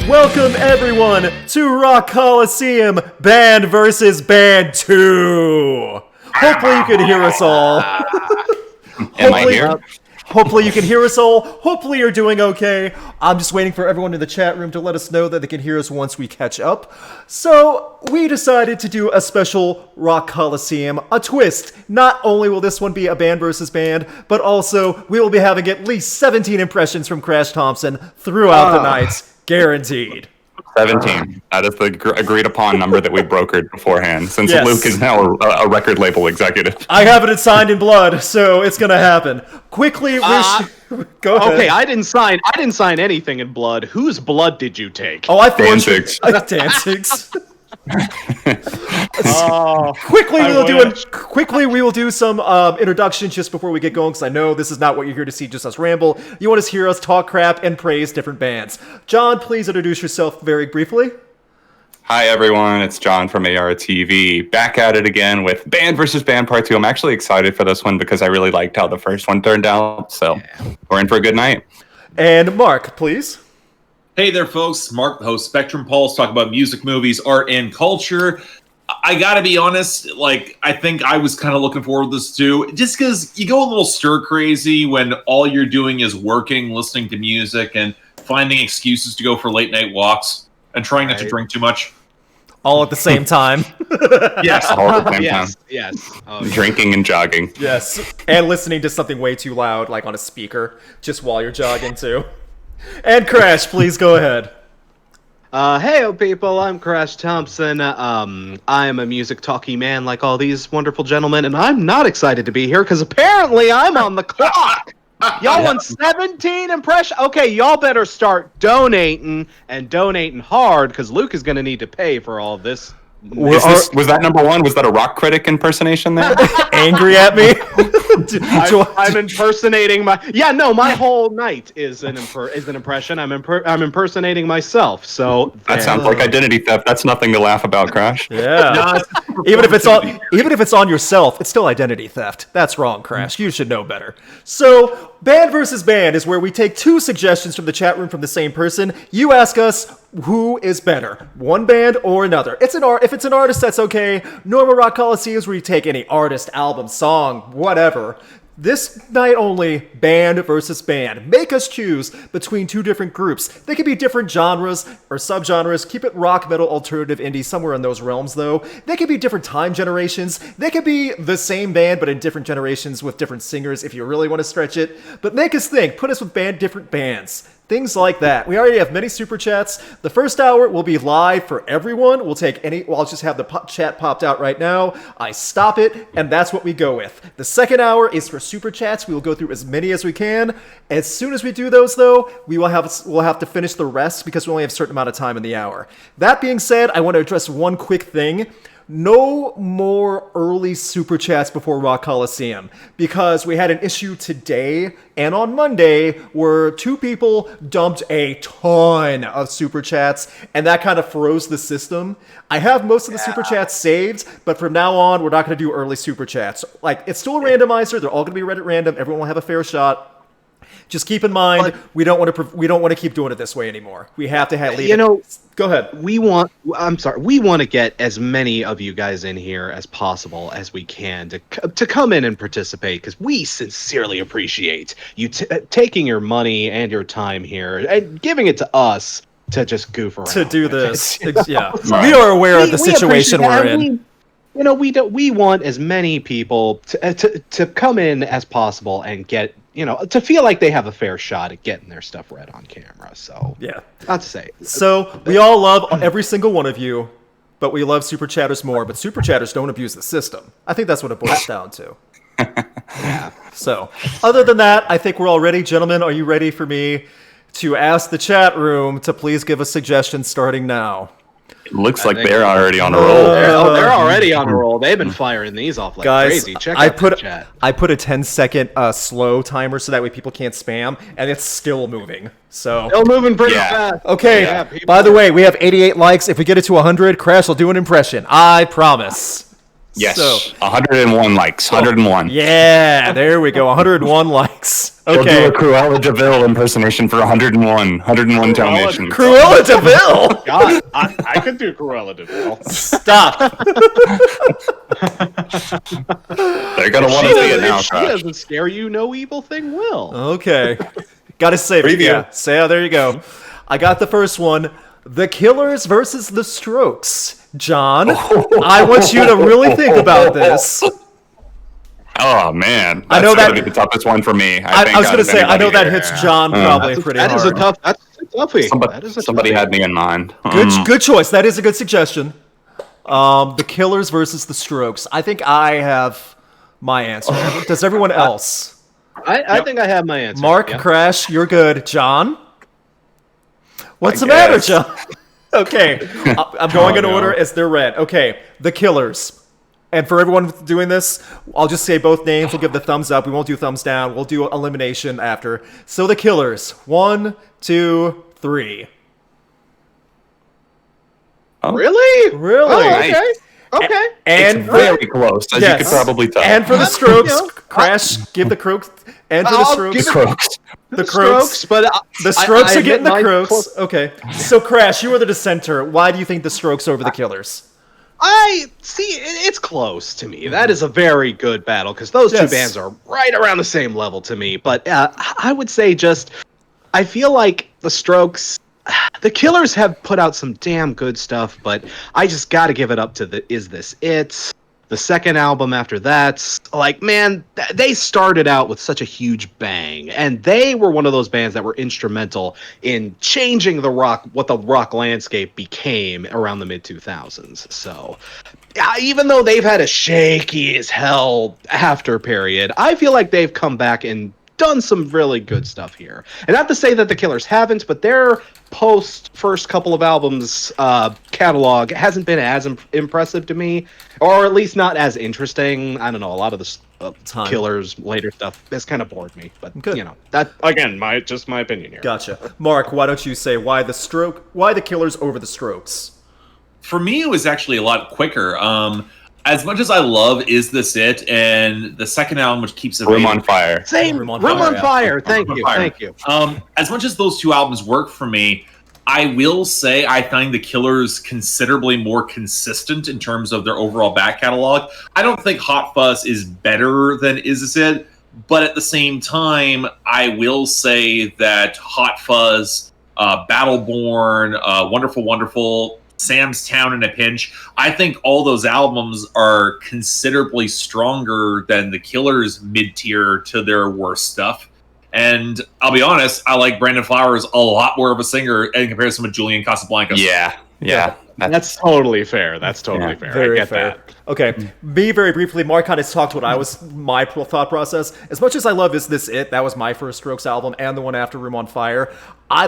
Welcome everyone to Rock Coliseum Band vs. Band 2. Hopefully you can hear us all. Am I here? Hopefully you can hear us all. Hopefully you're doing okay. I'm just waiting for everyone in the chat room to let us know that they can hear us once we catch up. So we decided to do a special Rock Coliseum, a twist. Not only will this one be a band versus band, but also we will be having at least 17 impressions from Crash Thompson throughout the night. Guaranteed. 17. That is the agreed upon number that we brokered beforehand, since Yes. Luke is now a record label executive. I have it signed in blood, so it's gonna happen. Quickly, go ahead. Okay, I didn't sign anything in blood. Whose blood did you take? Oh, I thought Danzig's. Danzig's. Quickly, we will do some introductions just before we get going, because I know this is not what you're here to see, just us ramble. You want to hear us talk crap and praise different bands. John, please introduce yourself very briefly. Hi everyone, it's John from ARTV, back at it again with Band vs. Band Part 2. I'm actually excited for this one because I really liked how the first one turned out, so we're in for a good night. And Mark, please. Hey there, folks. Mark, the host, Spectrum Pulse, talk about music, movies, art, and culture. I gotta be honest, I think I was kind of looking forward to this too, just because you go a little stir-crazy when all you're doing is working, listening to music, and finding excuses to go for late-night walks, and trying not to drink too much. All at the same time. Yes. All at the same time. Yes. Oh, Drinking and jogging. Yes. And listening to something way too loud, like on a speaker, just while you're jogging too. And Crash, please go ahead. Hey, people, I'm Crash Thompson. I am a music talky man like all these wonderful gentlemen, and I'm not excited to be here because apparently I'm on the clock. Y'all want 17 impressions? Okay, y'all better start donating, and donating hard, because Luke is going to need to pay for all of this. Was that number one? Was that a rock critic impersonation there? Angry at me? I'm impersonating my whole night is an impression. I'm impersonating myself. So That sounds like identity theft. That's nothing to laugh about, Crash. Yeah. Even if it's on yourself, it's still identity theft. That's wrong, Crash. You should know better. So, band versus band is where we take two suggestions from the chat room from the same person. You ask us who is better, one band or another. If it's an artist, that's okay. Normal Rock Coliseum is where you take any artist, album, song, whatever. This night only, band versus band. Make us choose between two different groups. They could be different genres or subgenres. Keep it rock, metal, alternative, indie, somewhere in those realms, though. They could be different time generations. They could be the same band, but in different generations with different singers, if you really want to stretch it. But make us think. Put us with different bands. Things like that. We already have many super chats. The first hour will be live for everyone. We'll take I'll just have the chat popped out right now. I stop it, and that's what we go with. The second hour is for super chats. We will go through as many as we can. As soon as we do those, though, we'll have to finish the rest because we only have a certain amount of time in the hour. That being said, I want to address one quick thing. No more early super chats before Rock Coliseum, because we had an issue today and on Monday where two people dumped a ton of super chats, and that kind of froze the system. I have most of the super chats saved, but from now on, we're not going to do early super chats. It's still a randomizer. They're all going to be read at random. Everyone will have a fair shot. Just keep in mind, we don't want to keep doing it this way anymore. We have to have. Go ahead. We want to get as many of you guys in here as possible as we can to come in and participate, because we sincerely appreciate you taking your money and your time here and giving it to us to just goof around. To do this. Yeah. We are aware of the situation we're in. We want as many people to come in as possible and get, to feel like they have a fair shot at getting their stuff read on camera. So, yeah. Not to say. So, we all love every single one of you, but we love super chatters more, but super chatters don't abuse the system. I think that's what it boils down to. Yeah. So, other than that, I think we're all ready. Gentlemen, are you ready for me to ask the chat room to please give us suggestions starting now? It looks like they're already on a roll. They're already on a roll. They've been firing these off like crazy. Check out the chat. I put a 10-second slow timer so that way people can't spam, and it's still moving. So still moving pretty fast. Okay. Yeah, by the way, we have 88 likes. If we get it to 100, Crash will do an impression. I promise. Yes, So, 101 likes, 101. yeah, there we go. 101 likes. We'll do Okay. a Cruella DeVille impersonation for 101 Dalmatians. Cruella DeVille. God, I could do Cruella DeVille. Stop. They're gonna want to see it now, If she Crash. doesn't scare you, no evil thing will. Okay. Gotta save it. Preview. Yeah. So there you go. I got the first one. The Killers versus the Strokes. John, I want you to really think about this. Oh man, that's I know that- gonna be the toughest one for me. I was out gonna of say, I know anybody that here. hits John probably pretty That hard. is a toughie. That is a Somebody toughie. had me in mind. Good choice. That is a good suggestion. The Killers versus the Strokes. I think I have my answer. Does everyone else? I think I have my answer. Mark, Yeah. Crash, you're good. John? What's I the matter, guess. John? Okay. I'm going in no. order as they're read. Okay. The Killers. And for everyone doing this, I'll just say both names. We'll give the thumbs up. We won't do thumbs down. We'll do elimination after. So the Killers. 1, 2, 3. Really? Really? Oh, okay. Nice. Okay. And It's very close, as you yes. could probably tell. And for the Strokes, Crash, give the Croaks. And for the I'll Strokes, give it- Crooks. the Croaks. but The Strokes I are getting admit the my Croaks. Okay. So, Crash, you were the dissenter. Why do you think the Strokes over the Killers? I see. It's close to me. That is a very good battle because those two Yes. bands are right around the same level to me. But I would say I feel like the Strokes, the Killers have put out some damn good stuff, but I just got to give it up to the Is This It? The second album after that, like, man, they started out with such a huge bang, and they were one of those bands that were instrumental in changing what the rock landscape became around the mid 2000s. So, even though they've had a shaky as hell after period, I feel like they've come back and done some really good stuff here. And not to say that the Killers haven't, but their post first couple of albums catalog hasn't been as impressive to me, or at least not as interesting. I don't know, a lot of the Time. Killers later stuff has kind of bored me, but Good. you know, that again, my opinion here. Gotcha. Mark, why don't you say why the Killers over the Strokes? For me, it was actually a lot quicker. As much as I love Is This It? And the second album, which keeps it Room on Fire. Same Room on Room Fire, on yeah. Fire. Thank Room you, on Fire. thank you. As much as those two albums work for me, I will say I find the Killers considerably more consistent in terms of their overall back catalog. I don't think Hot Fuzz is better than Is This It? But at the same time, I will say that Hot Fuzz, Battleborn, Wonderful Wonderful, Sam's Town in a Pinch, I think all those albums are considerably stronger than the Killers' mid-tier to their worst stuff. And I'll be honest, I like Brandon Flowers a lot more of a singer in comparison with Julian Casablancas. Yeah. That's totally fair. That's totally Yeah, fair. Very I get fair. that. Okay, me very briefly. Mark kind of talked what my thought process. As much as I love Is This It? That was my first Strokes album, and the one after Room on Fire.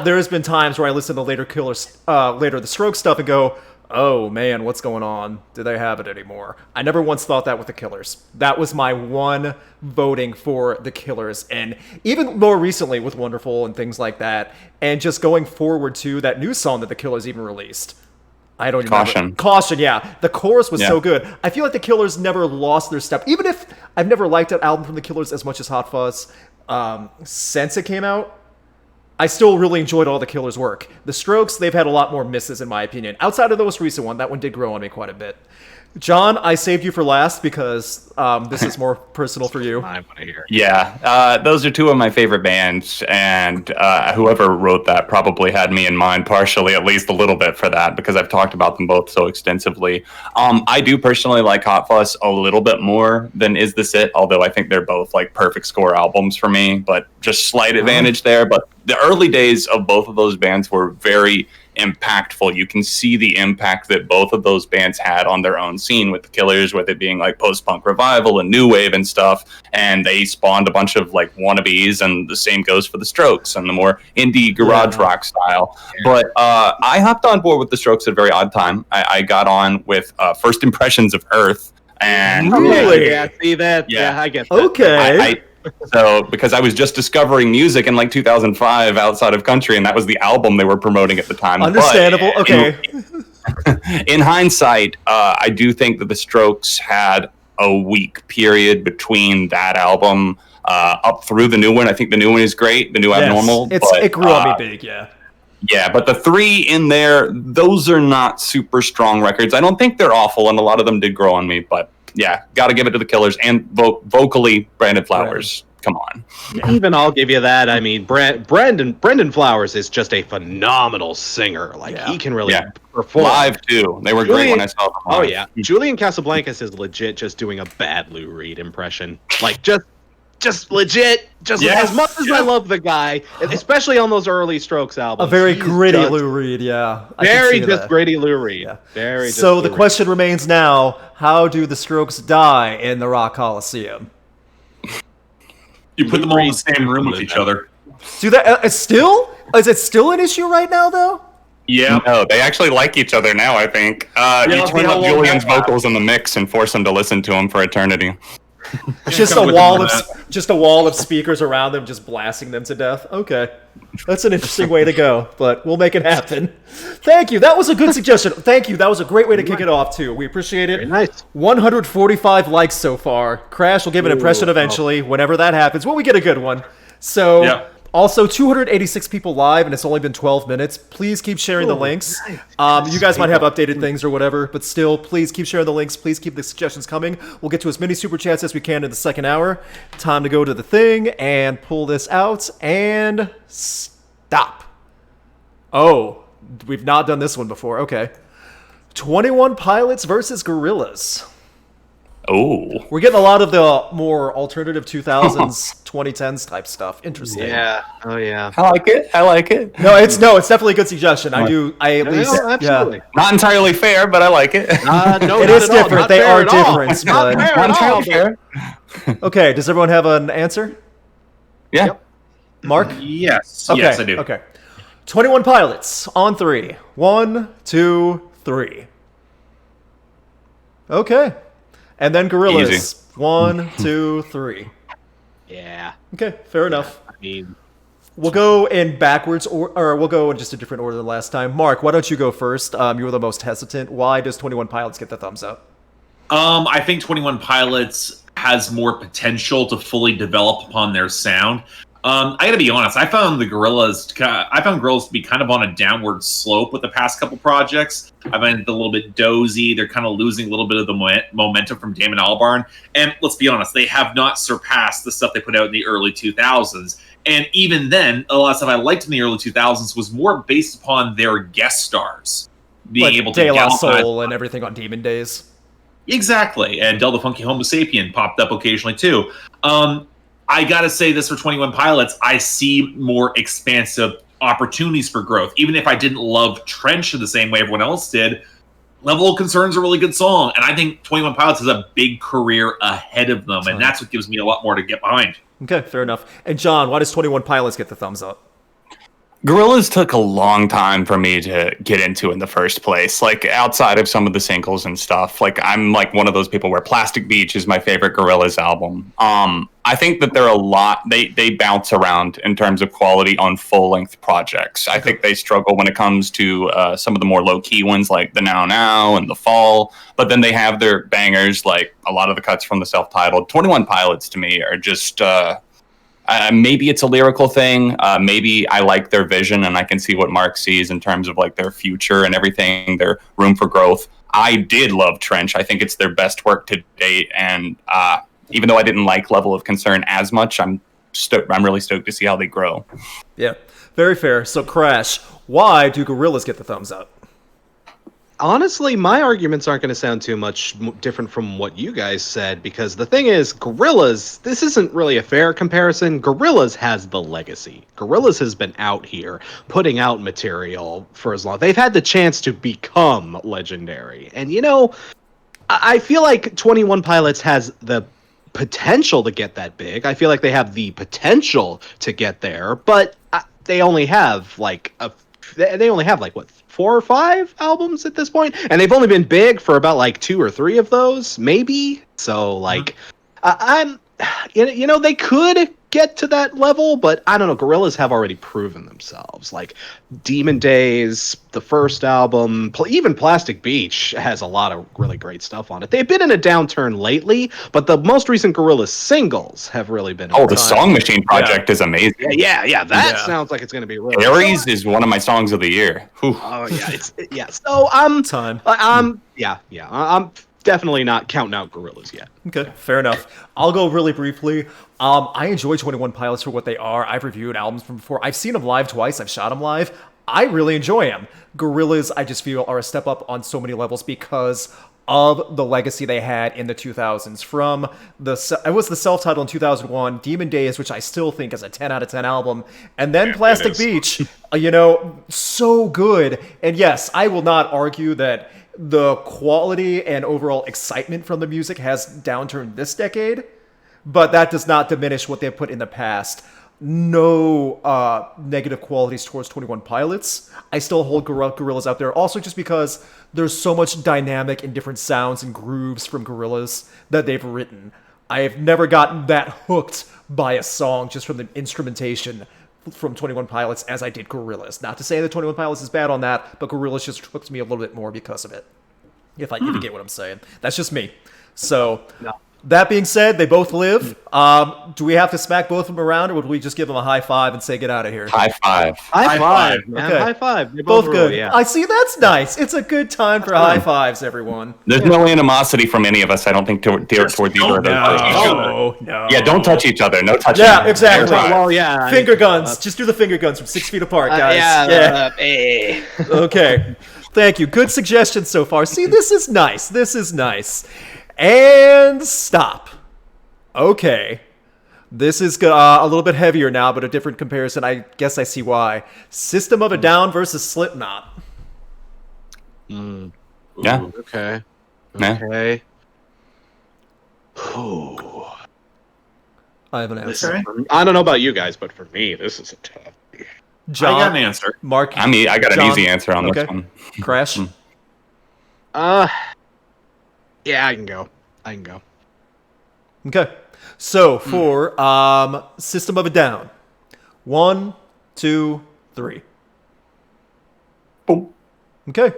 There's been times where I listen to later the Strokes stuff and go, oh man, what's going on? Do they have it anymore? I never once thought that with the Killers. That was my one voting for the Killers, and even more recently with Wonderful and things like that, and just going forward to that new song that the Killers even released. I don't even remember. Caution, yeah. The chorus was so good. I feel like the Killers never lost their step. Even if I've never liked an album from the Killers as much as Hot Fuzz, since it came out, I still really enjoyed all the Killers' work. The Strokes, they've had a lot more misses in my opinion. Outside of the most recent one, that one did grow on me quite a bit. John, I saved you for last because this is more personal for you. I want to hear. Yeah, those are two of my favorite bands, and whoever wrote that probably had me in mind partially, at least a little bit for that, because I've talked about them both so extensively. I do personally like Hot Fuss a little bit more than Is This It, although I think they're both like perfect score albums for me, but just slight advantage there. But the early days of both of those bands were very impactful. You can see the impact that both of those bands had on their own scene, with the Killers, with it being like post-punk revival and new wave and stuff, and they spawned a bunch of like wannabes, and the same goes for the Strokes and the more indie garage rock style. But I hopped on board with the Strokes at a very odd time. I got on with First Impressions of Earth, and Really? Yeah, see that? Yeah. Yeah, I get that. Okay. So, because I was just discovering music in like 2005 outside of country, and that was the album they were promoting at the time. Understandable. But Okay. In hindsight, I do think that the Strokes had a weak period between that album up through the new one. I think the new one is great, the new Abnormal. It grew on me big, yeah. Yeah, but the 3 in there, those are not super strong records. I don't think they're awful, and a lot of them did grow on me, but yeah, got to give it to the Killers. And vocally, Brandon Flowers. Come on. Yeah. Even I'll give you that. I mean, Brendan Flowers is just a phenomenal singer. Like, he can really perform. Live, too. They were great when I saw them live. Oh, yeah. Julian Casablancas is legit just doing a bad Lou Reed impression. Like, just legit. As much as I love the guy, especially on those early Strokes albums. A very gritty Lou Reed, yeah. Very just gritty Lou Reed. Yeah. Very just so the question remains now, how do the Strokes die in the Rock Coliseum? You put them all in the same room with each other. Do that still? Is it still an issue right now, though? Yeah. No, they actually like each other now, I think. You turn up Julian's vocals in the mix and force them to listen to him for eternity. Just a wall of speakers around them, just blasting them to death. Okay, that's an interesting way to go, but we'll make it happen. Thank you. That was a good suggestion. Thank you. That was a great way to kick it off too. We appreciate it. Very nice. 145 likes so far. Crash will give an impression eventually, whenever that happens. When we get a good one. So. Yeah. Also, 286 people live, and it's only been 12 minutes. Please keep sharing the links. You guys might have updated things or whatever, but still, please keep sharing the links. Please keep the suggestions coming. We'll get to as many super chats as we can in the second hour. Time to go to the thing and pull this out and stop. Oh, we've not done this one before. Okay. 21 Pilots versus Gorillaz. Oh, we're getting a lot of the more alternative 2000s, 2010s type stuff. Interesting. Yeah. Oh yeah. I like it. No, it's definitely a good suggestion. Absolutely. Not entirely fair, but I like it. No, it is different. They are different. Not entirely fair. Okay. Does everyone have an answer? Yeah. Yep. Mark? Yes. Okay. Yes, I do. Okay. 21 Pilots on 3. 1, 2, 3. Okay. And then Gorillaz. Easy. 1, 2, 3. Yeah. Okay, fair enough. I mean, we'll go in backwards, or we'll go in just a different order than last time. Mark, why don't you go first? You were the most hesitant. Why does 21 Pilots get the thumbs up? I think 21 Pilots has more potential to fully develop upon their sound. I gotta be honest, I found Gorillaz to be kind of on a downward slope with the past couple projects. I find it a little bit dozy. They're kind of losing a little bit of the momentum from Damon Albarn. And let's be honest, they have not surpassed the stuff they put out in the early 2000s. And even then, a lot of stuff I liked in the early 2000s was more based upon their guest stars being like able to De La Soul and everything on Demon Days. Exactly. And Del the Funky Homo Sapien popped up occasionally too. I gotta say this for 21 Pilots, I see more expansive opportunities for growth. Even if I didn't love Trench in the same way everyone else did, Level of Concern's a really good song. And I think 21 Pilots has a big career ahead of them. And that's what gives me a lot more to get behind. Okay, fair enough. And John, why does 21 Pilots get the thumbs up? Gorillaz took a long time for me to get into in the first place. Like, outside of some of the singles and stuff, like, I'm like one of those people where Plastic Beach is my favorite Gorillaz album. I think that they're a lot, they bounce around in terms of quality on full-length projects. I think they struggle when it comes to some of the more low-key ones like the Now Now and the Fall, but then they have their bangers, like a lot of the cuts from the self-titled. 21 Pilots to me are just... maybe it's a lyrical thing. Maybe I like their vision and I can see what Mark sees in terms of like their future and everything, their room for growth. I did love Trench. I think it's their best work to date. And even though I didn't like Level of Concern as much, I'm really stoked to see how they grow. Yeah, very fair. So Crash, why do Gorillaz get the thumbs up? Honestly, my arguments aren't going to sound too much different from what you guys said, because the thing is, Gorillaz, this isn't really a fair comparison. Gorillaz has the legacy. Gorillaz has been out here putting out material for as long. They've had the chance to become legendary. And, you know, I feel like 21 Pilots has the potential to get that big. I feel like they have the potential to get there, but they only have like what, 4 or 5 albums at this point, and they've only been big for about like 2 or 3 of those, maybe. So like, I'm, you know, they could get to that level, but I don't know. Gorillaz have already proven themselves. Like Demon Days, the first album, even Plastic Beach has a lot of really great stuff on it. They've been in a downturn lately, but the most recent Gorillaz singles have really been. Oh, the Song Machine project is amazing. Yeah. That sounds like it's going to be really. Aries is one of my songs of the year. Whew. Oh yeah, So I'm definitely not counting out Gorillaz yet. Okay, fair enough. I'll go really briefly. I enjoy 21 Pilots for what they are. I've reviewed albums from before. I've seen them live twice. I've shot them live. I really enjoy them. Gorillaz, I just feel, are a step up on so many levels because of the legacy they had in the 2000s. From it was the self-titled in 2001, Demon Days, which I still think is a 10 out of 10 album, and then Plastic Beach, so good. And yes, I will not argue that the quality and overall excitement from the music has downturned this decade, but that does not diminish what they've put in the past. No negative qualities towards 21 Pilots. I still hold Gorillaz out there, also just because there's so much dynamic and different sounds and grooves from Gorillaz that they've written. I have never gotten that hooked by a song just from the instrumentation from 21 Pilots as I did Gorillaz. Not to say that 21 Pilots is bad on that, but Gorillaz just hooked me a little bit more because of it. If you get what I'm saying. That's just me. So, that being said, they both live. Do we have to smack both of them around, or would we just give them a high five and say get out of here? High five. High five, man. Okay. High five. They Both rule, good. yeah. I see. That's nice. It's a good time for high fives, everyone. There's no animosity from any of us, I don't think, towards either of those. No. Yeah, don't touch each other. No touching. Yeah, exactly. Well, yeah. Finger guns. Just do the finger guns from 6 feet apart, guys. Okay. Thank you. Good suggestions so far. See, this is nice. And stop. Okay. This is a little bit heavier now, but a different comparison. I guess I see why. System of a Down versus Slipknot. Yeah. Okay. Yeah. Okay. I have an answer. I don't know about you guys, but for me, this is a tough. John, I got an answer. Mark, I got an John, easy answer on okay. this one. Crash. Yeah, I can go. Okay. So for System of a Down. 1, 2, 3. Boom. Okay.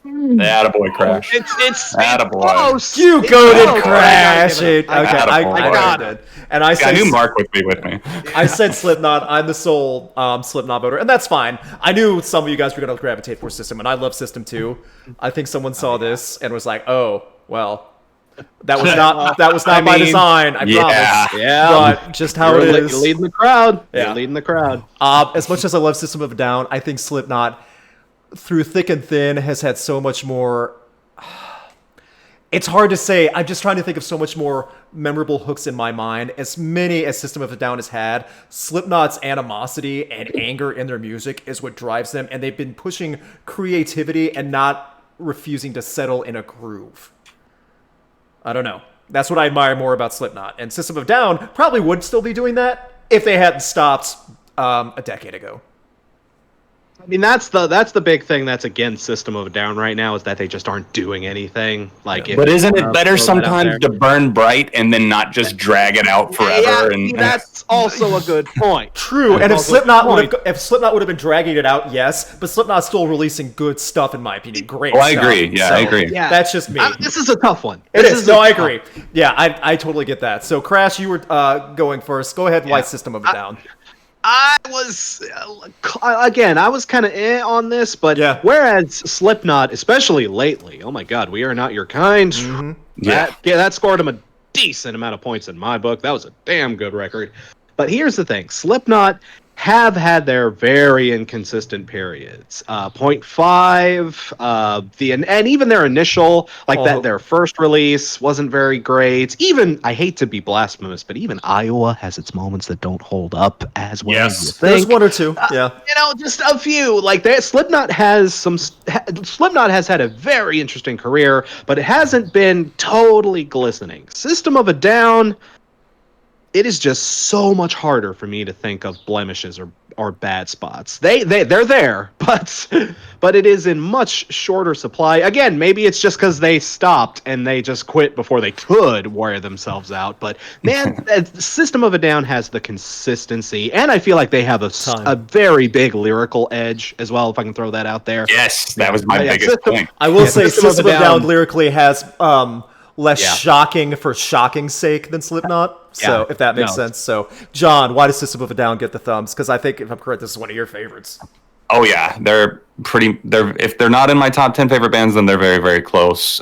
Attaboy, Crash. It's Attaboy. close. You It's go close. to Crash it. I Okay, got it. I got it. And I I said knew Mark would be with me. I said Slipknot. I'm the sole Slipknot voter, and that's fine. I knew some of you guys were going to gravitate for System, and I love System too. I think someone saw this and was like, "Oh, well, that was not by design. I promise." Yeah. But just how it is. You're leading the crowd. Yeah. You're leading the crowd. As much as I love System of a Down, I think Slipknot, through thick and thin, has had so much more. It's hard to say. I'm just trying to think of so much more memorable hooks in my mind. As many as System of a Down has had, Slipknot's animosity and anger in their music is what drives them, and they've been pushing creativity and not refusing to settle in a groove. I don't know. That's what I admire more about Slipknot. And System of a Down probably would still be doing that if they hadn't stopped a decade ago. I mean, that's the big thing that's against System of a Down right now is that they just aren't doing anything. But isn't it better sometimes to burn bright and then not just drag it out forever? Yeah, that's also a good point. True, and if Slipknot would have been dragging it out, yes, but Slipknot's still releasing good stuff in my opinion. Great. Oh, I stuff. agree. Yeah, So, I agree. Yeah. That's just me. This is a tough one. It is. No, I agree. Yeah, I totally get that. So, Crash, you were going first. Go ahead, White System of a Down. I was I was kind of on this, but Yeah. whereas Slipknot, especially lately, oh my God, We Are Not Your Kind. That scored him a decent amount of points in my book. That was a damn good record. But here's the thing: Slipknot have had their very inconsistent periods. 0.5, and even their initial, their first release wasn't very great. Even, I hate to be blasphemous, but even Iowa has its moments that don't hold up as well as you think. There's one or two. Yeah. Just a few. Slipknot has had a very interesting career, but it hasn't been totally glistening. System of a Down, it is just so much harder for me to think of blemishes or bad spots. They're there, but it is in much shorter supply. Again, maybe it's just because they stopped and they just quit before they could wear themselves out. But man, System of a Down has the consistency, and I feel like they have a very big lyrical edge as well. If I can throw that out there. Yes, that was my biggest point. I will say System of a Down lyrically has less shocking for shocking's sake than Slipknot. So if that makes sense. So John, why does System of a Down get the thumbs? Because I think, if I'm correct, this is one of your favorites. Oh yeah, they're if they're not in my top 10 favorite bands, then they're very, very close.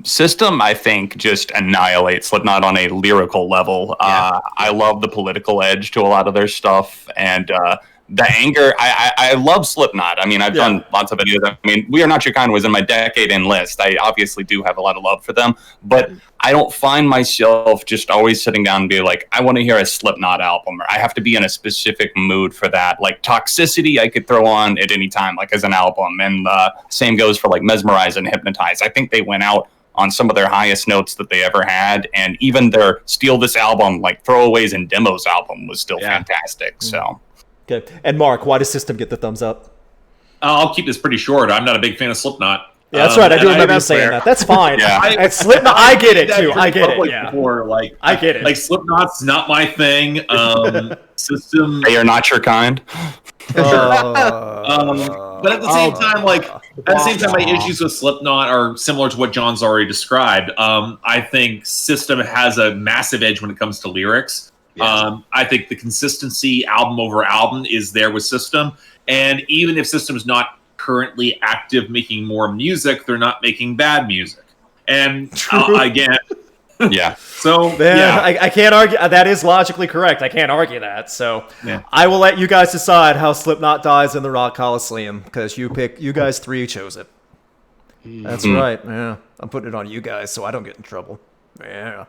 System, I think, just annihilates Slipknot on a lyrical level. I love the political edge to a lot of their stuff, and the anger. I love Slipknot. I mean, I've done lots of videos. I mean, We Are Not Your Kind was in my decade in list. I obviously do have a lot of love for them, but I don't find myself just always sitting down and be like, I want to hear a Slipknot album, or I have to be in a specific mood for that. Like Toxicity, I could throw on at any time, like as an album, and same goes for like Mesmerize and Hypnotize. I think they went out on some of their highest notes that they ever had, and even their Steal This album, like Throwaways and Demos album, was still fantastic. So. Okay. And Mark, why does System get the thumbs up? I'll keep this pretty short. I'm not a big fan of Slipknot. Yeah, that's right. I do remember you saying that. That's fine. And Slipknot, I get it too. I get it. Yeah. Before, I get it. Like Slipknot's not my thing. System. They are not your kind. But at the same time, my issues with Slipknot are similar to what John's already described. I think System has a massive edge when it comes to lyrics. Yes. I think the consistency album over album is there with System, and even if System's not currently active making more music, they're not making bad music. And again, So I can't argue. That is logically correct. I can't argue that. So I will let you guys decide how Slipknot dies in the Rock Coliseum, because you guys three chose it. That's right. Yeah, I'm putting it on you guys so I don't get in trouble. Yeah.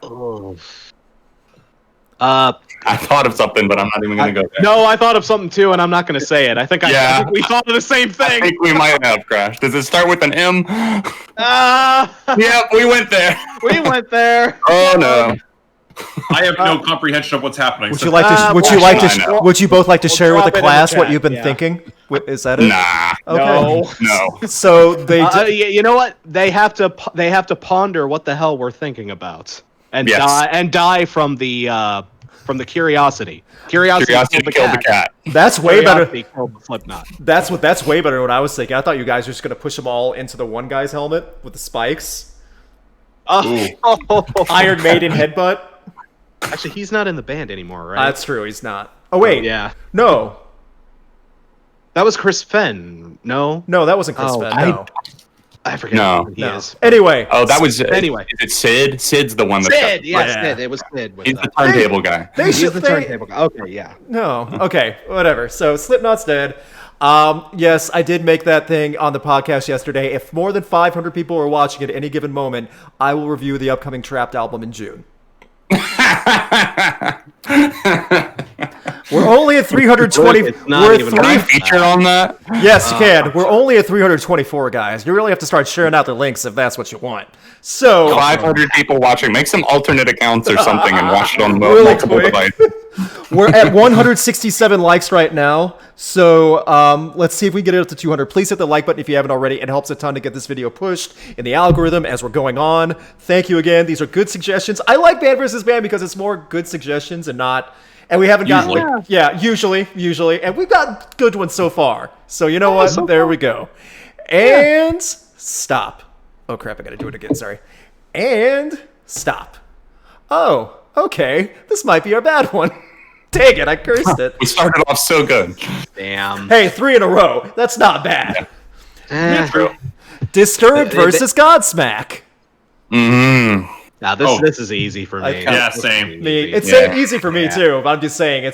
I thought of something, but I'm not even going to go there. No, I thought of something too, and I'm not going to say it. I think we thought of the same thing. I think we might have, Crash. Does it start with an M? Yeah, we went there. We went there. Oh no. I have no comprehension of what's happening. Would you both like to share with the class what you've been thinking? Is that it? Nah. Okay. No. So they. You know what? They have to ponder what the hell we're thinking about, and die from the curiosity. Curiosity killed the cat. That's way better. Slipknot. That's way better than what I was thinking. I thought you guys were just gonna push them all into the one guy's helmet with the spikes. Iron Maiden headbutt. Actually, he's not in the band anymore, right? That's true. He's not. Oh wait. Yeah. No. That was Chris Fenn. No, that wasn't Chris Fenn. No. I forget who he is. Anyway. Oh, that was... Anyway. Is it Sid? Sid's the one that... Sid, Sid. It was Sid. He's the turntable guy. He's the turntable guy. Okay, yeah. No. Okay, whatever. So, Slipknot's dead. Yes, I did make that thing on the podcast yesterday. If more than 500 people are watching at any given moment, I will review the upcoming Trapt album in June. We're only at 320. Can I feature on that? Yes, you can. We're only at 324, guys. You really have to start sharing out the links if that's what you want. So 500 people watching. Make some alternate accounts or something and watch it on multiple devices. We're at 167 likes right now. So let's see if we get it up to 200. Please hit the like button if you haven't already. It helps a ton to get this video pushed in the algorithm as we're going on. Thank you again. These are good suggestions. I like Band vs. Band because it's more good suggestions and not... And we haven't gotten... Usually. And we've got good ones so far. So you know what? So there we go. And stop. Oh, crap. I got to do it again. Sorry. And stop. Oh, okay. This might be our bad one. Dang it. I cursed it. We started off so good. Damn. Hey, 3 in a row. That's not bad. True. Disturbed versus Godsmack. Now this is easy for me. Yeah, same. It's easy for me too. But I'm just saying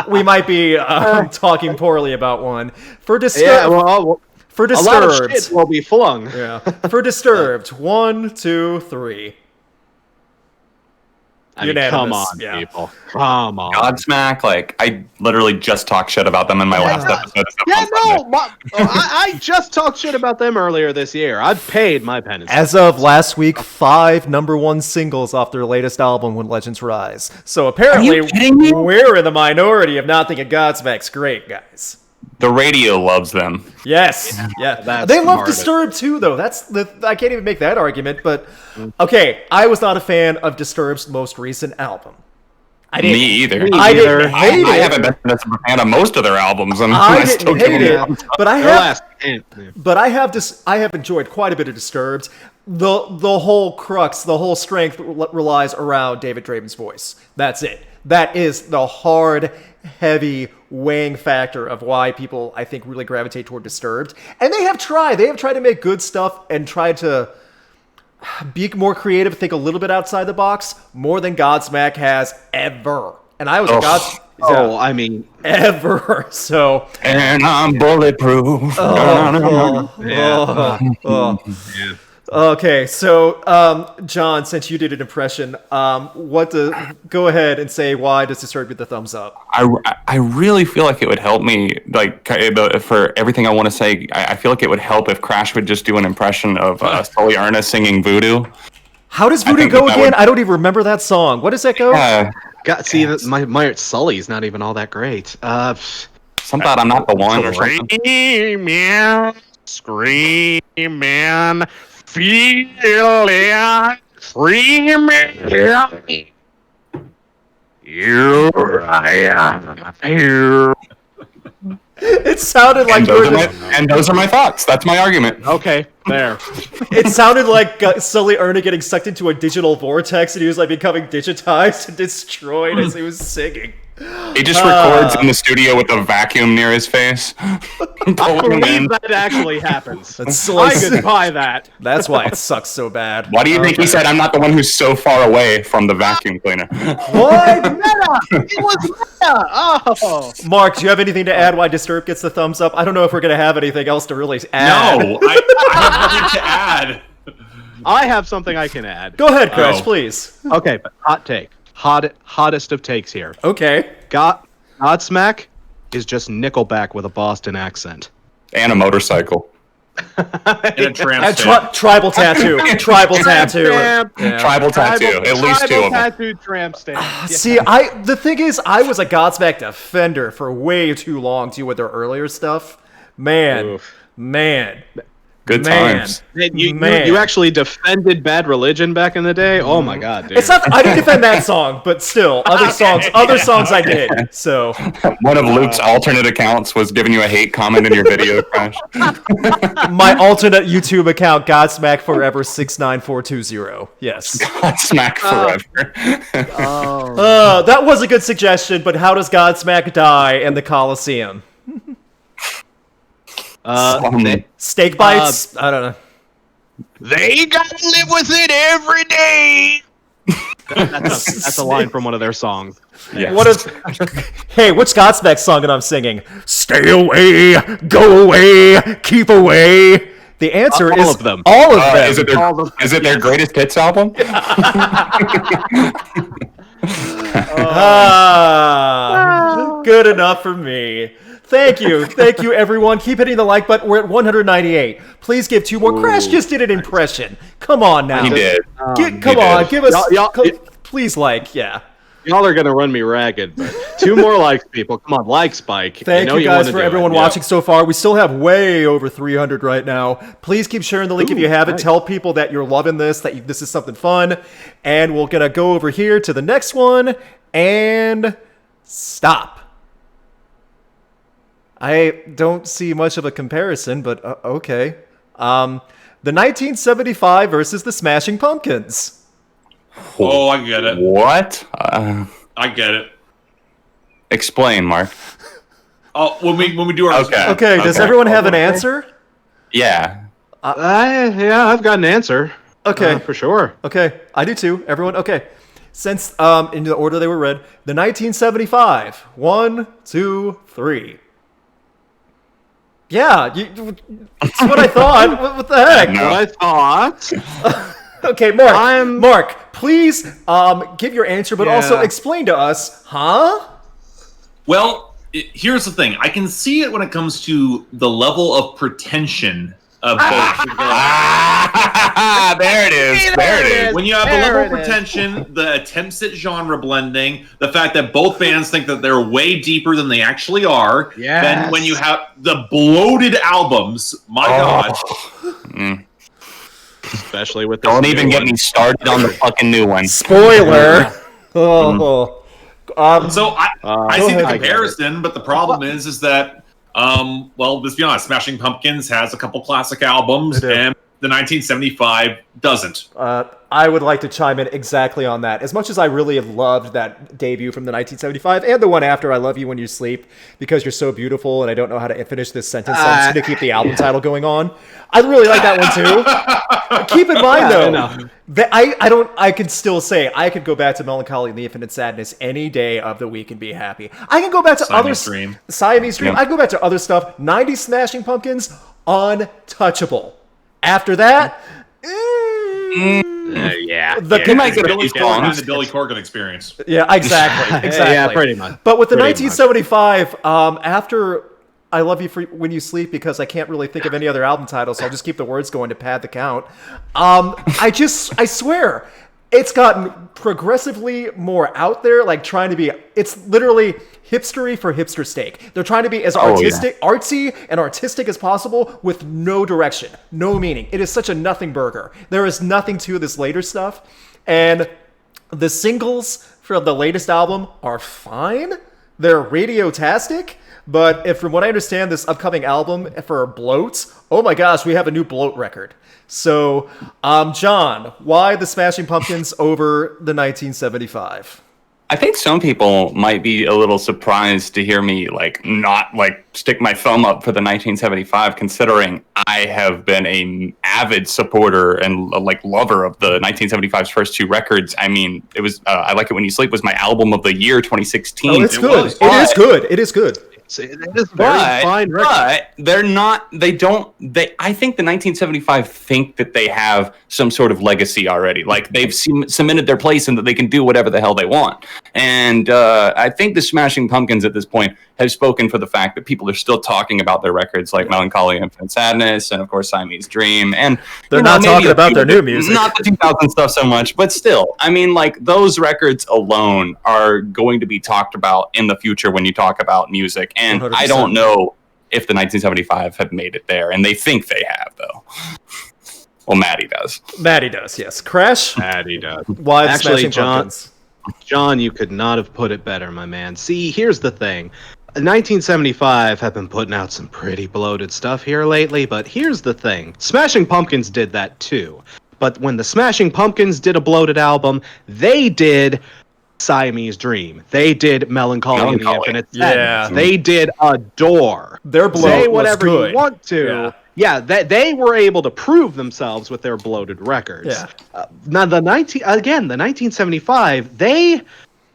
we might be talking poorly about one. For Disturbed. For Disturbed, a lot of shit will be flung. Yeah. For Disturbed, 1, 2, 3. I mean, come on, Unanimous, yeah. people. Come on. Godsmack, like I literally just talked shit about them in my last episode. Yeah, no, I just talked shit about them earlier this year. I've paid my penance. As of last week, 5 #1 singles off their latest album, When Legends Rise. So apparently, kidding me? we're in the minority of not thinking Godsmack's great, guys. The radio loves them. Yes, yeah. That's They love smart. Disturbed too, though. I can't even make that argument. But okay, I was not a fan of Disturbed's most recent album. I didn't. Me either. I didn't hate it. I haven't been a fan of most of their albums, and I still didn't give hate them it, but I Their have. last hint. But I have enjoyed quite a bit of Disturbed. The whole crux, the whole strength relies around David Draven's voice. That's it. That is the hard, heavy weighing factor of why people, I think, really gravitate toward Disturbed. And they have tried. They have tried to make good stuff and tried to be more creative, think a little bit outside the box, more than Godsmack has ever. And I was a Godsmack. Oh, I mean, Ever. So. And I'm bulletproof. yeah. Okay, so John, since you did an impression, go ahead and say why does Disturbed get the thumbs up? I really feel like it would help me, like, for everything I want to say. I feel like it would help if Crash would just do an impression of Sully Erna singing Voodoo. How does Voodoo think go that again? would- I don't even remember that song. What does that go? God, see, my Sully's not even all that great. Something about I'm not the one or something. Screaming, feeling, screaming. You, It sounded like And those are my thoughts. That's my argument. Okay, there. it sounded like Sully Erna getting sucked into a digital vortex, and he was like becoming digitized and destroyed as he was singing. He just records in the studio with a vacuum near his face. I Pulling him believe in. that actually happens. That's I could buy that. That's why it sucks so bad. Why do you think he said I'm not the one who's so far away from the vacuum cleaner? What? Meta! It was meta! Oh! Mark, do you have anything to add why Disturbed gets the thumbs up? I don't know if we're going to have anything else to really add. No, I have nothing to add. I have something I can add. Go ahead, Crash, Oh. please. Okay, but hot take. Hottest of takes here. Okay. Godsmack is just Nickelback with a Boston accent. And a motorcycle. In a tramp And stamp. tribal tattoo. Tribal tattoo. stamp. Yeah. Tribal tattoo. At least two of them. Tattooed tramp stamp. See, the thing is, I was a Godsmack defender for way too long too with their earlier stuff. Man, Oof. Good Man. times. You actually defended Bad Religion back in the day? Oh my god, dude. It's not. I didn't defend that song, but still, other songs I did. So One of Luke's alternate accounts was giving you a hate comment in your video, Crash. my alternate YouTube account, Godsmack Forever 69420. Yes. Smack forever. That was a good suggestion, but how does Godsmack die in the Coliseum? Steak bites? I don't know. They gotta live with it every day. That's a line from one of their songs. Yes. What is? Hey, which Godsmack song that I'm singing? Stay away, go away, keep away. The answer All is of them. All of them. Is it their greatest hits album? Good enough for me. Thank you, everyone. Keep hitting the like button. We're at 198. Please give 2 more. Crash just did an impression. Come on now. He did. Come on, give us. Y'all- please like, yeah. Y'all are gonna run me ragged, but 2 more likes, people. Come on, like Spike. Thank you wanna guys for do everyone it. watching so far. We still have way over 300 right now. Please keep sharing the link if you haven't. nice. Tell people that you're loving this, that this is something fun. And we're going to go over here to the next one and stop. I don't see much of a comparison, but okay. The 1975 versus the Smashing Pumpkins. Oh, I get it. What? I get it. Explain, Mark. Oh, when we do our Okay, does everyone have an answer? Yeah. Yeah, I've got an answer. Okay. For sure. Okay, I do too. Everyone, okay. Since in the order they were read, the 1975. 1, 2, 3. Yeah, that's what I thought. What the heck? No. What I thought. Okay, Mark. Mark, please give your answer, but also explain to us, huh? Well, here's the thing. I can see it when it comes to the level of pretension of both. There it is. There it is. When you have the level of pretension, the attempts at genre blending, the fact that both bands think that they're way deeper than they actually are, then when you have the bloated albums, my God. Especially with Don't even get me started on the fucking new one. Spoiler. So I see the comparison, but the problem is that well, let's be honest, Smashing Pumpkins has a couple classic albums, and the 1975 doesn't. I would like to chime in exactly on that. As much as I really have loved that debut from the 1975 and the one after, I Love You When You Sleep, because you're so beautiful, and I don't know how to finish this sentence, so I'm just going to keep the album title going on. I really like that one too. Keep in mind though, that I could still say I could go back to Melancholy and the Infinite Sadness any day of the week and be happy. I can go back to Siamese Dream. I can go back to other stuff. 90s Smashing Pumpkins, untouchable. After that, the Billy Corgan experience. Yeah, exactly. Yeah, pretty much. But with the 1975, after I Love You When You Sleep, because I can't really think of any other album titles, so I'll just keep the words going to pad the count. I swear, it's gotten progressively more out there, like trying to be, it's literally hipstery for hipster steak. They're trying to be as artsy and artistic as possible with no direction, no meaning. It is such a nothing burger. There is nothing to this later stuff. And the singles for the latest album are fine. They're radio-tastic. But from what I understand, this upcoming album for Bloat, oh my gosh, we have a new Bloat record. So, John, why the Smashing Pumpkins over the 1975? I think some people might be a little surprised to hear me not stick my thumb up for the 1975, considering I have been an avid supporter and lover of the 1975's first two records. I mean, it was I Like It When You Sleep was my album of the year 2016. Oh, it's good. It is good. It is very fine record. But they're not. They don't. I think the 1975 think that they have some sort of legacy already. Like they've cemented their place and that they can do whatever the hell they want. And I think the Smashing Pumpkins at this point have spoken for the fact that people are still talking about their records like Melancholy and Infinite Sadness and of course Siamese Dream. And they're not talking about their new music. Not the 2000 stuff so much, but still. I mean, those records alone are going to be talked about in the future when you talk about music. And 100%. I don't know if the 1975 have made it there, and they think they have, though. Well, Maddie does. Maddie does, yes. Crash? Maddie does. Why the Smashing Pumpkins? John, you could not have put it better, my man. See, here's the thing. 1975 have been putting out some pretty bloated stuff here lately, but here's the thing. Smashing Pumpkins did that too. But when the Smashing Pumpkins did a bloated album, they did Siamese Dream. They did Melancholy and the Infinite Sadness. They did Adore. Their bloat Say whatever was good. You want to. Yeah, they were able to prove themselves with their bloated records. Yeah. Now the 1975, they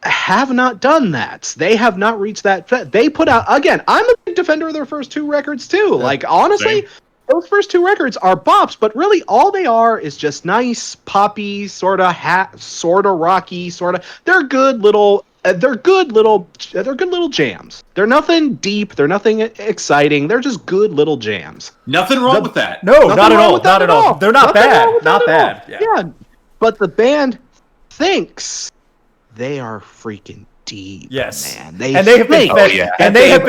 have not done that. They have not reached that. They put out, again, I'm a big defender of their first two records too. Yeah. Honestly, those first two records are bops, but really all they are is just nice, poppy, sort of rocky, they're good little jams. They're nothing deep. They're nothing exciting. They're just good little jams. Nothing wrong with that. No, not at all. Not at all. They're not bad. Not bad. Yeah. But the band thinks they are freaking deep. Yes. Man. They have been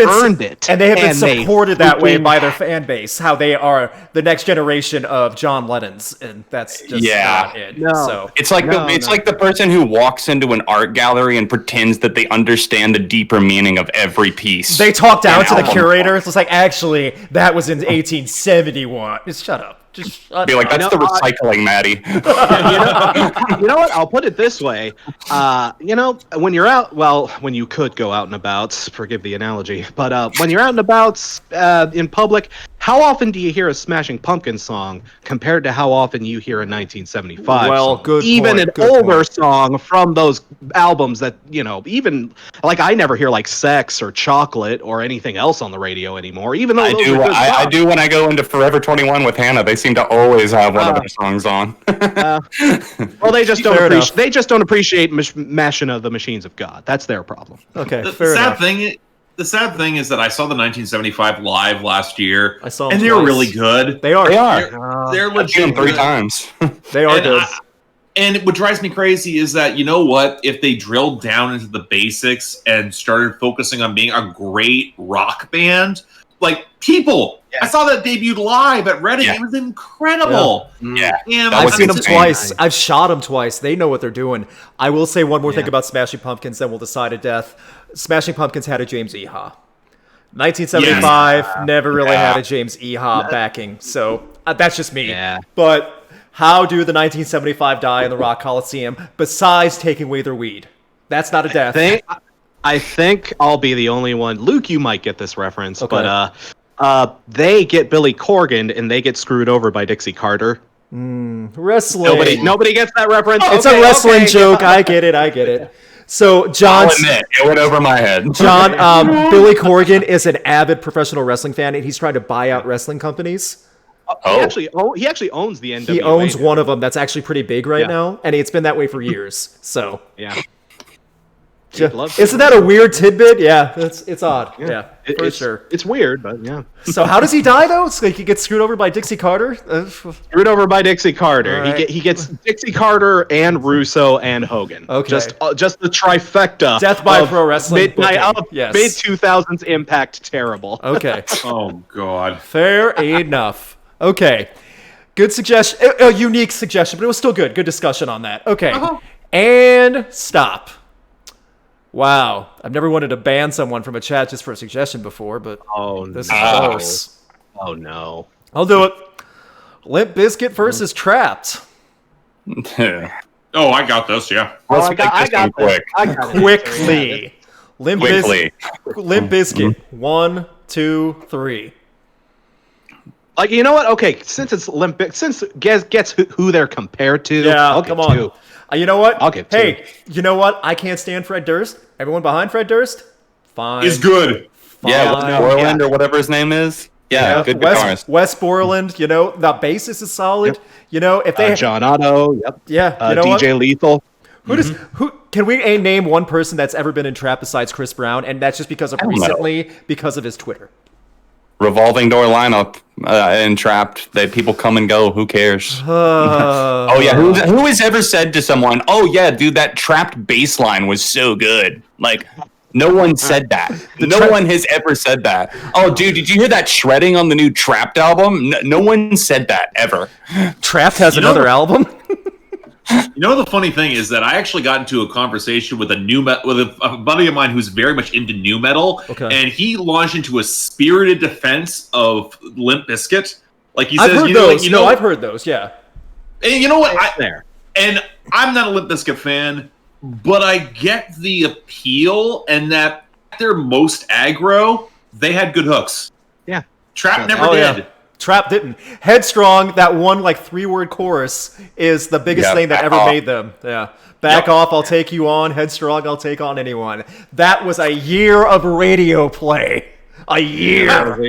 earned it. And they have been supported that way by their fan base. How they are the next generation of John Lennons, and that's just not it. No. So it's like like the person who walks into an art gallery and pretends that they understand the deeper meaning of every piece. They talk down to the curator. It's like, actually, that was in 1871. Just shut up. Just shut be like, that's the recycling, Maddie. You know what? I'll put it this way. When you're out, when you could go out and about, forgive the analogy, but when you're out and about in public how often do you hear a Smashing Pumpkins song compared to how often you hear a 1975 Well, song? good Even point, an good older point. song from those albums that, even, like, I never hear, like, Sex or Chocolate or anything else on the radio anymore, even though I those do. are good I songs. do when I go into Forever 21 with Hannah. They seem to always have one of their songs on. Well, they just don't Fair enough. appreciate. They just don't appreciate Mashing of the Machines of God. That's their problem. Okay, The fair sad enough. thing. The sad thing is that I saw the 1975 live last year, I saw 'em and they were twice. really good. They are. They are. They're I've seen them legit 3 good. times. They are And good. And what drives me crazy is that, you know what? If they drilled down into the basics and started focusing on being a great rock band, like People, I saw that debuted live at Reading. Yeah. It was incredible. Yeah. And I've was seen them insane. twice. I've shot them twice. They know what they're doing. I will say one more thing about Smashing Pumpkins, then we'll decide to death. Smashing Pumpkins had a James Iha. 1975 never really had a James Iha backing, so that's just me. Yeah. But how do the 1975 die in the Rock Coliseum besides taking away their weed? That's not a death. I think I'll be the only one. Luke, you might get this reference, Okay. but they get Billy Corgan and they get screwed over by Dixie Carter. Wrestling. Nobody gets that reference. It's Okay, a wrestling okay. joke. I get it. So I'll John's admit, it went over my head. Billy Corgan is an avid professional wrestling fan, and he's trying to buy out wrestling companies. He actually owns the NWA. He owns now. one of them that's actually pretty big right Yeah. now, and it's been that way for years. So, Yeah. isn't that a weird tidbit? Yeah, it's odd. Yeah, for it's, sure. It's weird, but yeah. So, how does he die though? It's like he gets screwed over by Dixie Carter. Screwed over by Dixie Carter. All right. He gets Dixie Carter and Russo and Hogan. Okay. Just the trifecta. Death by of pro wrestling booking. Mid Yes. 2000s Impact terrible. Okay, oh, God. fair enough. Okay, good suggestion. A unique suggestion, but it was still good. Good discussion on that. Okay, and stop. Wow, I've never wanted to ban someone from a chat just for a suggestion before, but this is close. Oh no. I'll do it. Limp Bizkit versus Trapt. Oh, I got this, yeah. Let's I got make this one quick. I got it. Quickly. Limp Quickly. Bizkit. 1, 2, 3. Like, you know what? Okay, since it's Olympic, since gets who they're compared to. Yeah, I'll come give on. two. You know what? I'll give Hey, you know what? I can't stand Fred Durst. Everyone behind Fred Durst? Fine. Is good. Yeah, Fine. Borland or whatever his name is. Yeah, good guitarist. Wes Borland, the bassist is solid. If they John Otto, yep. Yeah, you know DJ what? Lethal. Who can we name one person that's ever been in Trapt besides Chris Brown, and that's just because of don't know. recently because of his Twitter. Revolving door lineup in Trapt. They people come and go. Who cares? Oh yeah, who has ever said to someone, "Oh yeah, dude, that Trapt bass line was so good"? Like, no one said that. No one has ever said that. Oh, dude, did you hear that shredding on the new Trapt album? No one said that ever. Trapt has another album. You know, the funny thing is that I actually got into a conversation with a buddy of mine who's very much into new metal, and he launched into a spirited defense of Limp Bizkit. Like he says, I've heard those. I've heard those. Yeah. And you know what? And I'm not a Limp Bizkit fan, but I get the appeal, and that their most aggro, they had good hooks. Yeah. Trapt never did. Yeah. Trapt didn't. Headstrong, that one 3-word chorus is the biggest thing that ever made them. Yeah. Back off, I'll take you on. Headstrong, I'll take on anyone. That was a year of radio play. A year. A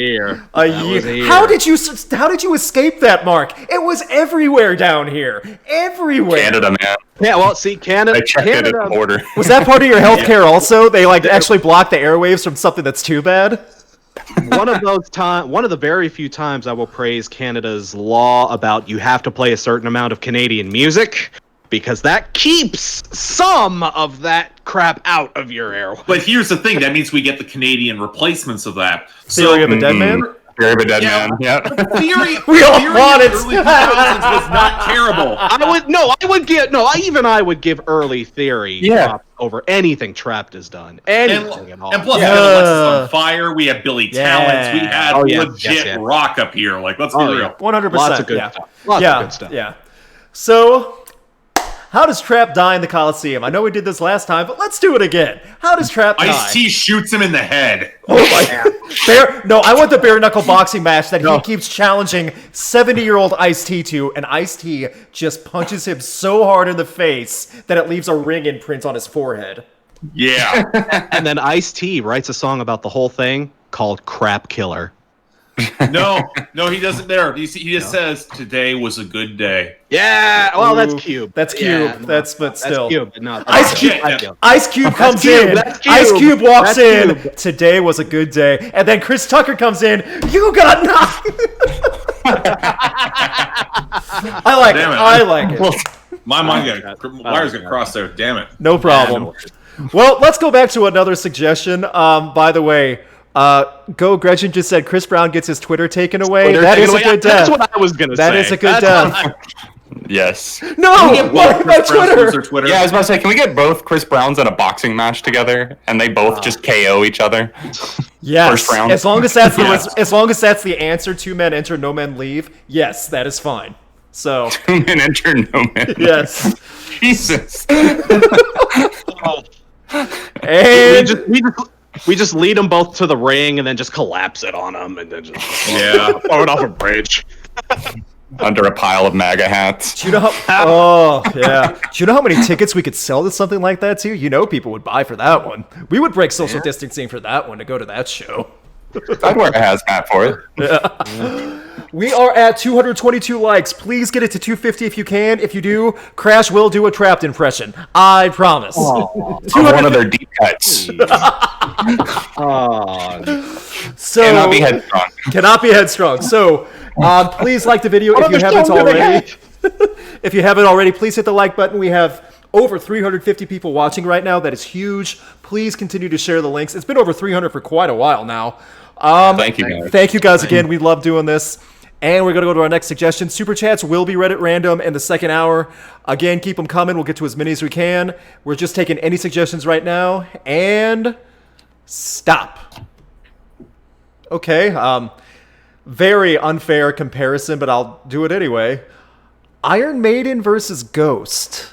year. How did you escape that, Mark? It was everywhere down here. Everywhere. Canada, man. Yeah, well, see, Canada. I checked it at the border. Was that part of your healthcare also? They actually blocked the airwaves from something that's too bad? One of the very few times I will praise Canada's law about you have to play a certain amount of Canadian music, because that keeps some of that crap out of your air. But here's the thing: that means we get the Canadian replacement of that. Theory of a Dead Man? Theory of a Dead Man. Yeah. Theory. We all Theory want it. Early 2000s was not terrible. I would give early Theory props over anything Trapt has done. Anything at all. And plus, we had Alexis on Fire. We had Billy Talents. We had legit yes. rock up here. Let's be real. 100%. Lots of good stuff. Lots of good stuff. Yeah. So, How does Trapt die in the Coliseum? I know we did this last time, but let's do it again. How does Trapt die? Ice-T shoots him in the head. Oh my! No, I want the bare knuckle boxing match that he keeps challenging 70-year-old Ice-T to, and Ice-T just punches him so hard in the face that it leaves a ring imprint on his forehead. Yeah. And then Ice-T writes a song about the whole thing called "Crap Killer." No, he doesn't there. He just says, today was a good day. Yeah, well, that's Cube. That's Cube. Yeah, no, but still. That's Cube, but not Ice Cube. Yeah. Ice Cube comes Cube, in. that's Cube. Ice Cube walks That's in. Cube. Today was a good day. And then Chris Tucker comes in. You got knocked. I like it. Damn it. I like it. My mind wires got crossed there. Damn it. No problem. Well, let's go back to another suggestion. By the way, Go Gretchen just said Chris Brown gets his Twitter taken away. That is a good death. That's what I was gonna say. That is a good death. Yes. No, my Twitter. Twitter. Yeah, I was about to say, can we get both Chris Browns in a boxing match together, and they both just KO each other? Yes. First round. As long as that's the answer. 2 men enter, no men leave. Yes, that is fine. So. 2 men enter, no men. Yes. Jesus. And we just lead them both to the ring and then just collapse it on them and then just throw it off a bridge. Under a pile of MAGA hats. do you know how? Oh yeah. Do you know how many tickets we could sell to something like that too? You know, people would buy for that one. We would break social distancing for that one to go to that show. I'd wear a hazmat for it. Yeah. We are at 222 likes. Please get it to 250 if you can. If you do, Crash will do a Trapt impression. I promise. One of their deep cuts. So Cannot be headstrong. Cannot be headstrong. So please like the video if you haven't already. If you haven't already, please hit the like button. We have over 350 people watching right now. That is huge. Please continue to share the links. It's been over 300 for quite a while now. Thank you, guys. Thank you guys again. We love doing this. And we're going to go to our next suggestion. Super chats will be read at random in the second hour. Again, keep them coming. We'll get to as many as we can. We're just taking any suggestions right now. And stop. Okay. Very unfair comparison, but I'll do it anyway. Iron Maiden versus Ghost.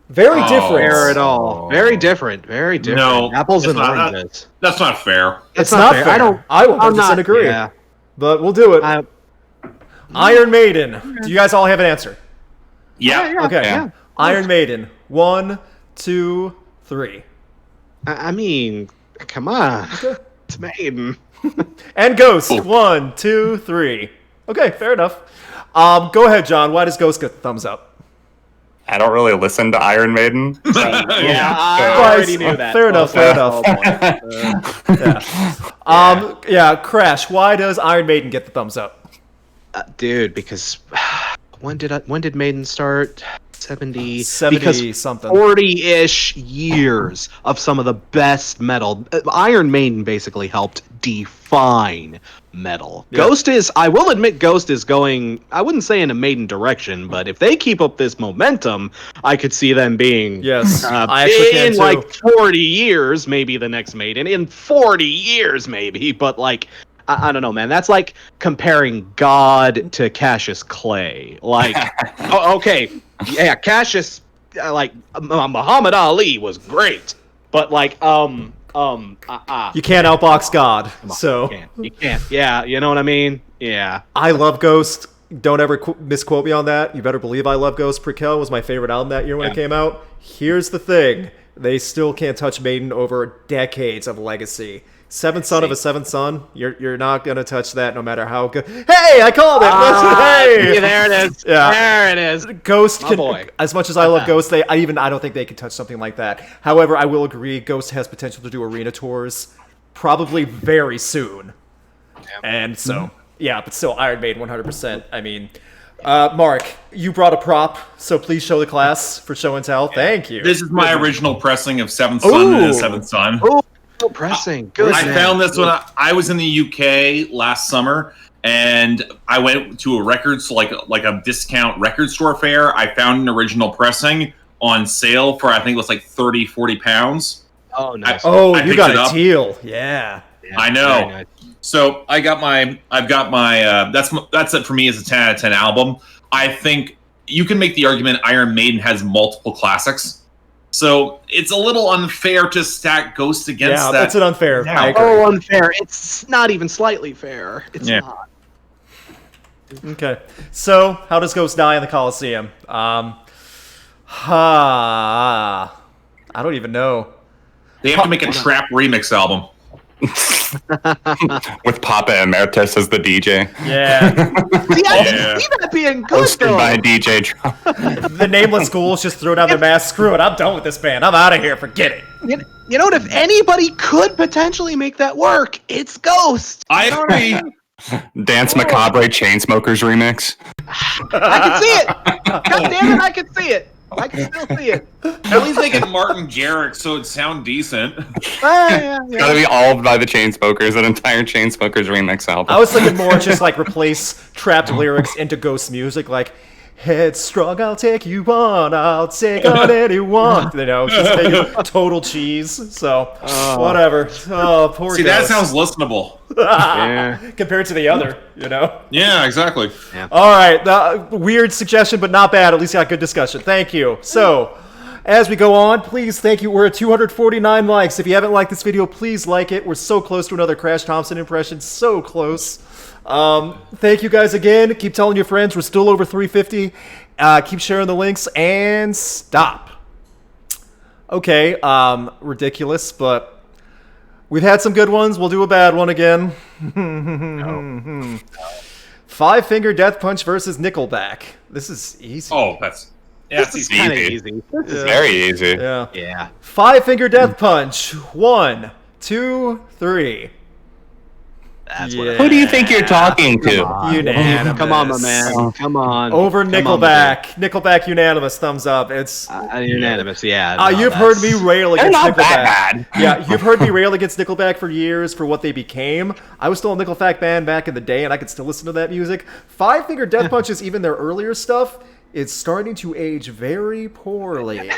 Very different. Fair at all. Very different. Very different. No, Apples it's and not. oranges. That's not fair. It's not fair. I 100% agree. Yeah. But we'll do it. Iron Maiden. Do you guys all have an answer? Yeah. Okay. Yeah. Iron Maiden. 1, 2, 3. I mean, come on. It's Maiden. And Ghost. 1, 2, 3. Okay, fair enough. Go ahead, John. Why does Ghost get the thumbs up? I don't really listen to Iron Maiden. Yeah, I Guys, already knew that. Fair enough. Yeah, Crash. Why does Iron Maiden get the thumbs up? Dude, because when did Maiden start? 70 something. 40-ish years of some of the best metal. Iron Maiden basically helped define metal. Yeah. Ghost is, I will admit, Ghost is going, I wouldn't say in a Maiden direction, but if they keep up this momentum, I could see them being Yes, I actually can in too. like 40 years, maybe the next Maiden. In 40 years, maybe, but like, I don't know, man. That's like comparing God to Cassius Clay. Like, okay, yeah, Cassius, like Muhammad Ali was great, but like, you can't outbox God. So you can't. Yeah, you know what I mean? Yeah. I love Ghost. Don't ever misquote me on that. You better believe I love Ghost. Prequel was my favorite album that year when it came out. Here's the thing: they still can't touch Maiden over decades of legacy. Seventh son of a seventh son. You're not gonna touch that, no matter how good. Hey, I called it. Hey, There it is. Yeah. There it is. Ghost My can, boy. as much as I love Ghost, I don't think they could touch something like that. However, I will agree, Ghost has potential to do arena tours, probably very soon. And so, yeah, but still, Iron Maiden, 100%. I mean, Mark, you brought a prop, so please show the class for show and tell. Thank you. This is my original pressing of Seventh Son and Seventh Son. Oh, pressing. Good. I found this when I was in the UK last summer, and I went to a records like a discount record store fair. I found an original pressing on sale for, I think it was like 30-40 pounds. Oh, nice. You picked got it a up. deal. Yeah. I know. Very nice. So I've got my that's it for me as a 10 out of 10 album. I think you can make the argument Iron Maiden has multiple classics. So it's a little unfair to stack Ghost against that. Yeah, that's an unfair. Yeah. I agree. Oh, unfair. It's not even slightly fair. It's not. Okay. So, how does Ghost die in the Coliseum? I don't even know. They have to make a Trapt remix album. With Papa Emeritus as the DJ. Yeah. See, I can see that being good, Hosted though. by DJ Trump. The nameless ghouls just throw down their masks. Screw it. I'm done with this band. I'm out of here. Forget it. You know what? If anybody could potentially make that work, it's Ghost. I agree. Dance Macabre Chainsmokers remix. I can see it. God damn it, I can see it. I can still see it. At least they get Martin Garrix, so it'd sound decent. Yeah. Gotta be all by the Chainsmokers, an entire Chainsmokers remix album. I was thinking more just like replace Trapt lyrics into Ghost music, like headstrong, I'll take you on, I'll take on anyone. You know, just make it total cheese. So whatever. Oh, poor See, that Ghost. sounds listenable. Compared to the other, you know. Yeah, exactly. All right, weird suggestion, but not bad. At least got good discussion. Thank you. So, as we go on, please, thank you. We're at 249 likes. If you haven't liked this video, please like it. We're so close to another Crash Thompson impression. So close. Thank you guys again. Keep telling your friends. We're still over 350. Keep sharing the links and stop. Okay, ridiculous, but we've had some good ones. We'll do a bad one again. Five Finger Death Punch versus Nickelback. This is easy. Oh, that's This is kind of easy. easy. It's very easy. Yeah. Five Finger Death Punch. 1, 2, 3. That's Yeah. Who do you think you're talking to? Unanimous. Come on, my man. Come on. Over Come on, my Nickelback. Nickelback unanimous. Thumbs up. It's man. Unanimous, yeah. No, you've heard me rail They're against not Nickelback. that bad. Yeah, you've heard me rail against Nickelback for years for what they became. I was still a Nickelback fan back in the day, and I could still listen to that music. Five Finger Death Punches, even their earlier stuff, is starting to age very poorly.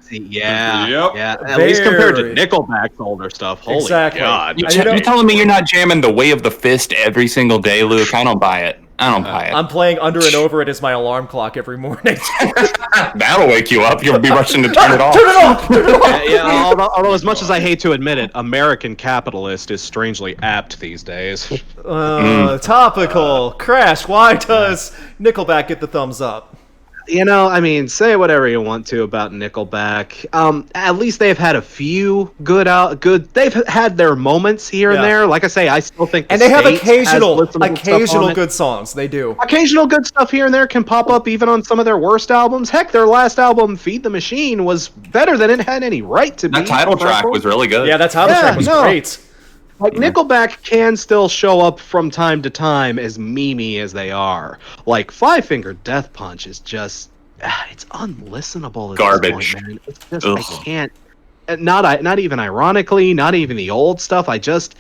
Yeah. Yep. Yeah. At least compared to Very. Nickelback's older stuff. Holy Exactly. God. You know- You're telling me you're not jamming The Way of the Fist every single day, Luke? I don't buy it. I don't buy it. I'm playing Under and Over It as my alarm clock every morning. That'll wake you up. You'll be rushing to turn it off. Turn it off! Turn it off! Yeah, although as much as I hate to admit it, American capitalist is strangely apt these days. Topical. Crash, why does Nickelback get the thumbs up? You know, I mean, say whatever you want to about Nickelback. At least they've had a few good. They've had their moments here and Yeah. there. Like I say, I still think. And they have State has listenable stuff on occasional it. good songs. They do. Occasional good stuff here and there can pop up even on some of their worst albums. Heck, their last album, Feed the Machine, was better than it had any right to be. That title track was really good. Yeah, that's how the Yeah, track was no. great. Like, Nickelback can still show up from time to time, as memey as they are. Like, Five Finger Death Punch is just... it's unlistenable at Garbage. this point, man. It's just, Ugh. I can't... Not even ironically, not even the old stuff. I just...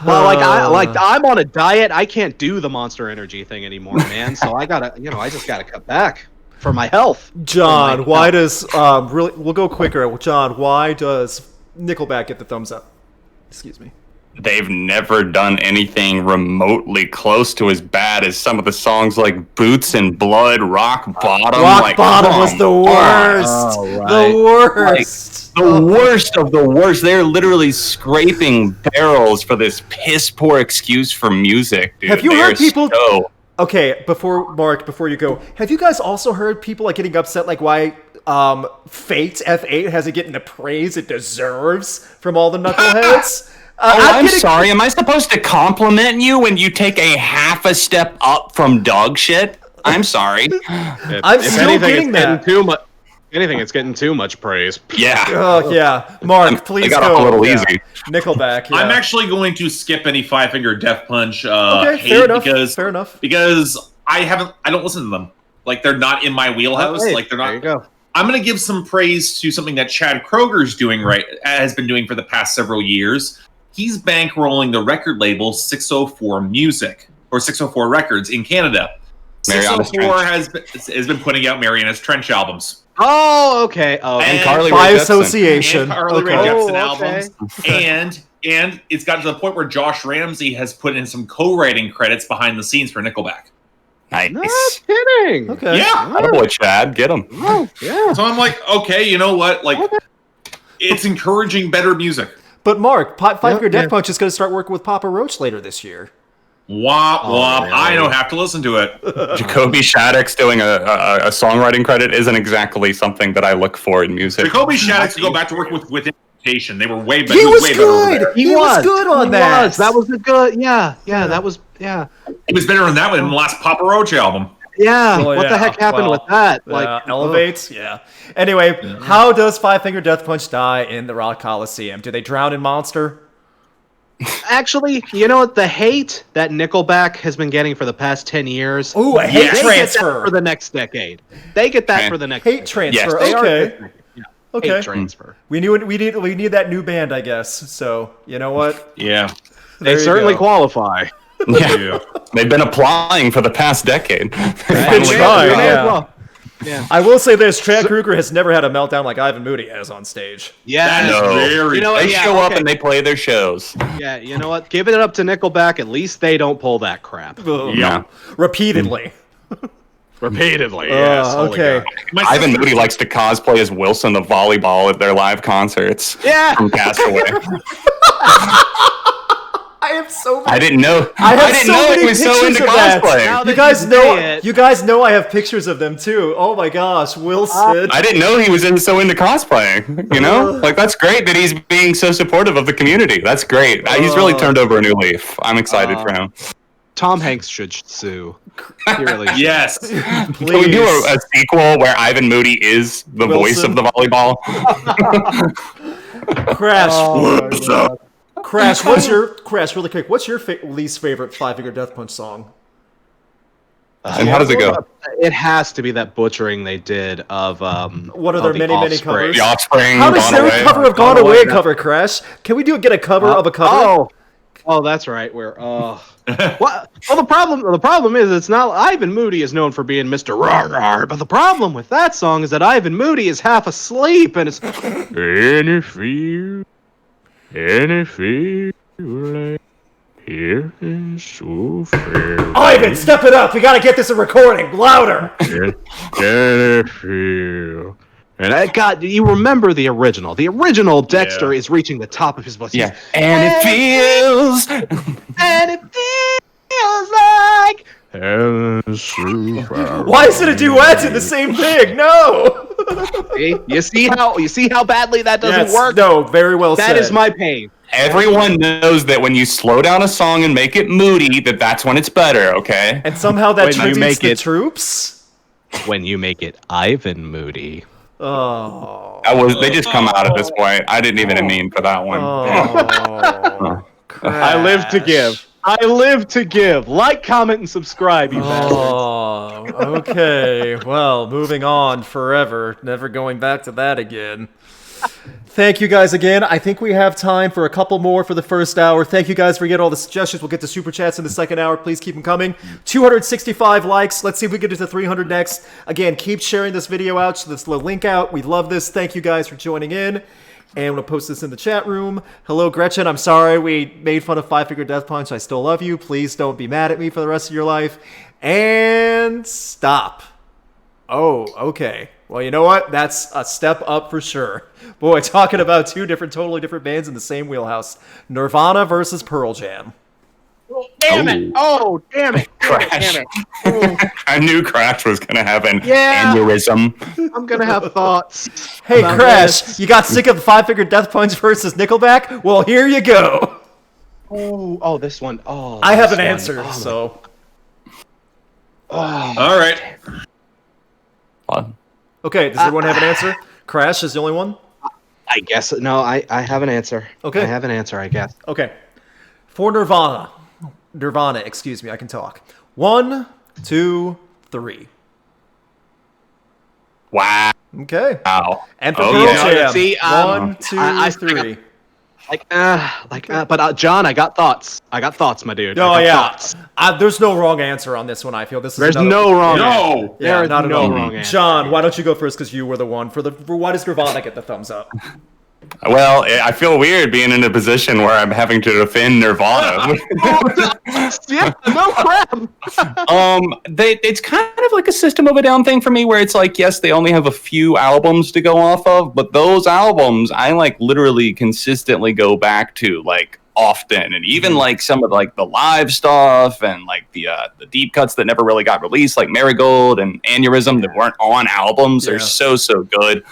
Well, I'm on a diet. I can't do the Monster Energy thing anymore, man. So I just gotta cut back for my health. John, For my why health. does we'll go quicker. John, why does Nickelback get the thumbs up? Excuse me. They've never done anything remotely close to as bad as some of the songs like Boots and Blood, Rock Bottom. Rock like, Bottom was come the on. worst. Oh, right. The worst. The worst of the worst. They're literally scraping barrels for this piss poor excuse for music, dude. Have you They heard are people- so- Okay, before you go, have you guys also heard people like getting upset like why Fate F8 hasn't getting the praise it deserves from all the knuckleheads? I'm sorry. Am I supposed to compliment you when you take a half a step up from dog shit? I'm sorry. I'm still getting that. It's getting too much praise. Yeah. Oh yeah, Mark, please I got go. off a little Yeah. easy. Nickelback. Yeah. I'm actually going to skip any Five Finger Death Punch okay. hate Fair enough. because Fair enough. I don't listen to them. Like, they're not in my wheelhouse. Hey, Like, they're there you not. go. I'm going to give some praise to something that Chad Kroger's doing has been doing for the past several years. He's bankrolling the record label 604 Music, or 604 Records in Canada. Mariana's 604 has been putting out Mariana's Trench albums. Oh, okay. Oh, And Carly By Rae Jepsen. association. And Carly Okay. Rae Jepsen Oh, okay. albums. And And it's gotten to the point where Josh Ramsey has put in some co-writing credits behind the scenes for Nickelback. Nice. Not kidding. Okay. Yeah. Attaboy, Chad. Get him. Oh, yeah. So I'm like, okay, you know what? Like, it's encouraging better music. But Mark, Five Finger Yeah. Death Punch is going to start working with Papa Roach later this year. Womp womp. really? I don't have to listen to it. Jacoby Shaddix doing a songwriting credit isn't exactly something that I look for in music. Jacoby Shaddix to go back to work with Invitation. They were way better. He was way better over good. there. He was good on that. That was a good. Yeah. That was. Yeah. He was better on that one than the last Papa Roach album. Yeah. Well, What the heck happened with that? Like elevates. Yeah. Anyway, how does Five Finger Death Punch die in the Rock Coliseum? Do they drown in Monster? Actually, you know what? The hate that Nickelback has been getting for the past 10 years. Ooh, a hate they get that transfer. for the next decade. They get that for the next Hate decade. transfer. Yes. Okay. Yeah. Okay. Hate transfer. We need that new band, I guess. So you know what? Yeah. They There you certainly go. qualify. Yeah. They've been applying for the past decade. Good May try, as yeah. well. Yeah. I will say this: Chad Kruger has never had a meltdown like Ivan Moody has on stage. Yeah. That is No. very. You know what? They Yeah, show up okay. and they play their shows. Yeah, you know what? Give it up to Nickelback. At least they don't pull that crap. Yeah. Repeatedly. Repeatedly, yes. Holy okay. God. Ivan Moody likes to cosplay as Wilson the volleyball at their live concerts. Yeah. From Castaway. I am so. I didn't know. I have didn't so know many he was so pictures into of that. cosplay. Now You that guys you know. say it. You guys know I have pictures of them too. Oh my gosh, Wilson. I didn't know he was so into cosplaying. You know, like that's great that he's being so supportive of the community. That's great. He's really turned over a new leaf. I'm excited for him. Tom Hanks should sue. He really should. Yes. Can we do Please. a sequel where Ivan Moody is the voice Wilson? of the volleyball? Crash. Crash. What's your Crash? Really quick. What's your least favorite Five Finger Death Punch song? And how does it go? It has to be that butchering they did of One of their the many Offspring. covers. The Offspring. How does Gone their Away. cover of Gone Gone Away Away, cover, Crash? Can we get a cover of a cover? Oh, that's right. Where what? Well, the problem is it's not Ivan Moody is known for being Mr. Rar, but the problem with that song is that Ivan Moody is half asleep and it's any feel like here is so fair. Ivan, step it up. We gotta get this a recording louder. Can feel? And I got you remember the original. The original Dexter is reaching the top of his voice. Yeah. And it feels. And it feels like Why is it a duet in the same thing? No. You see how badly that doesn't Yes, work? No, very well said. That is my pain. Everyone knows that when you slow down a song and make it moody, that's when it's better, okay? And somehow that When you tributes make the it- troops. When you make it Ivan Moody. Oh. They just come out at this point. I didn't even mean for that one. Oh. I live to give. I live to give. Like, comment, and subscribe, you bastards. Oh, okay. Well, moving on forever. Never going back to that again. Thank you guys again. I think we have time for a couple more for the first hour. Thank you guys for getting all the suggestions. We'll get to super chats in the second hour. Please keep them coming. 265 likes. Let's see if we get to 300 next. Again, keep sharing this video out. So this little link out. We love this. Thank you guys for joining in. And we'll post this in the chat room. Hello, Gretchen. I'm sorry we made fun of Five Finger Death Punch. I still love you. Please don't be mad at me for the rest of your life. And stop. Oh, okay. Well, you know what? That's a step up for sure. Boy, talking about two totally different bands in the same wheelhouse. Nirvana versus Pearl Jam. Damn it! Oh, damn it! Crash. Damn it! I knew Crash was going to have an Yeah. aneurysm. I'm gonna have thoughts. Hey, about Crash, this. you got sick of the Five Finger Death Punch versus Nickelback? Well, here you go. Oh, this one. Oh, I have this an one. answer, Oh, so. All right. Okay, does everyone have an answer? Crash is the only one? I guess no. I have an answer. Okay. I have an answer. I guess. Okay. For Nirvana, excuse me, I can talk. 1, 2, 3. Wow. Okay. And for Oh, Pearl yeah. Jam, See, 1, 2, I 3. But John, I got thoughts. I got thoughts, my dude. Oh I got yeah, thoughts. there's no wrong answer on this one. I feel this is There's another- no wrong. No. Yeah, There is not at no all. wrong answer. John, why don't you go first? Because you were the one for why does Nirvana get the thumbs up? Well, I feel weird being in a position where I'm having to defend Nirvana. Yeah, no crap. It's kind of like a System of a Down thing for me, where it's like, yes, they only have a few albums to go off of, but those albums I like literally consistently go back to like often, and even like some of like the live stuff and like the deep cuts that never really got released, like Marigold and Aneurysm, that weren't on albums. They're so good.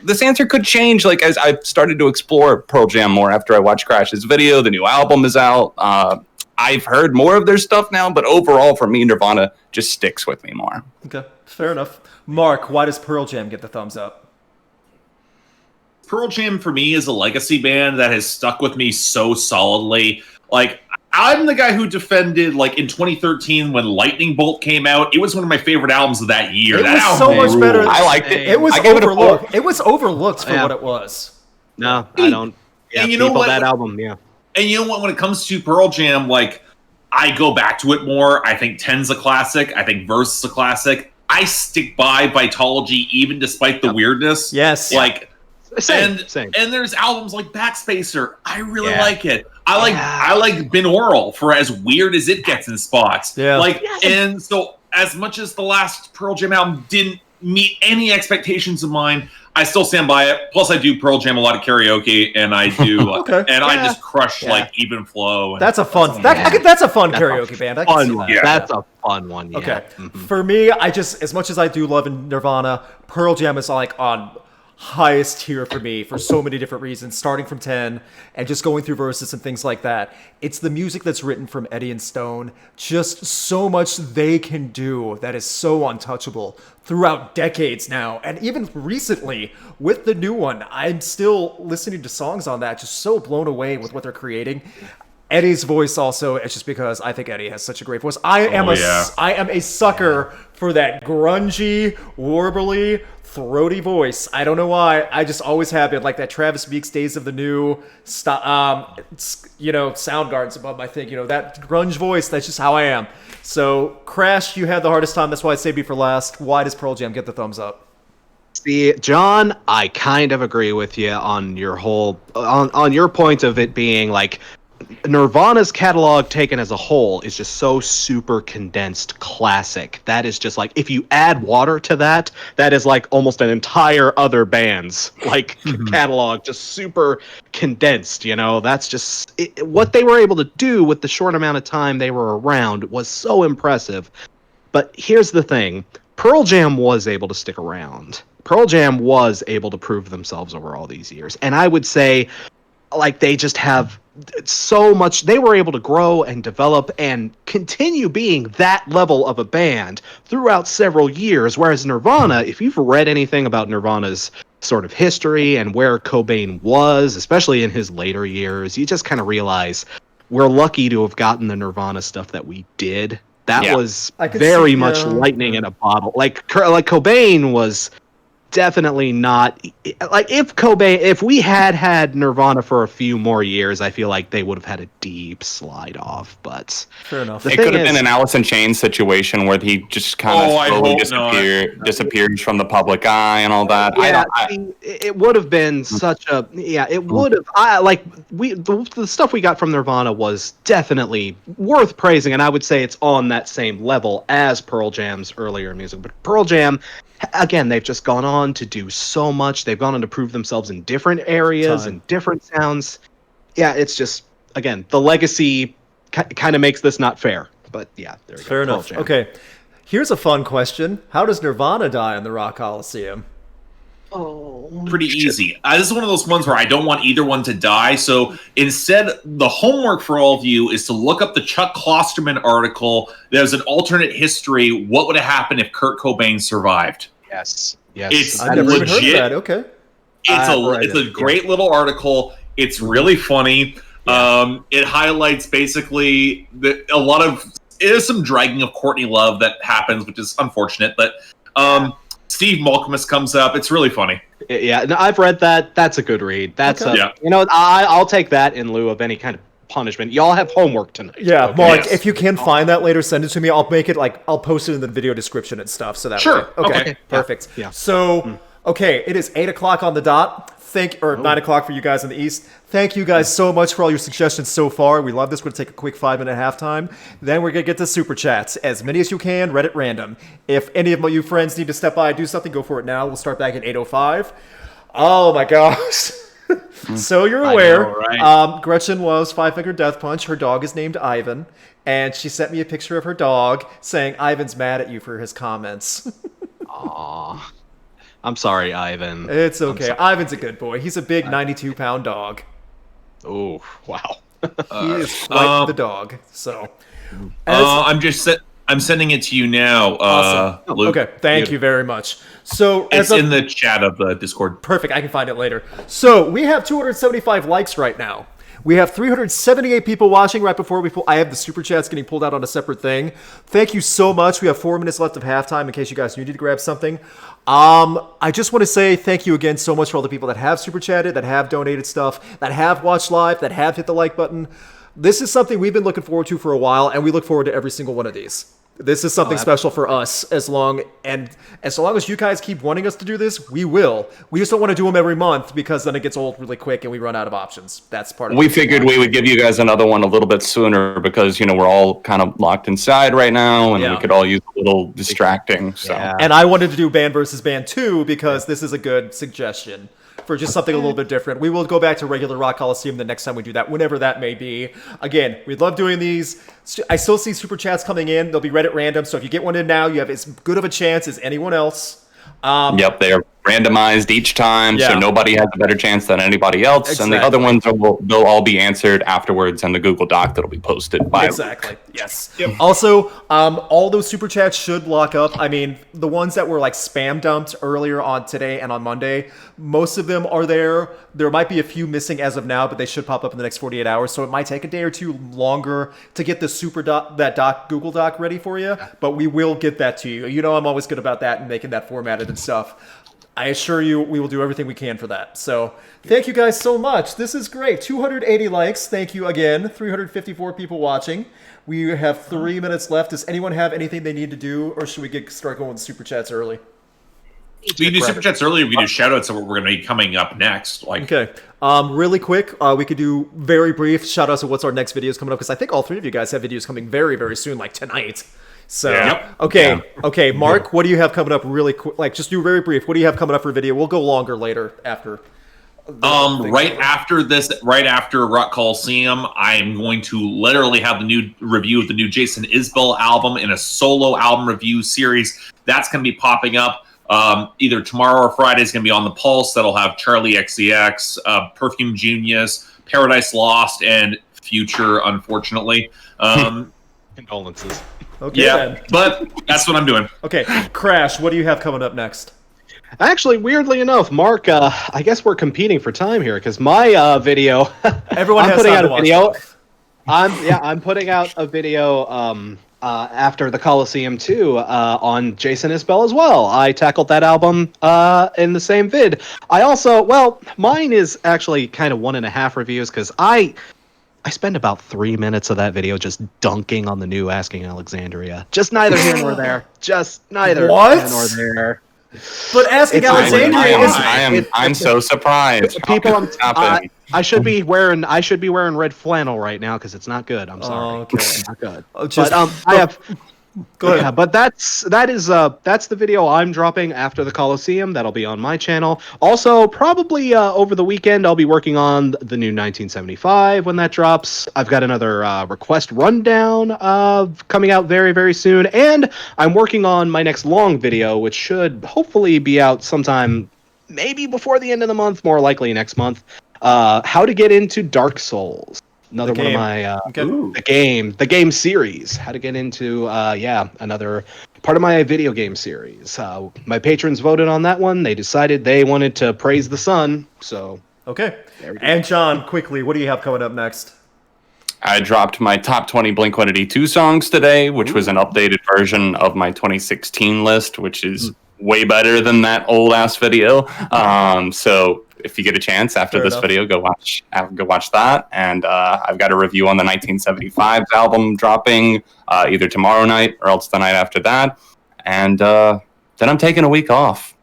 This answer could change like as I've started to explore Pearl Jam more after I watched Crash's video. The new album is out. I've heard more of their stuff now, but overall for me, Nirvana just sticks with me more. Okay, fair enough. Mark, why does Pearl Jam get the thumbs up? Pearl Jam for me is a legacy band that has stuck with me so solidly. Like, I'm the guy who defended, like, in 2013 when Lightning Bolt came out. It was one of my favorite albums of that year. It that was album so much better. I liked it. It was I gave overlooked. It was overlooked for what it was. No, I don't. Yeah, and you know what? That album, yeah. And you know what? When it comes to Pearl Jam, like, I go back to it more. I think 10's a classic. I think Verse is a classic. I stick by Vitology even despite the weirdness. Yes. Like, Same. And there's albums like Backspacer. I really like it. I like Binaural for as weird as it gets in spots. Yeah. And so as much as the last Pearl Jam album didn't meet any expectations of mine, I still stand by it. Plus, I do Pearl Jam a lot of karaoke, and I do, I just crush like Even Flow. And that's a fun. That's a fun karaoke band. I can see that. Yeah. That's a fun one. Yeah. Okay. For me, I just, as much as I do love Nirvana, Pearl Jam is like on highest tier for me for so many different reasons, starting from 10 and just going through verses and things like that. It's the music that's written from Eddie and Stone. Just so much they can do that is so untouchable throughout decades now. And even recently with the new one, I'm still listening to songs on that, just so blown away with what they're creating. Eddie's voice also, it's just because I think Eddie has such a great voice. I am a sucker for that grungy, warbly, throaty voice. I don't know why. I just always have it. Like that Travis Meeks Days of the New, Soundgarden's above my thing. That grunge voice, that's just how I am. So, Crash, you had the hardest time. That's why I saved you for last. Why does Pearl Jam get the thumbs up? See, John, I kind of agree with you on your whole, on your point of it being like, Nirvana's catalog taken as a whole is just so super condensed classic. That is just like, if you add water to that, that is like almost an entire other band's like catalog, just super condensed, That's just what they were able to do with the short amount of time they were around was so impressive. But here's the thing. Pearl Jam was able to stick around. Pearl Jam was able to prove themselves over all these years. And I would say, like, they just have so much. They were able to grow and develop and continue being that level of a band throughout several years. Whereas Nirvana, if you've read anything about Nirvana's sort of history and where Cobain was, especially in his later years, you just kind of realize we're lucky to have gotten the Nirvana stuff that we did. That was very much lightning in a bottle. Like Cobain was definitely not like if we had Nirvana for a few more years, I feel like they would have had a deep slide off. But fair enough. It could have been an Alice in Chains situation where he just kind of slowly disappears from the public eye and all that. Yeah, it would have been such a it would have. The stuff we got from Nirvana was definitely worth praising, and I would say it's on that same level as Pearl Jam's earlier music. But Pearl Jam, again, they've just gone on to do so much. They've gone on to prove themselves in different areas and different sounds. Yeah, it's just, again, the legacy kind of makes this not fair. But yeah, there we go. Fair enough. Okay, here's a fun question. How does Nirvana die in the Rock Coliseum? Pretty easy. This is one of those ones where I don't want either one to die. So instead, the homework for all of you is to look up the Chuck Klosterman article. There's an alternate history. What would have happened if Kurt Cobain survived? Yes. It's I've never even heard legit. of that. Okay. It's a great little article. It's really funny. It highlights basically there's some dragging of Courtney Love that happens, which is unfortunate. But Steve Malkmus comes up. It's really funny. Yeah, no, I've read that. That's a good read. That's I'll take that in lieu of any kind of punishment. Y'all have homework tonight. Yeah, Mark, if you can find that later, send it to me. I'll make it I'll post it in the video description and stuff. So that way. Okay, perfect. Yeah. So Okay, it is 8 o'clock on the dot. 9 o'clock for you guys in the East. Thank you guys so much for all your suggestions so far. We love this. We're going to take a quick 5-minute halftime. Then we're going to get to Super Chats. As many as you can, read at random. If any of you friends need to step by and do something, go for it now. We'll start back at 8:05. Oh my gosh. So you're aware, know, right? Gretchen loves Five Finger Death Punch. Her dog is named Ivan. And she sent me a picture of her dog saying, Ivan's mad at you for his comments. Aw. I'm sorry, Ivan. It's okay. Ivan's a good boy. He's a big 92-pound dog. Oh, wow. He is quite the dog. So, I'm sending it to you now. awesome. Luke. Okay, thank you very much. So, It's in the chat of the Discord. perfect. I can find it later. So we have 275 likes right now. We have 378 people watching right before I have the super chats getting pulled out on a separate thing. Thank you so much. We have 4 minutes left of halftime in case you guys needed to grab something. I just want to say thank you again so much for all the people that have super chatted, that have donated stuff, that have watched live, that have hit the like button. This is something we've been looking forward to for a while, and we look forward to every single one of these. This is something special for us. As long as you guys keep wanting us to do this, we will. We just don't want to do them every month because then it gets old really quick and we run out of options. That's part of it. We figured we would give you guys another one a little bit sooner because, we're all kind of locked inside right now and we could all use a little distracting. So. Yeah. And I wanted to do Band versus Band 2 because this is a good suggestion for just something a little bit different. We will go back to regular Rock Coliseum the next time we do that, whenever that may be. Again, we love doing these. I still see super chats coming in. They'll be read at random. So if you get one in now, you have as good of a chance as anyone else. Yep, they are randomized each time, Yeah. so nobody has a better chance than anybody else. Exactly. And the other ones they'll all be answered afterwards in the Google Doc that'll be posted by Exactly. Yes. Also, all those super chats should lock up. I mean, the ones that were like spam dumped earlier on today and on Monday, most of them are there. There might be a few missing as of now, but they should pop up in the next 48 hours. So it might take a day or two longer to get the Google Doc ready for you, but we will get that to you. You know, I'm always good about that and making that formatted and stuff. I assure you, we will do everything we can for that. So, thank you guys so much. This is great. 280 likes. Thank you again. 354 people watching. We have 3 minutes left. Does anyone have anything they need to do, or should we start going with super chats early? We can do super chats earlier. We can do shout outs of what we're going to be coming up next. Okay. Really quick, we could do very brief shout outs of what's our next videos coming up, because I think all three of you guys have videos coming very, very soon, like tonight. So, okay, Mark, what do you have coming up really quick? Like, just do very brief. What do you have coming up for video? We'll go longer later after. Right after Rock Coliseum, I'm going to literally have the new review of the new Jason Isbell album in a solo album review series. That's going to be popping up either tomorrow or Friday. Is going to be on the Pulse. That'll have Charlie XCX, Perfume Genius, Paradise Lost, and Future, unfortunately. Condolences. Okay, Yeah, then. but that's what I'm doing. Okay, Crash, what do you have coming up next? Actually, weirdly enough, Mark, I guess we're competing for time here because my video. Everyone I'm has putting time out to a watch video. stuff. I'm putting out a video after the Coliseum 2 on Jason Isbell as well. I tackled that album in the same vid. I also, mine is actually kind of 1.5 reviews because I spend about 3 minutes of that video just dunking on the new Asking Alexandria. Just neither here nor there. Just neither What? here nor there. But Asking It's- Alexandria is... I'm so surprised. People, How could this happen? I should be wearing red flannel right now because it's not good. I'm sorry. Okay. It's not good. Just- But I have. Go ahead. Yeah, but that's the video I'm dropping after the Coliseum. That'll be on my channel. Also, probably over the weekend, I'll be working on the new 1975 when that drops. I've got another request rundown coming out very, very soon, and I'm working on my next long video, which should hopefully be out sometime, maybe before the end of the month, more likely next month. How to get into Dark Souls. Another one of my the game series. How to get into another part of my video game series. My patrons voted on that one. They decided they wanted to praise the sun. So Okay. And John, quickly, what do you have coming up next? I dropped my top 20 Blink-182 songs today, which was an updated version of my 2016 list, which is way better than that old ass video. So if you get a chance after this video, go watch that. And I've got a review on the 1975 album dropping either tomorrow night or else the night after that. And then I'm taking a week off.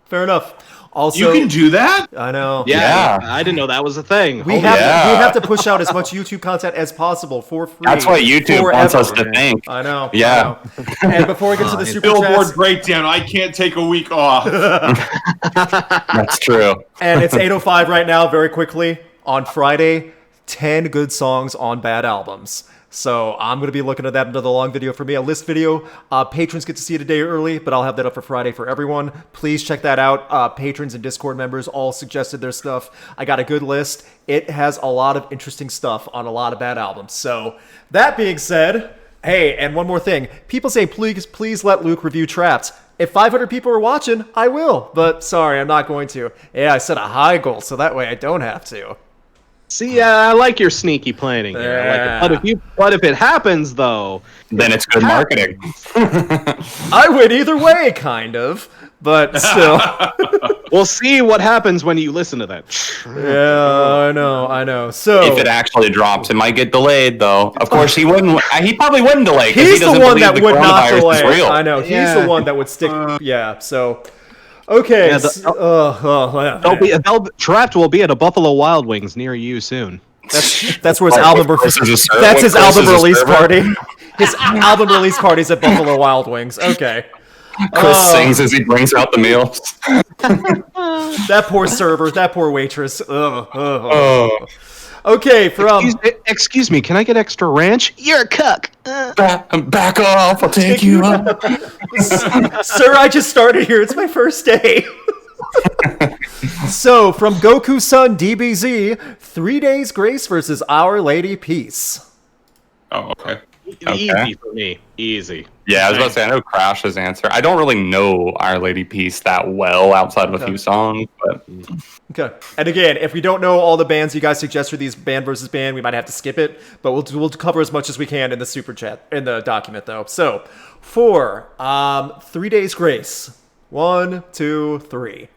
Fair enough. Also, You can do that? I know. Yeah, I didn't know that was a thing. We have to push out as much YouTube content as possible for free. That's what YouTube wants us to think. I know. Yeah. I know. And before we get to the super Billboard chats, breakdown. I can't take a week off. That's true. and it's 8:05 right now. Very quickly on Friday, 10 good songs on bad albums. So I'm going to be looking at that, another long video for me, a list video. Patrons get to see it a day early, but I'll have that up for Friday for everyone. Please check that out. Patrons and Discord members all suggested their stuff. I got a good list. It has a lot of interesting stuff on a lot of bad albums. So that being said, hey, and one more thing. People say, please let Luke review Trapt. If 500 people are watching, I will. But sorry, I'm not going to. Yeah, I set a high goal, so that way I don't have to. See, I like your sneaky planning here. I like it. But if it happens, though, Then it's good marketing. I win either way, kind of. But still. we'll see what happens when you listen to that. Yeah, I know. So If it actually drops, it might get delayed, though. Of course, he wouldn't. He probably wouldn't delay. he's he the one that the would not coronavirus delay. is real. I know. He's Yeah. the one that would stick. Yeah. So, okay. Yeah, Trapt will be at a Buffalo Wild Wings near you soon. That's where his album. That's his album release party. His album release party's at Buffalo Wild Wings. Okay. Chris sings as he brings out the meals. That poor server. That poor waitress. Okay. From Excuse me, can I get extra ranch? You're a cuck. Back off! I'll take you up. Sir, I just started here. It's my first day. So, from Goku-san DBZ, 3 Days Grace versus Our Lady Peace. Oh, okay. Easy for me. Easy. Yeah, I was about to say, I know Crash's answer. I don't really know Our Lady Peace that well outside of a few songs, but... Okay. And again, if we don't know all the bands you guys suggest for these band versus band, we might have to skip it, but we'll cover as much as we can in the super chat, in the document, though. So, for 3 Days Grace. 1, 2, 3.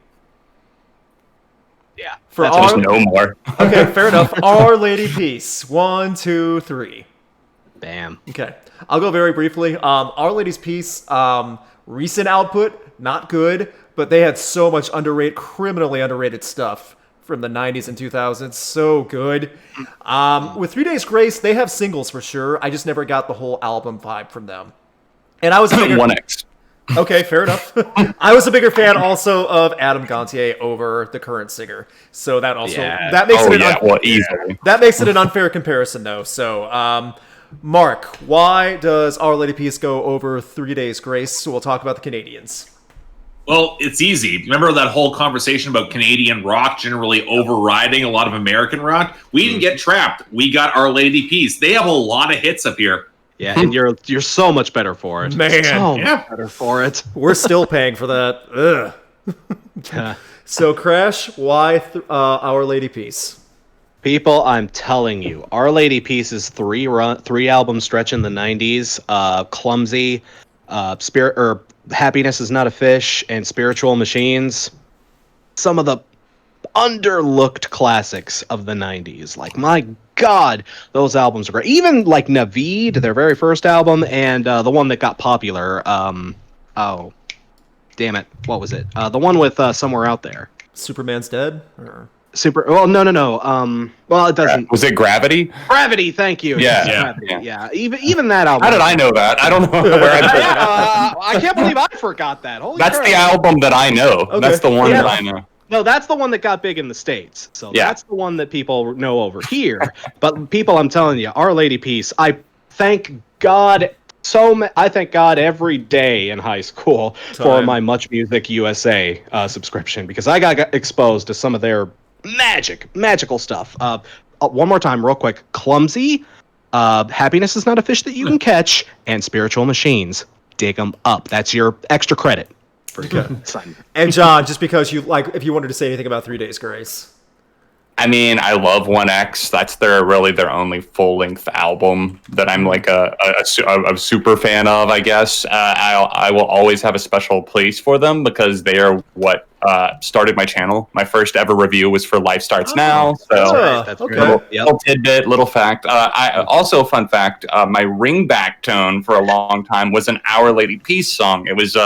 Yeah. For There's no more. Okay, fair enough. Our Lady Peace. 1, 2, 3. Bam. Okay. I'll go very briefly. Our Lady's Peace, recent output, not good, but they had so much criminally underrated stuff from the 90s and 2000s. So good. With 3 Days Grace, they have singles for sure. I just never got the whole album vibe from them. And I was a bigger... 1X. Okay, fair enough. I was a bigger fan also of Adam Gontier over the current singer. So that also... Yeah. That makes Easily. That makes it an unfair comparison, though. So, Mark, why does Our Lady Peace go over 3 Days Grace? So we'll talk about the Canadians. Well, it's easy. Remember that whole conversation about Canadian rock generally overriding a lot of American rock? We didn't get Trapt. We got Our Lady Peace. They have a lot of hits up here. Yeah, and you're so much better for it. Man. So much better for it. We're still paying for that. Ugh. So, Crash, why Our Lady Peace? People, I'm telling you, Our Lady Peace's three album stretch in the 90s, Clumsy, Happiness Is Not a Fish, and Spiritual Machines, some of the underlooked classics of the 90s. Like, my God, those albums are great. Even like Naveed, their very first album, and the one that got popular. Oh, damn it, what was it? The one with Somewhere Out There. Superman's Dead? Or... Well, no. Well, it doesn't. Was it Gravity? Gravity, thank you. Yeah. Yes, Gravity, yeah. Even that album. How did I know that? I don't know where I put that. I can't believe I forgot that. Holy That's crap. the album that I know. Okay. That's the one Yeah. that I know. No, that's the one that got big in the States. So Yeah. that's the one that people know over here. But people, I'm telling you, Our Lady Peace, I thank God I thank God every day in high school for my Much Music USA subscription, because I got exposed to some of their magical stuff. One more time, real quick. Clumsy, Happiness Is Not a Fish That You Can Catch, and Spiritual Machines. Dig them up. That's your extra credit. And John, just because if you wanted to say anything about 3 Days Grace. I mean, I love 1X. That's their only full-length album that I'm like a super fan of, I guess. I will always have a special place for them because they are what started my channel. My first ever review was for Life Starts Now. So That's okay. great. little tidbit, little fact. Also, fun fact, my ringback tone for a long time was an Our Lady Peace song. It was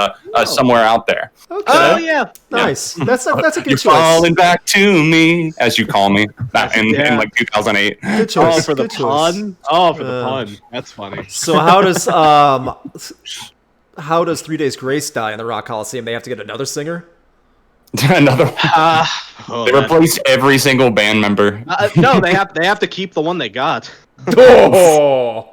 Somewhere Out There. Okay. Oh yeah. Nice. That's a good You're choice. falling back to me, as you call me, back in like 2008. Good choice. Oh, for the good choice. pun. Oh, for the pun. That's funny. So how does 3 Days Grace die in the Rock Coliseum? They have to get another singer? Another. Oh, They replaced every single band member. no, they have to keep the one they got. Oh!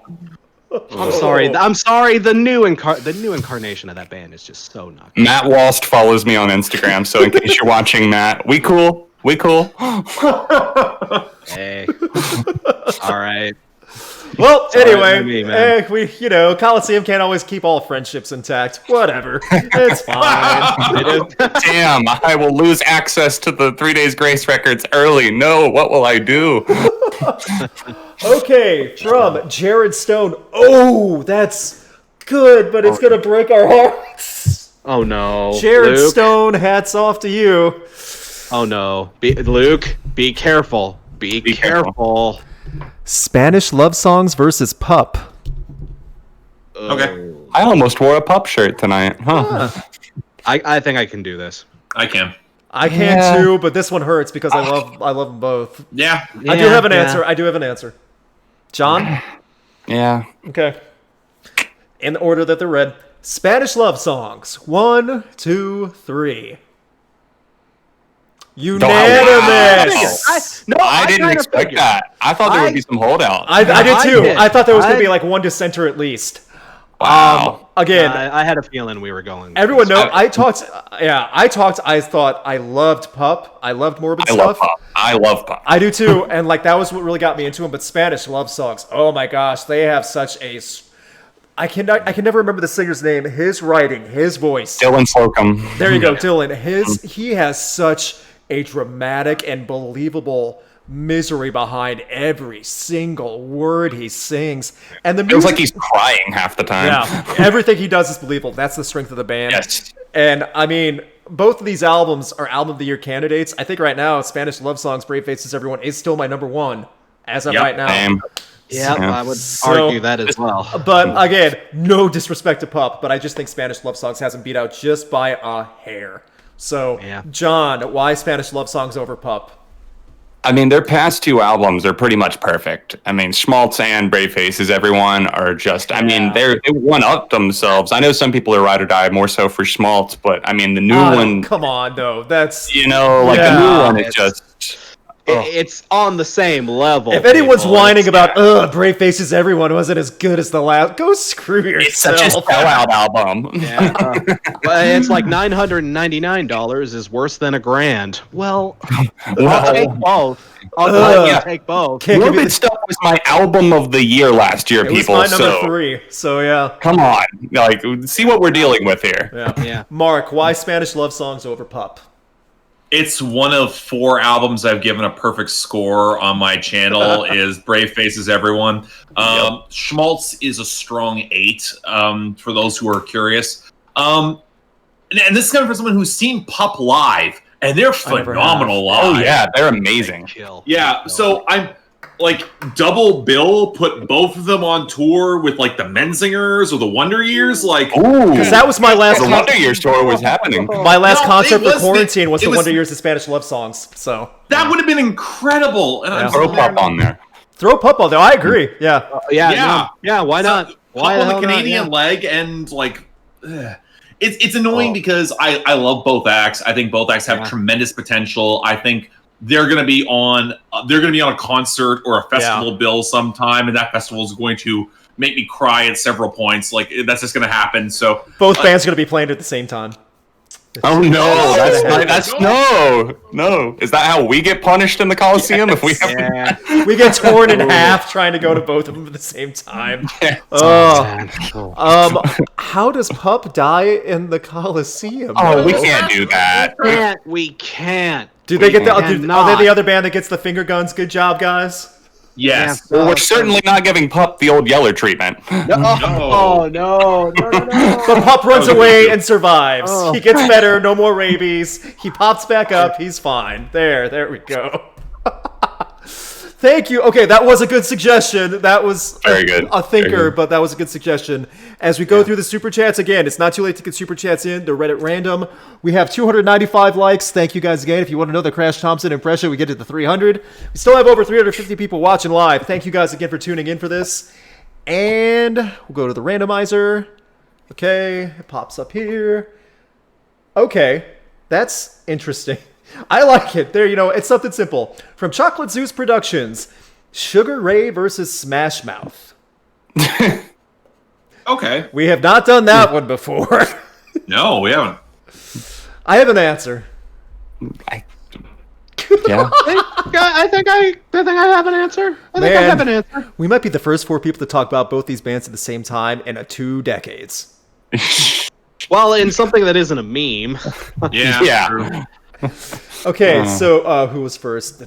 I'm sorry. The new incarnation of that band is just so not good. Matt Walst follows me on Instagram, so in case you're watching, Matt, we cool. Hey. All right. Well, Sorry, anyway, me, man. Coliseum can't always keep all friendships intact. Whatever. It's fine. Damn, I will lose access to the 3 Days Grace records early. No, what will I do? Okay, from Jared Stone. Oh, that's good, but it's going to break our hearts. Oh no. Jared Luke? Stone, hats off to you. Oh no. Luke, be careful. Be careful. Spanish love songs versus Pup. Okay. I almost wore a pup shirt tonight. Huh. I think I can do this. I can. I can too, but this one hurts because I love them both. Yeah. I do have an answer. John? Yeah. Okay. In the order that they're read. Spanish love songs. 1, 2, 3. Unanimous. I didn't expect that. I thought there would be some holdout. I did too. did. I thought there was going to be like one dissenter at least. Wow. Again, I had a feeling we were going. everyone knows. I thought I loved Pup. I loved Morbid stuff. I love pop. I do too, and like that was what really got me into him. But Spanish love songs, oh my gosh, they have such a. I can never remember the singer's name. His writing, his voice. Dylan Slocum. There you go, Dylan. He has such a dramatic and believable misery behind every single word he sings, and the music Feels like he's crying half the time. Yeah, everything he does is believable. That's the strength of the band. Yes. And I mean, both of these albums are album of the year candidates. I think right now, Spanish Love Songs, Brave Faces, Everyone is still my number one as of right now. Same. Yeah, Yeah. I would argue that as well. But again, no disrespect to Pup, but I just think Spanish Love Songs hasn't beat out just by a hair. So, Yeah. John, why Spanish Love Songs over Pup? I mean, their past two albums are pretty much perfect. I mean, Schmaltz and Brave Faces, Everyone are just, I mean, they one up themselves. I know some people are ride or die more so for Schmaltz, but I mean, the new one, Come on, though. That's the new one is just. It's on the same level. if anyone's people. whining about Brave Faces, Everyone wasn't as good as the last, go screw yourself. It's such a sellout album. Yeah, well, it's like $999 is worse than $1,000. Well, I'll take both. I'll gladly take both. Can't give you Morbid the- Stuff was my album of the year last year, It was people. my number So 3, so yeah. come on, like, see what we're dealing with here. Yeah. Mark, why Spanish Love Songs over Pup? It's one of 4 albums I've given a perfect score on my channel. Is Brave Faces, Everyone. Schmaltz is a strong 8. For those who are curious, and this is coming from someone who's seen Pup live, and they're phenomenal live. Oh yeah, they're amazing. Yeah, so I'm like Double Bill put both of them on tour with like the Menzingers or the Wonder Years, like. Ooh, Because that was my last the Wonder Years tour was happening. my last No, concert it was for quarantine was it the was- Wonder Years of Spanish Love Songs. So That would have been incredible. And I'm Throw sitting Pup there on there. throw Pup on there. I agree. Yeah. Yeah. Why not? Why Pup on the the hell not? Canadian Yeah. leg and like. It's annoying because I love both acts. I think both acts have tremendous potential. I think they're going to be on a concert or a festival bill sometime, and that festival is going to make me cry at several points. Like that's just going to happen. So Both bands are going to be playing at the same time. Oh no, that's no. Is that how we get punished in the Coliseum if we have? Yeah. We get torn in half trying to go to both of them at the same time. How does Pup die in the Coliseum? Oh, we can't do that. We can't. Do they get the? cannot. Are they the other band that gets the finger guns? Good job, guys. Yes. Well, we're certainly not giving Pup the old Yeller treatment. Oh no. But Pup runs That was a away good and survives. Oh. He gets better, no more rabies. He pops back up, he's fine. There we go. Thank you. Okay, that was a good suggestion. That was Very good. a thinker, Very good. but that was a good suggestion. As we go through the super chats again, it's not too late to get super chats in. They're read at random. We have 295 likes. Thank you guys again. If you want to know the Crash Thompson impression, we get to the 300. We still have over 350 people watching live. Thank you guys again for tuning in for this. And we'll go to the randomizer. Okay, it pops up here. Okay, that's interesting. I like it. There, it's something simple. From Chocolate Zeus Productions, Sugar Ray versus Smash Mouth. Okay. We have not done that one before. No, we haven't. I have an answer. Yeah. I think I have an answer. I think I have an answer. We might be the first 4 people to talk about both these bands at the same time in 2 decades. Well, in something that isn't a meme. Yeah. Yeah. True. Okay, so who was first?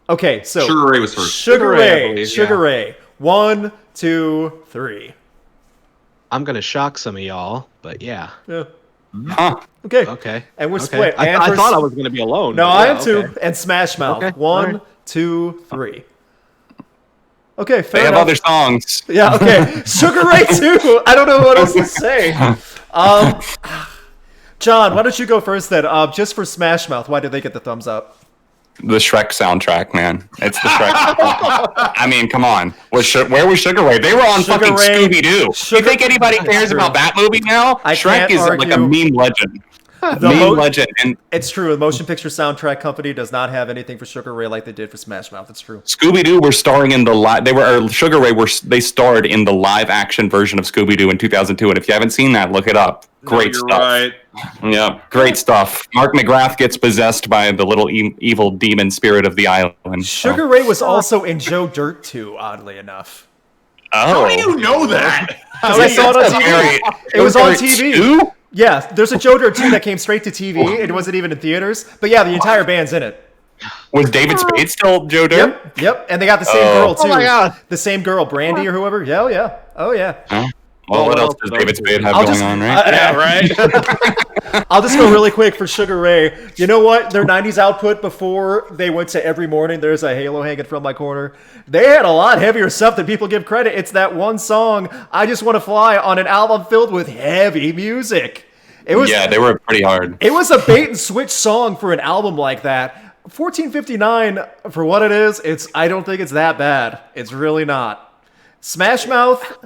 Okay, so Sugar Ray was first. Sugar Ray, I Ray. believe, Sugar yeah. Ray. 1, 2, 3. I'm gonna shock some of y'all, but yeah. Yeah. Huh. Okay. Okay. And we're Okay. split. I And for thought I was gonna be alone. No, but I yeah, am too. okay. And Smash Mouth. Okay, 1, alright. 2, 3. Okay, fair They have enough. other songs. Yeah, okay. Sugar Ray too. I don't know what else to say. John, why don't you go first then? Just for Smash Mouth, why did they get the thumbs up? The Shrek soundtrack, man. It's the Shrek. I mean, come on. Where was Sugar Ray? They were on Sugar fucking Ray- Scooby Doo. Sugar- You think anybody cares True. about that movie now? I Shrek can't is like a argue. meme legend. The Meme mo- legend. And It's true. The motion picture soundtrack company does not have anything for Sugar Ray like they did for Smash Mouth. It's true. Scooby Doo were starring in the Sugar Ray they starred in the live action version of Scooby Doo in 2002. And if you haven't seen that, look it up. Great No, stuff. you're right. Yeah, great stuff. Mark McGrath gets possessed by the little evil demon spirit of the island. Sugar Ray was also in Joe Dirt too, oddly enough. Oh, How do you know that? Because I saw it on TV. It was on TV. Two? Yeah, there's a Joe Dirt 2 that came straight to TV. It wasn't even in theaters. But yeah, the entire band's in it. Was David Spade still Joe Dirt? Yep. And they got the same Oh. girl too. Oh my God. The same girl, Brandy or whoever. Yeah, oh yeah. Oh yeah. Huh? Well, what else does David Spade have I'll going just- on, right? Yeah, right. I'll just go really quick for Sugar Ray. You know what? Their 90s output before they went to Every Morning, There's a Halo Hanging From My Corner. They had a lot heavier stuff than people give credit. It's that one song, I Just Want to Fly, on an album filled with heavy music. It was, Yeah, they were pretty hard. It was a bait and switch song for an album like that. 1459, for what it is, I don't think it's that bad. It's really not. Smash Mouth,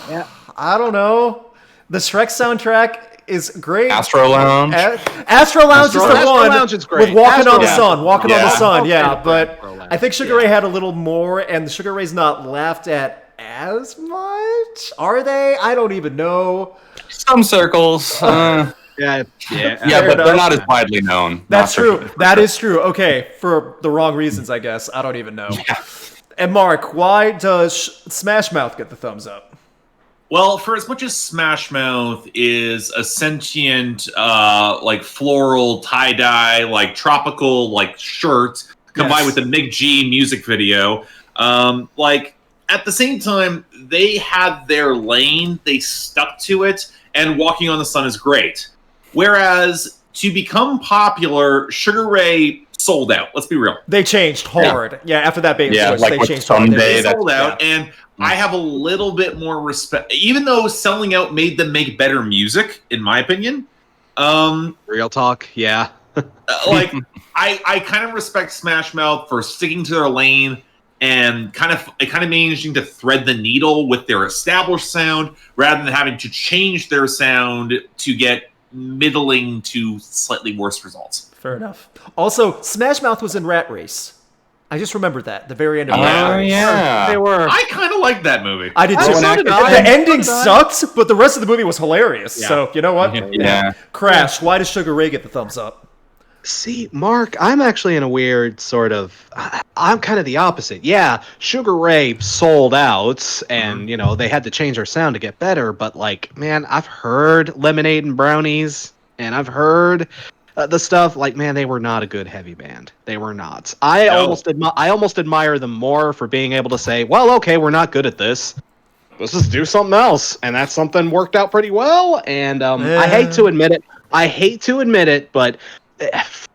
Yeah. I don't know. The Shrek soundtrack is great. Astro Lounge. Astro Lounge is the Astro one Lounge is great. with Walking Astro on the Lounge. Sun. Walking on the Yeah. Sun, yeah. Okay, But Astro Lounge. I think Sugar Ray had a little more, and the Sugar Ray's not laughed at as much. Are they? I don't even know. Some circles. Yeah. Yeah, Fair but they're enough. not as widely known. That's Not for true. sure. That is true. Okay, for the wrong reasons, I guess. I don't even know. And Mark, why does Smash Mouth get the thumbs up? Well, for as much as Smash Mouth is a sentient, like floral tie-dye, like tropical, like shirt combined Yes. with the Mick G music video, like at the same time, they had their lane, they stuck to it, and Walking on the Sun is great. Whereas to become popular, Sugar Ray sold out. Let's be real. They changed hard. Yeah, after that bait and Yeah, switch, like they with changed hard. Someday, They that's- sold out, and I have a little bit more respect. Even though selling out made them make better music, in my opinion. Real talk. Yeah. Like I kind of respect Smash Mouth for sticking to their lane and kind of managing to thread the needle with their established sound rather than having to change their sound to get middling to slightly worse results. Fair enough. Also, Smash Mouth was in Rat Race. I just remembered that. The very end of Rat Oh, Race. yeah. They were. I kind of like that movie. I did Oh, too. so did The I. ending So did I. sucked, but the rest of the movie was hilarious. Yeah. So, you know what? Yeah. Crash, why does Sugar Ray get the thumbs up? See, Mark, I'm actually in a weird sort of. I'm kind of the opposite. Yeah, Sugar Ray sold out, and they had to change their sound to get better. But like, man, I've heard Lemonade and Brownies, and I've heard the stuff, like, man, they were not a good heavy band. They were not. I almost admire them more for being able to say, well, okay, we're not good at this. Let's just do something else. And that something worked out pretty well. And I hate to admit it, but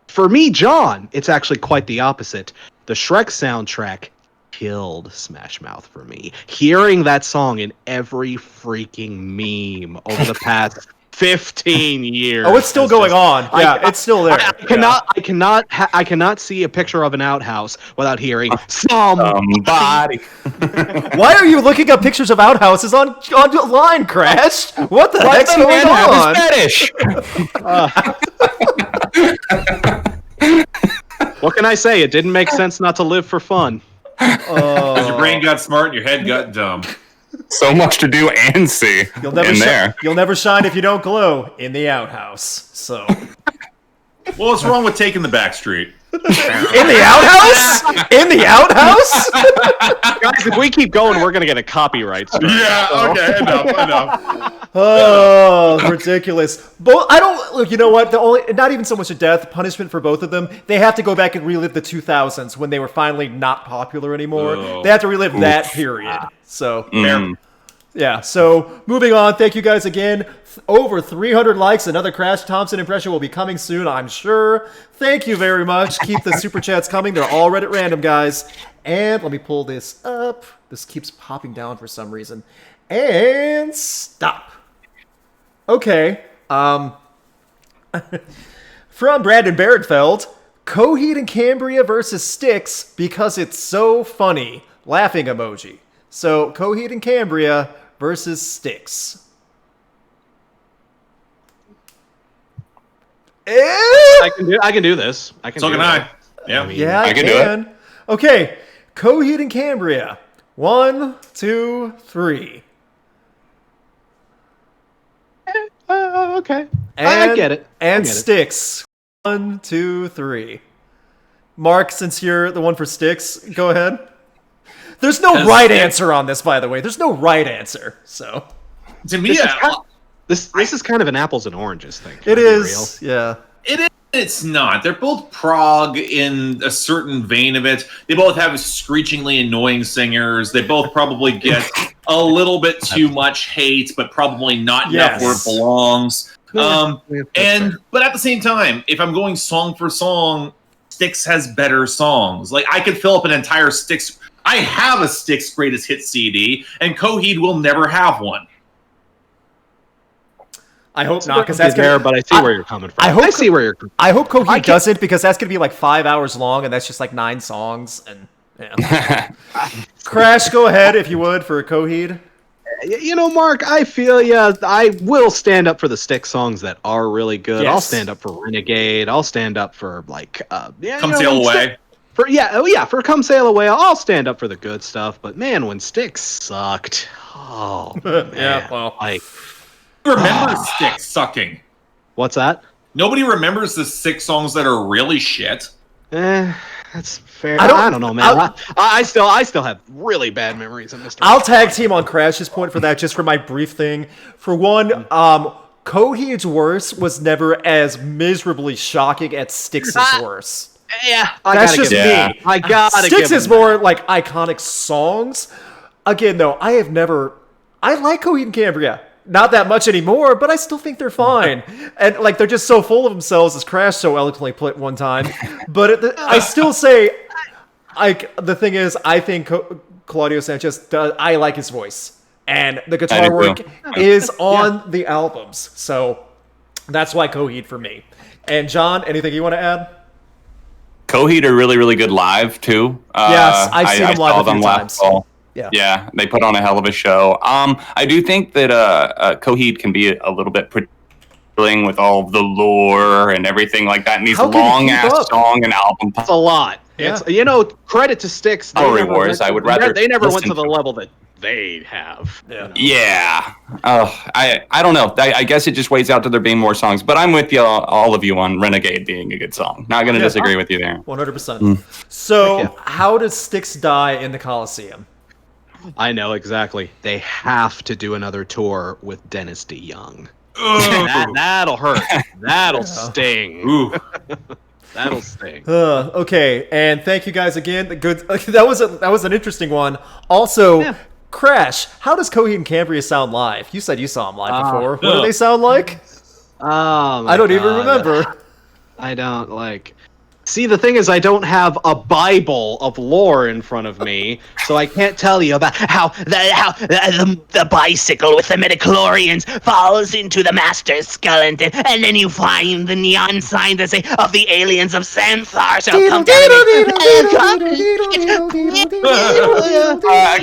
for me, John, it's actually quite the opposite. The Shrek soundtrack killed Smash Mouth for me. Hearing that song in every freaking meme over the past 15 years. Oh, it's still going on. Yeah, it's still there. I cannot see a picture of an outhouse without hearing somebody. Why are you looking up pictures of outhouses online, Crash? What the heck's going on? What can I say? It didn't make sense not to live for fun. Your brain got smart and your head got dumb. So much to do and see You'll never there. You'll never shine if you don't glow in the outhouse. So, Well, what's wrong with taking the back street? in the outhouse? In the outhouse? Guys, if we keep going, we're gonna get a copyright strike. Yeah. Okay. Enough. Oh, ridiculous. I don't look. You know what? Not even so much a death punishment for both of them. They have to go back and relive the 2000s when they were finally not popular anymore. Oh. They have to relive that period. So, Mm. yeah. So, moving on. Thank you guys again. Over 300 likes. Another Crash Thompson impression will be coming soon, I'm sure. Thank you very much. Keep the super chats coming. They're all read at random, guys. And let me pull this up. This keeps popping down for some reason. And stop. Okay. From Brandon Barrettfeld, Coheed and Cambria versus Styx because it's so funny. Laughing emoji. So, Coheed and Cambria versus Styx. I can do this. So can I. Yeah. Yeah, I can do it. Okay. Coheed and Cambria. 1, 2, 3. Okay. And, I get it. And Styx. 1, 2, 3. Mark, since you're the one for Styx, go ahead. There's no right answer on this, by the way. There's no right answer. So To me, This is kind of an apples and oranges thing. it is. Yeah. it is. It's not. They're both prog in a certain vein of it. They both have screechingly annoying singers. They both probably get a little bit too much hate, but probably not enough where it belongs. But at the same time, if I'm going song for song, Styx has better songs. Like, I could fill up an entire Styx. I have a Styx greatest hit CD, and Coheed will never have one. I hope not, because that's there. But I see where you're coming from. I see where you're. I hope Coheed doesn't, because that's gonna be like 5 hours long, and that's just like 9 songs. And yeah. Crash, go ahead if you would for Coheed. You know, Mark, I feel I will stand up for the Styx songs that are really good. Yes. I'll stand up for Renegade. I'll stand up for like Come Sail Away. For Come Sail Away, I'll stand up for the good stuff. But man, when Styx sucked, Yeah, well, Remember Styx sucking. What's that? Nobody remembers the 6 songs that are really shit. That's fair. I don't know, man. I still have really bad memories of Mr. I'll tag team on Crash's point for that, just for my brief thing. For one, Coheed's worst was never as miserably shocking as Styx's worst. Yeah, That's just me. I gotta Styx give is more like iconic songs. Again, though, I like Coheed and Cambria. Not that much anymore, but I still think they're fine. And like, they're just so full of themselves, as Crash so eloquently put one time. But I still say, the thing is, I think Claudio Sanchez I like his voice, and the guitar work is on the albums. So that's why Coheed for me. And John, anything you want to add? Coheed are really, really good live too. Yes, I've seen them live a few times. Yeah, they put on a hell of a show. I do think that Coheed can be a little bit predictable with all the lore and everything like that, and these long-ass song and album. It's a lot. Yeah. It's, credit to Styx. Story Wars, I would rather They never went listen to the level that they have. Yeah. I don't know. I guess it just weighs out to there being more songs. But I'm with you, all of you, on Renegade being a good song. Not going to disagree with you there. 100%. So, how does Styx die in the Coliseum? I know exactly. They have to do another tour with Dennis DeYoung. That'll hurt. That'll sting. Ooh. That'll sting. Okay, and thank you guys again. Good. That was an interesting one. Also, Crash, how does Coheed and Cambria sound live? You said you saw them live before. What do they sound like? Oh, I don't even remember. I don't like. See, the thing is, I don't have a Bible of lore in front of me, so I can't tell you about how the bicycle with the midichlorians falls into the master's skeleton, and then you find the neon sign that say of the aliens of Xanthar shall come down.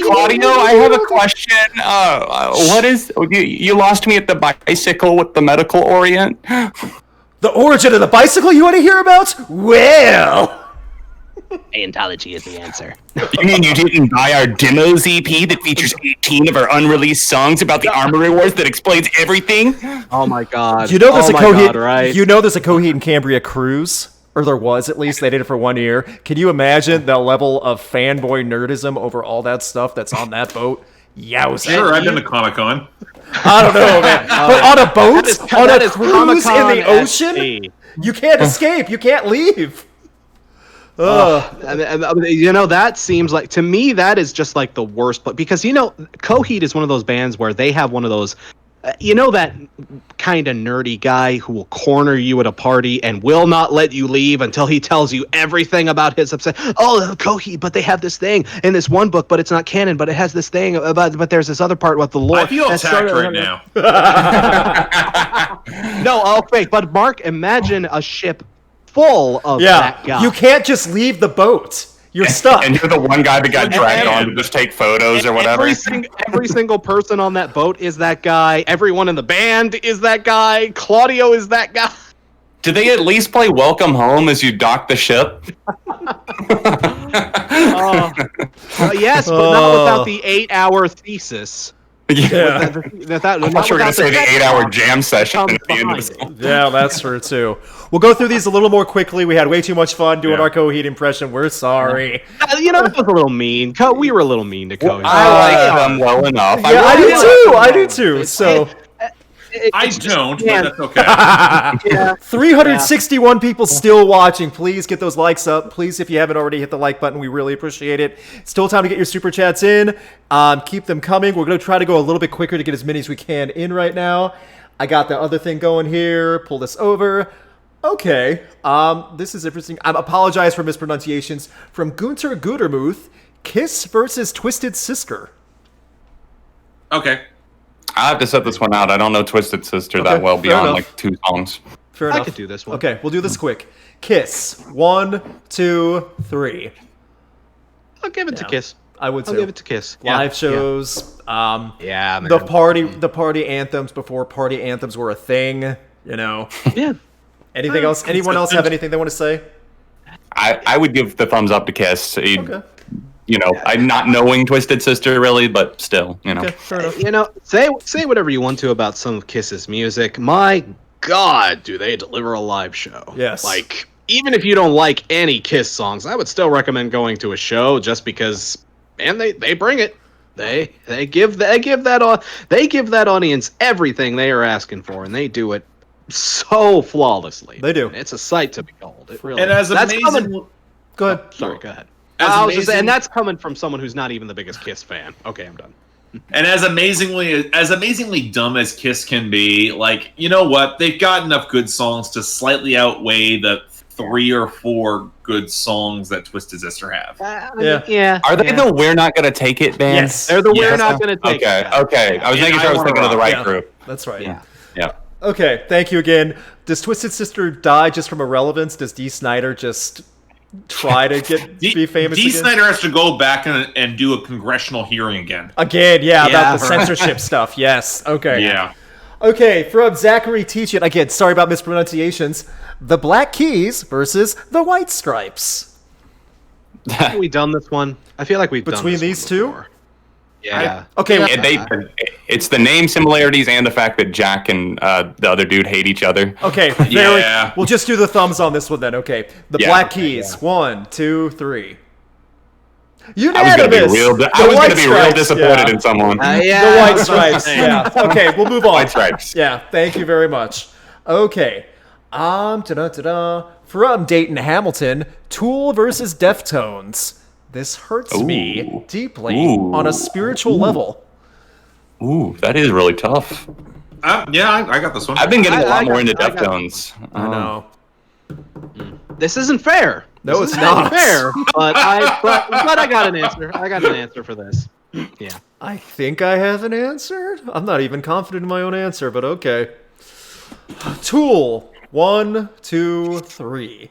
Claudio, I have a question. What is you lost me at the bicycle with the medical orient? The origin of the bicycle you want to hear about? Well, Paleontology is the answer. You mean you didn't buy our demos EP that features 18 of our unreleased songs about the Armory Wars that explains everything? Oh my god. you know there's a Coheed. Right? You know there's a Coheed and Cambria cruise, or there was at least. They did it for 1 year. Can you imagine the level of fanboy nerdism over all that stuff that's on that boat? Yowza. Sure, I've been to Comic-Con. I don't know, man. But on a boat, on a cruise in the Comic-Con ocean, you can't escape. You can't leave. And, you know, that seems like, to me, that is just like the worst. But because, you know, Coheed is one of those bands where they have one of those, you know, that kind of nerdy guy who will corner you at a party and will not let you leave until he tells you everything about his obsession. Oh, Coheed, but they have this thing in this one book, but it's not canon, but it has this thing about, but there's this other part with the lore. I feel attacked right now. No, I'll fake. But Mark, imagine a ship full of that guy. You can't just leave the boat. You're stuck. And you're the one guy that got dragged on to just take photos or whatever. Every single person on that boat is that guy. Everyone in the band is that guy. Claudio is that guy. Do they at least play Welcome Home as you dock the ship? Yes, but not without the 8-hour thesis. Yeah. I thought you were going to say the 8-hour jam session at the end of the song. Yeah, that's true too. We'll go through these a little more quickly. We had way too much fun doing our Coheed impression. We're sorry. You know, that was a little mean. We were a little mean to Coheed. I like them well enough. Yeah, I do too. So I don't, but that's okay. 361 people still watching. Please get those likes up. Please, if you haven't already, hit the like button. We really appreciate it. Still time to get your super chats in. Keep them coming. We're going to try to go a little bit quicker to get as many as we can in right now. I got the other thing going here. Pull this over. Okay. This is interesting. I apologize for mispronunciations. From Gunter Gutermuth, Kiss versus Twisted Sister. Okay. I have to set this one out. I don't know Twisted Sister that well beyond like 2 songs. Fair enough. I could do this one. Okay, we'll do this quick. Kiss. 1, 2, 3. I'll give it to Kiss. I would say. I'll give it to Kiss. Live shows. Yeah, man. The party anthems before party anthems were a thing. You know. Yeah. Anything else? Anyone else have anything they want to say? I would give the thumbs up to Kiss. Okay. You know, I'm not knowing Twisted Sister really, but still, you know. Okay, fair enough. You know, say whatever you want to about some of Kiss's music. My God, do they deliver a live show? Yes. Like, even if you don't like any Kiss songs, I would still recommend going to a show just because, man, they bring it. They give that audience everything they are asking for, and they do it so flawlessly. They do. It's a sight to behold. It really. And as That's amazing, coming- Go ahead. Sorry, go ahead. As I was just saying, amazing- and that's coming from someone who's not even the biggest Kiss fan. Okay, I'm done. and as amazingly dumb as Kiss can be, like, you know what? They've got enough good songs to slightly outweigh the 3 or 4 good songs that Twisted Sister have. Yeah. Are they the We're Not Gonna Take It band? Yes. They're the We're Yes. Not Gonna Take Okay, It. okay. I was making sure I was thinking of the right group. That's right. Yeah. Okay, thank you again. Does Twisted Sister die just from irrelevance? Does Dee Snider just try to be famous Dee again? Snider has to go back and do a congressional hearing again. Again, about the her. censorship stuff. Yes. Okay. Yeah. Okay, from Zachary Teachin. Again, sorry about mispronunciations. The Black Keys versus the White Stripes. Have we done this one? I feel like we've done Between this these one two? before. Yeah. Okay. It's the name similarities and the fact that Jack and the other dude hate each other. Okay. Yeah. We'll just do the thumbs on this one then. Okay. The Yeah. Black Keys. 1, 2, 3. Unanimous. I was going to be real disappointed in someone. Yeah, The White Stripes. Yeah. Okay, we'll move on. White Stripes. Yeah. Thank you very much. Okay. From Dayton Hamilton, Tool versus Deftones. This hurts me deeply on a spiritual level. Ooh, that is really tough. Yeah, I got this one. I've been getting a lot more into Deftones. I know. This isn't fair. No, This it's isn't not. fair. But I got an answer. I got an answer for this. Yeah. I think I have an answer. I'm not even confident in my own answer, but okay. Tool. 1, 2, 3.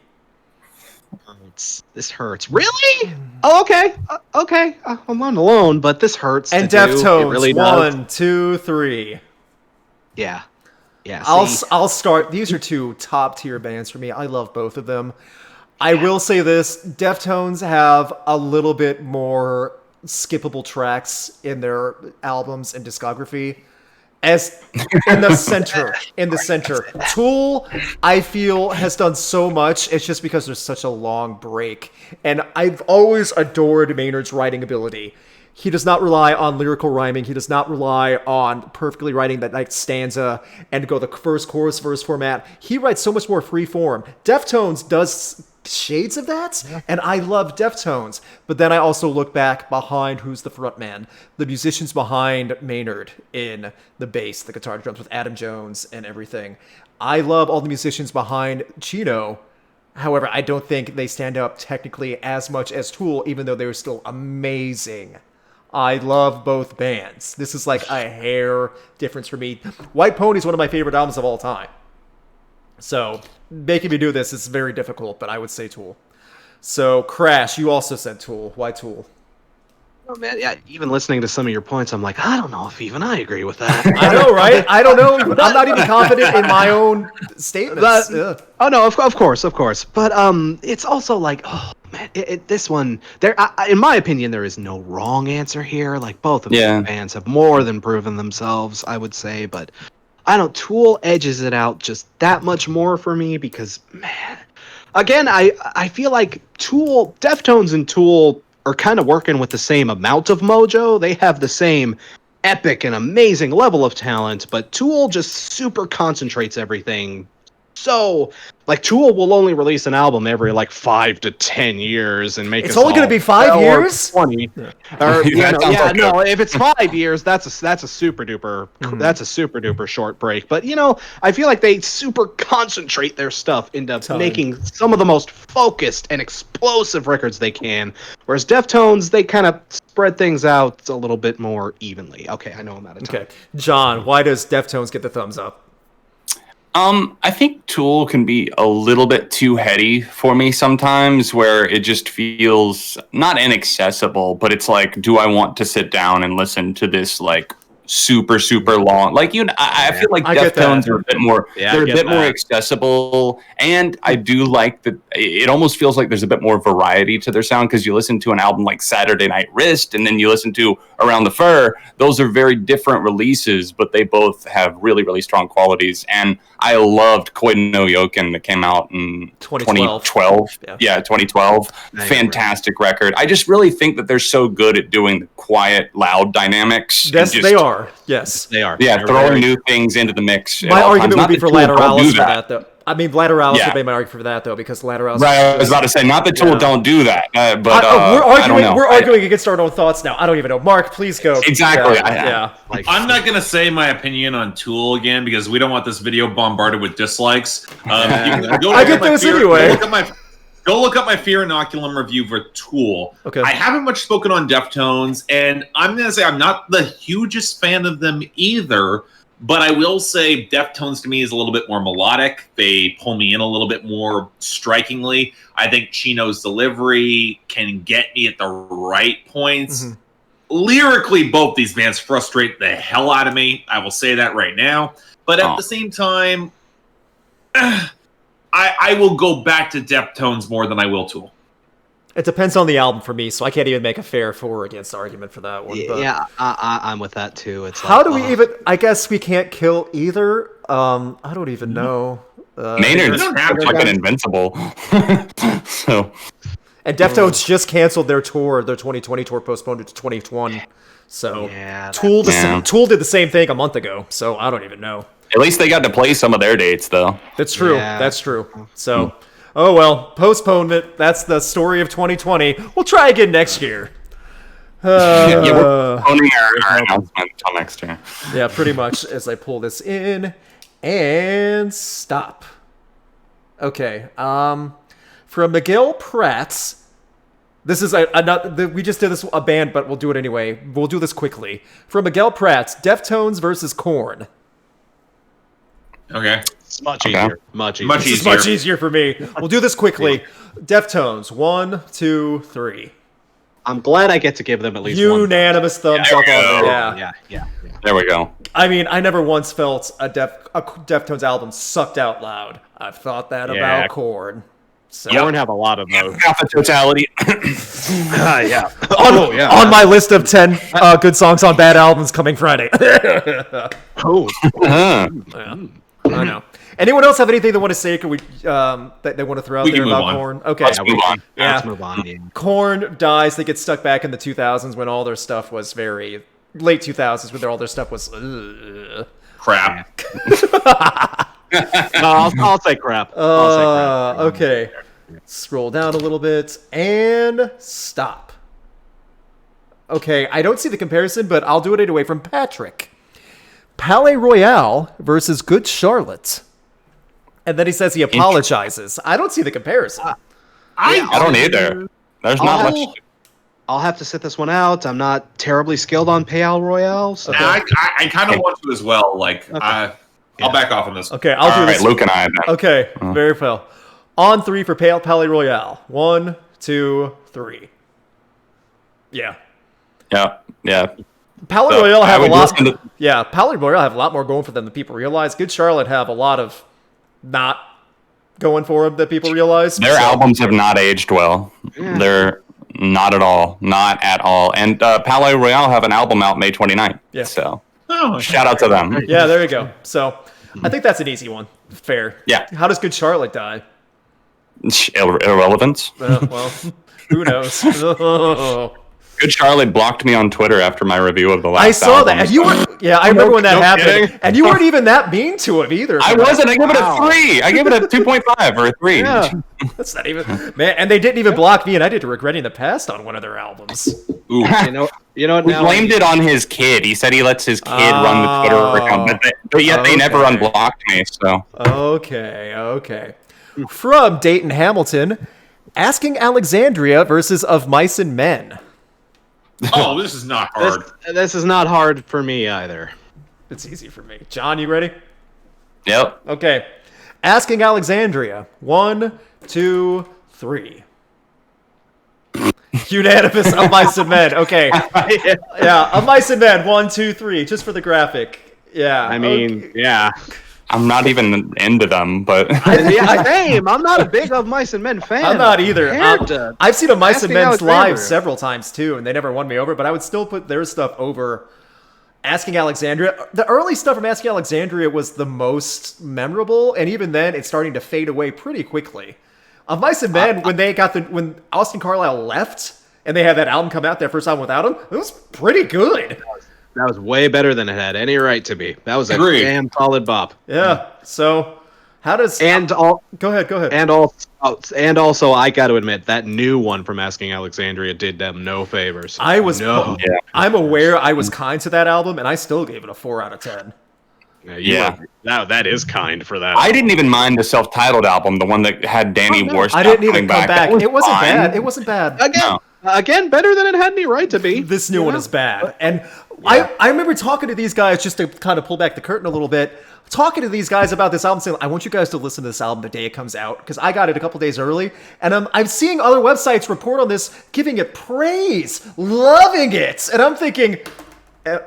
This hurts. Really? Oh, okay. Okay. I'm not alone, but this hurts. And to do. Deftones. It really does. 1, 2, 3. Yeah. Yeah. I'll start. These are two top tier bands for me. I love both of them. I will say this: Deftones have a little bit more skippable tracks in their albums and discography. As in the center. Tool, I feel, has done so much. It's just because there's such a long break. And I've always adored Maynard's writing ability. He does not rely on lyrical rhyming. He does not rely on perfectly writing that like stanza and go the first chorus verse format. He writes so much more free form. Deftones does shades of that, and I love Deftones. But then I also look back behind who's the front man, the musicians behind Maynard in the bass, the guitar, drums with Adam Jones and everything. I love all the musicians behind Chino. However, I don't think they stand up technically as much as Tool, even though they're still amazing. I love both bands. This is like a hair difference for me. White Pony is one of my favorite albums of all time. So making me do this is very difficult, but I would say Tool. So Crash, you also said Tool. Why Tool? Oh man, yeah. Even listening to some of your points, I'm like, I don't know if even I agree with that. I know, right? I don't know. I'm not even confident in my own statements. Oh no, of course. But it's also like, oh man, this one there. In my opinion, there is no wrong answer here. Like both of these bands have more than proven themselves, I would say. But I don't. Tool edges it out just that much more for me because man, again, I feel like Deftones and Tool are kind of working with the same amount of mojo. They have the same epic and amazing level of talent, but Tool just super concentrates everything. So, like, Tool will only release an album every, 5 to 10 years and make it's only going to be 5 years? 20. Or, no, if it's 5 years, that's a super duper, that's a super duper short break. But, I feel like they super concentrate their stuff into making some of the most focused and explosive records they can. Whereas Deftones, they kind of spread things out a little bit more evenly. Okay, I know I'm out of time. Okay. John, why does Deftones get the thumbs up? I think Tool can be a little bit too heady for me sometimes, where it just feels not inaccessible, but it's like, do I want to sit down and listen to this super long? I feel like Deftones are a bit more. They're a bit more accessible, and I do like that. It almost feels like there's a bit more variety to their sound because you listen to an album like Saturday Night Wrist, and then you listen to Around the Fur. Those are very different releases, but they both have really, really strong qualities. And I loved Koiden no Yoken that came out in 2012. Yeah, 2012. Fantastic record. I just really think that they're so good at doing the quiet, loud dynamics. Yes, they are. Yes, they are. Yeah, throwing new things into the mix. My argument would be for Lateralis for that, though. I mean, Lateralis would be my argument for that, though, because Lateralis... Right, I was about to say, not that Tool don't do that, but we're arguing against our own thoughts now. I don't even know. Mark, please go. Exactly. I'm not going to say my opinion on Tool again, because we don't want this video bombarded with dislikes. I get those anyway. Go look up my Fear Inoculum review for Tool. Okay. I haven't much spoken on Deftones, and I'm going to say I'm not the hugest fan of them either, but I will say Deftones to me is a little bit more melodic. They pull me in a little bit more strikingly. I think Chino's delivery can get me at the right points. Mm-hmm. Lyrically, both these bands frustrate the hell out of me. I will say that right now. But at the same time, I will go back to Deftones more than I will Tool. It depends on the album for me, so I can't even make a fair for or against argument for that one. But yeah, I'm with that too. It's how do we even? I guess we can't kill either. I don't even know. Maynard's fucking invincible. So, And Deftones just canceled their tour, their 2020 tour, postponed it to 2021. So Tool did the same thing a month ago. So I don't even know. At least they got to play some of their dates, though. That's true. Yeah. That's true. So, oh well, postponement. That's the story of 2020. We'll try again next year. Yeah, we're postponing our announcement until next year. Yeah, pretty much. As I pull this in and stop. Okay. From Miguel Prats. This is we just did this a band, but we'll do it anyway. We'll do this quickly. From Miguel Prats, Deftones versus Korn. Okay. It's much easier. Much easier. This is much easier for me. We'll do this quickly. Deftones, 1, 2, 3. I'm glad I get to give them at least unanimous thumbs up on it. Yeah. There we go. I mean, I never once felt a Deftones album sucked out loud. I've thought that about Korn. So. Korn have a lot of those. Half the totality. Yeah. On my list of 10 good songs on bad albums coming Friday. I know. Anyone else have anything they want to say? Can we that they want to throw out there about Korn? Okay, let's move on. Yeah. Let's move on. Yeah. Korn dies. They get stuck back in the 2000s when all their stuff was very late 2000s when all their stuff was crap. No, I'll say crap. Okay. Scroll down a little bit and stop. Okay, I don't see the comparison, but I'll do it anyway. From Patrick, Palaye Royale versus Good Charlotte. And then he says he apologizes. I don't see the comparison. I don't either. There's not much. I'll have to sit this one out. I'm not terribly skilled on Palaye Royale. So. Okay. I kind of want to as well. Like, I'll back off on this. Okay, I'll do this. Luke and I. Okay, very well. On 3 for Palaye Royale. 1, 2, 3. Yeah. Palaye Royale have a lot. Palaye Royale have a lot more going for them than people realize. Good Charlotte have a lot of not going for them that people realize. Their albums have not aged well. Yeah. They're not at all. And Palaye Royale have an album out May 29th. Yeah. So shout out to them. Yeah, there you go. So I think that's an easy one. Fair. Yeah. How does Good Charlotte die? Irrelevance. Well, who knows? Good Charlotte blocked me on Twitter after my review of the last I saw album. that. And you were, I remember when that happened. Kidding. And you weren't even that mean to him either. I wasn't. I gave it a 3. I gave it a 2.5 or a 3. Yeah. That's not even... Man, and they didn't even block me, and I did regretting the past on one of their albums. Ooh. You know, we blamed it on his kid. He said he lets his kid run the Twitter account, but yet they never unblocked me. So Okay. From Dayton Hamilton, Asking Alexandria versus Of Mice and Men. Oh, this is not hard. This is not hard for me either. It's easy for me. John, you ready? Yep. Okay. Asking Alexandria. 1, 2, 3. Unanimous Of Mice and Men. Okay. Yeah, Of Mice and Men. 1, 2, 3. Just for the graphic. Yeah. I mean, yeah. I'm not even into them, but I'm not a big Of Mice and Men fan. I'm not either. I've seen Of Mice and Men's live several times too, and they never won me over. But I would still put their stuff over Asking Alexandria. The early stuff from Asking Alexandria was the most memorable, and even then, it's starting to fade away pretty quickly. Of Mice and Men, when Austin Carlisle left, and they had that album come out, their first album without him, it was pretty good. That was way better than it had any right to be. That was a damn solid bop. Yeah. So, how does go ahead. And also, I got to admit that new one from Asking Alexandria did them no favors. I'm aware I was kind to that album, and I still gave it a 4 out of 10. That is kind for that. I didn't even mind the self-titled album, the one that had Danny Warstop. I didn't even come back. It wasn't fine. bad. It wasn't bad. Again, better than it had any right to be. This new one is bad. And I remember talking to these guys, just to kind of pull back the curtain a little bit, talking to these guys about this album, saying, I want you guys to listen to this album the day it comes out, because I got it a couple days early, and I'm seeing other websites report on this, giving it praise, loving it, and I'm thinking,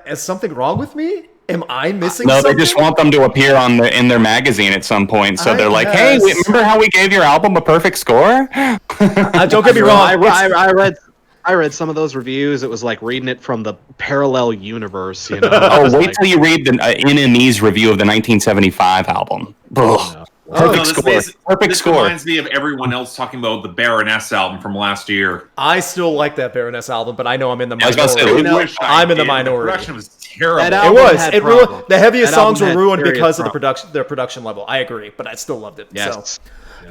is something wrong with me? Am I missing something? No, they just want them to appear in their magazine at some point. So they're like, "Hey, remember how we gave your album a perfect score?" Don't get me wrong. I read some of those reviews. It was like reading it from the parallel universe. You know. Wait till you read the NME's review of the 1975 album. Perfect this score. is- Perfect this score. reminds me of everyone else talking about the Baroness album from last year. I still like that Baroness album, but I know I'm in the I was gonna minority. say, You know, Wish I I'm in the did. minority. The production was terrible. That It album was. had It ruined. problems. The heaviest That songs album were had ruined serious because of problems. their production level. I agree, but I still loved it. Yes.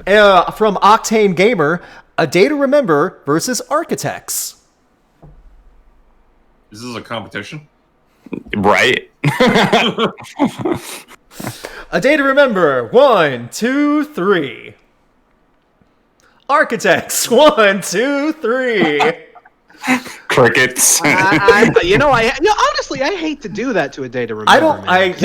So, from Octane Gamer, A Day to Remember versus Architects. This is a competition. Right. A Day to Remember. 1, 2, 3. Architects. 1, 2, 3. Crickets. Honestly, I hate to do that to A Day to Remember. I don't. man.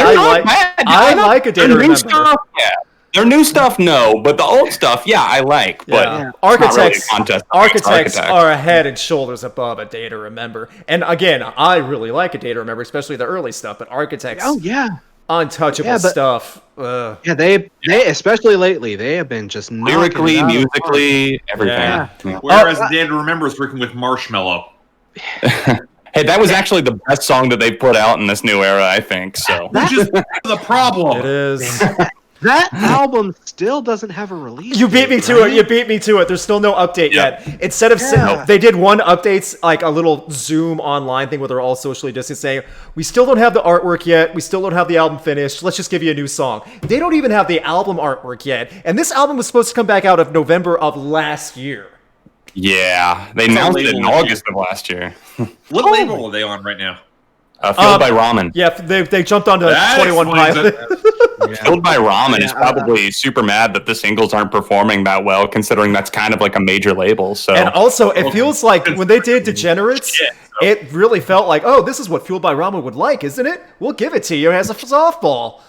I like A Day to Their new Remember. stuff, yeah. Their new stuff, no, but the old stuff, yeah, I like. But Yeah. it's not really a Architects, contest architects against are a head and shoulders above A Day to Remember. And again, I really like A Day to Remember, especially the early stuff. But Architects, Oh yeah, untouchable Yeah, but- stuff. yeah. They especially lately, they have been just knocking Lyrically, it out of the park. musically, everything. Yeah. Yeah. Whereas The Day to Remember is working with Marshmello. Hey, that was actually the best song that they put out in this new era, I think. So Which is the problem. It is. That album still doesn't have a release. You beat me date, to right? it. You beat me to it. There's still no update Yeah. yet. Instead of Yeah. they did one updates, like a little Zoom online thing where they're all socially distanced, saying we still don't have the artwork yet. We still don't have the album finished. Let's just give you a new song. They don't even have the album artwork yet. And this album was supposed to come back out of November of last year. yeah, they a announced it in label August of last year. What label are they on right now? Fueled by Ramen. Yeah, they jumped onto That 21 explains Pilot. it. Fueled by Ramen is Yeah. probably super mad that the singles aren't performing that well, considering that's kind of like a major label. So And also, it feels like when they did Degenerates, Shit, it really felt like, oh, this is what Fueled by Ramen would like, isn't it? We'll give it to you as a softball.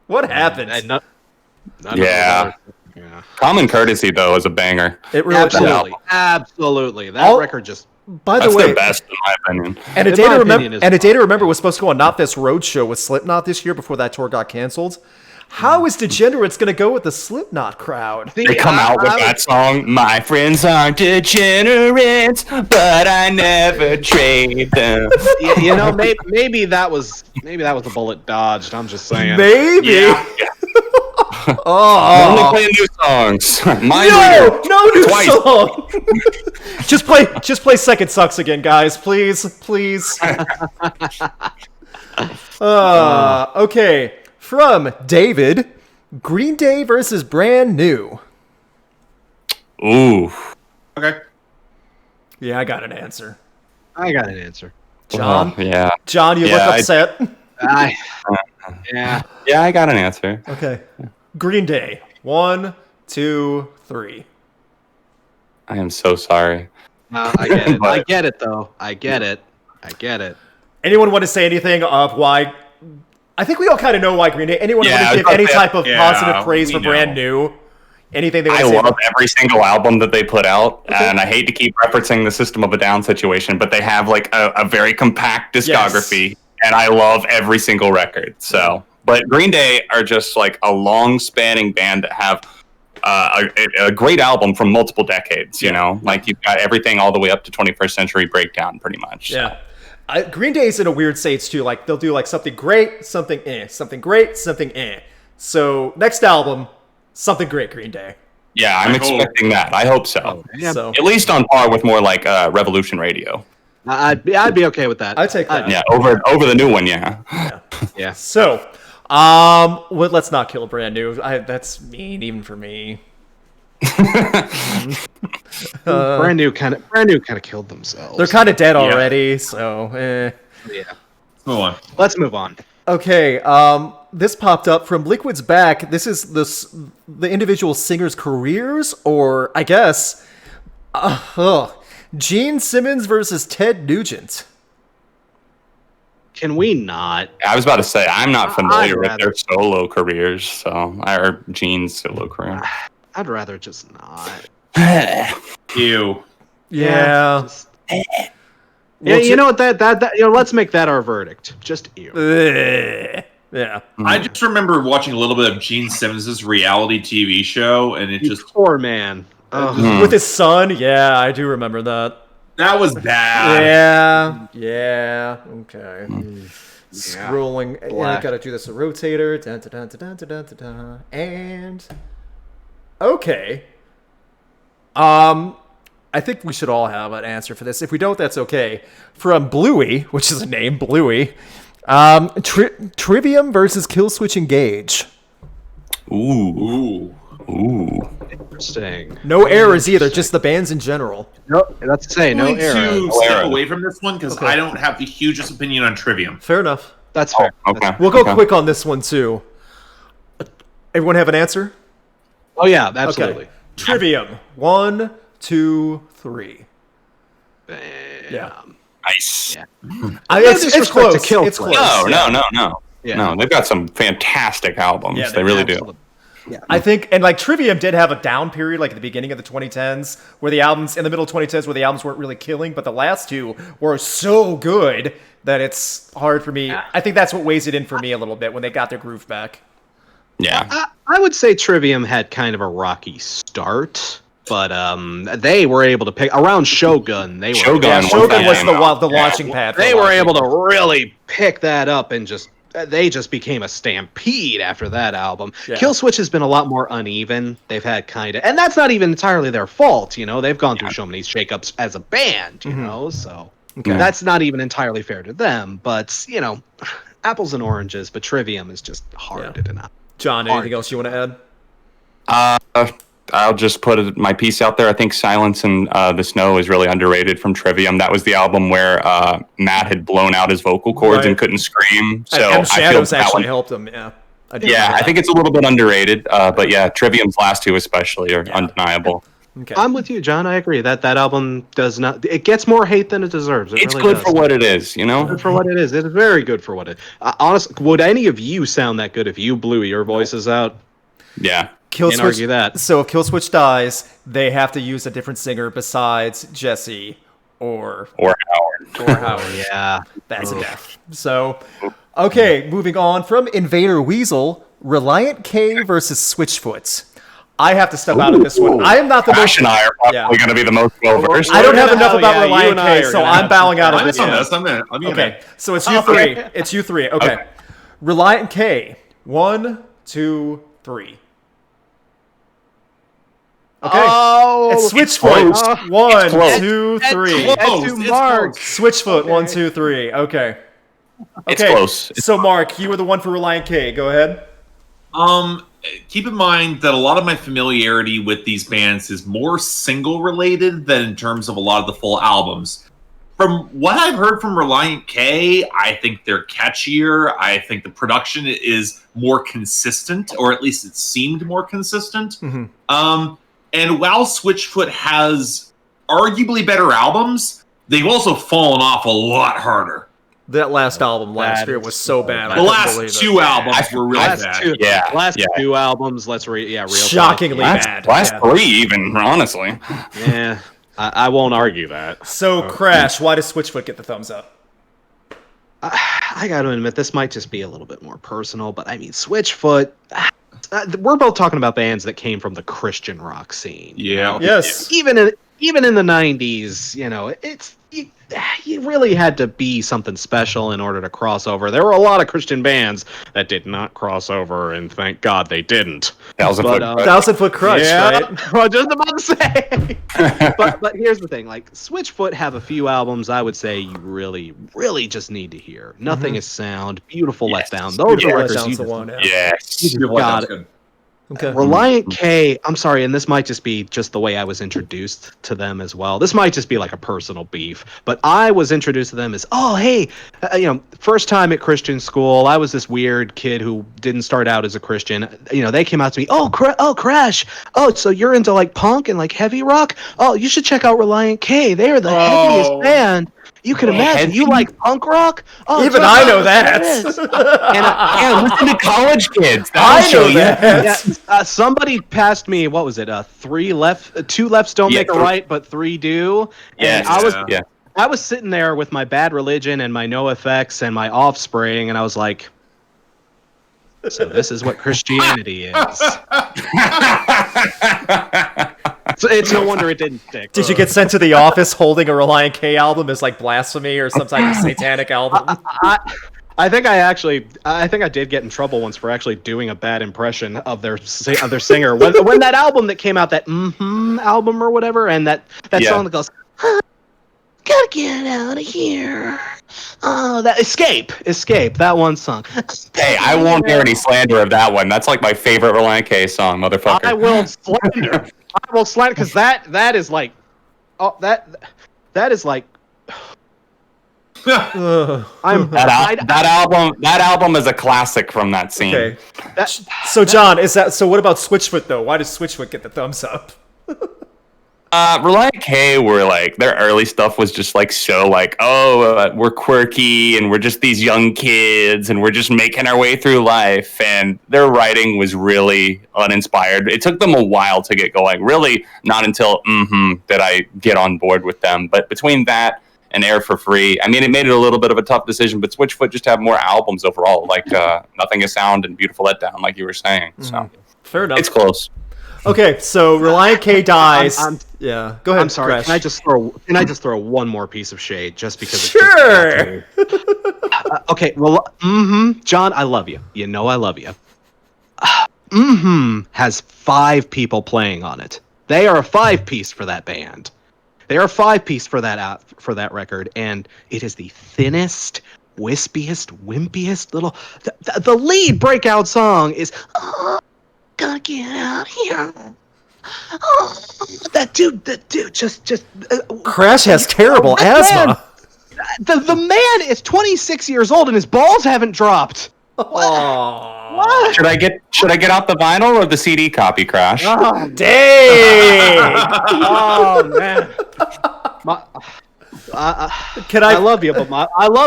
What happened? And none of Yeah. those are- yeah. Common Courtesy, though, is a banger. It really Absolutely, did. absolutely. That All- record just By the That's way, their best, in my opinion. and a In day my to opinion, remember, is and a day to fine. remember was supposed to go on Not This Roadshow with Slipknot this year before that tour got canceled. How is Degenerates going to go with the Slipknot crowd? They come out with that song, My Friends Aren't Degenerates, but I never trade them. Maybe that was a bullet dodged. I'm just saying. Maybe. Yeah. We're Oh. only playing new songs. Mind No, reader. no new Twice. song. just play Second Sucks again, guys, please. Okay, from David, Green Day versus Brand New. Ooh. Okay. Yeah, I got an answer. I got an answer. John, Oh, yeah. John, you Yeah, look I- upset. Yeah. Yeah, I got an answer. Okay, Green Day. 1, 2, 3. I am so sorry. I get it. I get it, though. I get it. Anyone want to say anything of why? I think we all kind of know why Green Day. Anyone Yeah, want I to was give any about to- type of yeah, positive praise we for know. Brand New? Anything they want I to say? love every single album that they put out, and I hate to keep referencing the System of a Down situation, but they have like a very compact discography, and I love every single record. So, but Green Day are just like a long-spanning band that have a great album from multiple decades. You know, like you've got everything all the way up to 21st Century Breakdown, pretty much. Yeah. Green Day's in a weird stage too. Like they'll do like something great, something something great, something So next album, something great, Green Day. Yeah, I'm I hope. expecting that. I hope so. Yeah. So At least on par with more like Revolution Radio. I'd be okay with that. I'd take that. Yeah, over the new one. Yeah. Yeah. So, let's not kill Brand New. That's mean even for me. Brand new kind of killed themselves. They're kind of dead already. So, Yeah. Let's move on. Let's move on. Okay, this popped up from Liquid's back. This is the individual singers' careers, or I guess, Gene Simmons versus Ted Nugent. Can we not? I was about to say I'm not familiar with I'd their solo careers, so or Gene's solo career. I'd rather just not. Ew. Yeah. Just- yeah, you know what? That let's make that our verdict. Just ew. Yeah. I just remember watching a little bit of Gene Simmons' reality TV show, and it You just poor man. Ugh. With his son, yeah, I do remember that. that was bad. Yeah. Okay. Scrolling. And I gotta do this a rotator. Dun, dun, dun, dun, dun, dun, dun, dun. And okay. I think we should all have an answer for this. If we don't, that's okay. From Bluey, which is a name, Bluey. Trivium versus Killswitch Engage. Ooh. Interesting. No errors either, just the bands in general. No, that's to say, no I'm going error. to step away from this one because I don't have the hugest opinion on Trivium. Fair enough. That's fair. Okay. We'll go quick on this one, too. Everyone have an answer? Oh, yeah, absolutely. Okay. Trivium. 1, 2, 3. Yeah. Nice. Yeah. It's close. To Killswitch. It's close. No. Yeah. No, they've got some fantastic albums. Yeah, they really do. Absolutely. Yeah. I think, and like Trivium did have a down period, like at the beginning of the 2010s, where the albums, in the middle of 2010s, where the albums weren't really killing, but the last two were so good that it's hard for me. I think that's what weighs it in for me a little bit when they got their groove back. Yeah. I would say Trivium had kind of a rocky start, but they were able to pick around Shogun. Shogun Was the launching pad. They were able to really pick that up and they just became a stampede after that album. Yeah. Killswitch has been a lot more uneven. They've had and that's not even entirely their fault, you know. They've gone through so many shakeups as a band, you know, so that's not even entirely fair to them. But, you know, apples and oranges, but Trivium is just hard to deny. John, anything else you want to add? I'll just put my piece out there. I think Silence in the Snow is really underrated from Trivium. That was the album where Matt had blown out his vocal cords and couldn't scream. So and Shadows I feel actually helped him. Yeah. I think it's a little bit underrated. But yeah, Trivium's last two especially are undeniable. Okay. I'm with you, John. I agree that album does not. It gets more hate than it deserves. It's really good for what it is, you know. Good for what it is. It is very good for what it. Honestly, would any of you sound that good if you blew your voices out? Yeah. Can't argue that. So if Killswitch dies, they have to use a different singer besides Jesse or Howard. Yeah, that's a death. So, okay, moving on from Invader Weasel, Relient K versus Switchfoot. I have to step out of this one. I am not the Crash and I are probably going to be the most well-versed. I don't have enough about you Relient and I K, are so gonna I'm bowing out of this one. I'm Okay, so it's you three. It's you three. Okay. Relient K. 1, 2, 3. Okay. Oh, It's Switchfoot. close. 1, close. 2, 3. to Mark. Switchfoot. 1, 2, 3. Okay. It's close. So Mark, you were the one for Relient K. Go ahead. Keep in mind that a lot of my familiarity with these bands is more single related than in terms of a lot of the full albums. From what I've heard from Relient K, I think they're catchier. I think the production is more consistent, or at least it seemed more consistent. And while Switchfoot has arguably better albums, they've also fallen off a lot harder. That last album last year was so bad. The last two albums were really bad. Last two albums, real shockingly bad. Last three, even, honestly. Yeah, I won't argue that. So, Crash, why does Switchfoot get the thumbs up? I got to admit, this might just be a little bit more personal, but I mean, Switchfoot. We're both talking about bands that came from the Christian rock scene. Yeah. Yes. Even in the 90s, you know, you really had to be something special in order to cross over. There were a lot of Christian bands that did not cross over, and thank God they didn't. Thousand Foot Crush, right? I was just about to say. but here's the thing: like Switchfoot have a few albums I would say you really, really just need to hear. Nothing is Sound, Beautiful Letdown. Those are records you got it. Okay. Relient K, I'm sorry, and this might just be just the way I was introduced to them as well. This might just be like a personal beef, but I was introduced to them as, first time at Christian school. I was this weird kid who didn't start out as a Christian. You know, they came out to me, Crash. Oh, so you're into like punk and like heavy rock? Oh, you should check out Relient K. They are the heaviest band. You can imagine. You like punk rock? Oh, even I know that. And listen to college kids. I know that. Yeah, somebody passed me. What was it? 2 lefts don't make a right, but 3 do. And I was sitting there with my Bad Religion and my NoFX and my Offspring, and I was like, so this is what Christianity is. So it's no wonder it didn't stick. Did you get sent to the office holding a Relient K album as like blasphemy or some type of satanic album? I think I did get in trouble once for actually doing a bad impression of their singer when that album that came out, that album or whatever, and that song that goes, gotta get out of here. Oh, that Escape, that one song. Hey, I won't hear any slander of that one. That's like my favorite Relient K song, motherfucker. I will slander. Because that is like, that is like. That album is a classic from that scene. Okay. John, what about Switchfoot though? Why does Switchfoot get the thumbs up? Relient K were like, their early stuff was just like so like, we're quirky and we're just these young kids and we're just making our way through life, and their writing was really uninspired. It took them a while to get going. Really not until did I get on board with them. But between that and Air for Free, I mean, it made it a little bit of a tough decision, but Switchfoot just have more albums overall, like Nothing Is Sound and Beautiful Letdown, like you were saying. So fair enough. It's close. Okay, so Relient K dies. Yeah, go ahead. I'm sorry. Crash. Can I just throw one more piece of shade just because? Sure. Okay. Well, John, I love you. You know I love you. Has 5 people playing on it. They are a 5-piece for that band. They are a 5-piece for that record, and it is the thinnest, wispiest, wimpiest little. The lead breakout song is. Gotta get out here. Oh, that dude, just. Crash has terrible asthma. The man is 26 years old and his balls haven't dropped. What? Should I get out the vinyl or the CD copy, Crash? Oh, dang! Oh man. I love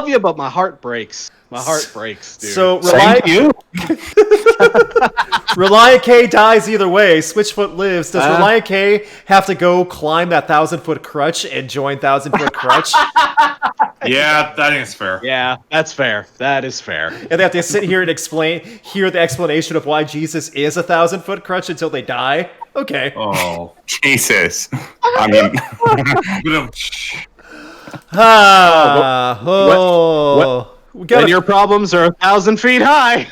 you, but my heart breaks. My heart breaks, dude. So Same to you. Relient K dies either way. Switchfoot lives. Does Relient K have to go climb that 1,000-foot crutch and join 1,000-foot crutch? Yeah, I think it's fair. Yeah, that's fair. That is fair. And they have to sit here and hear the explanation of why Jesus is a 1,000-foot crutch until they die? Okay. Oh. Jesus. I mean... When your problems are 1,000 feet high.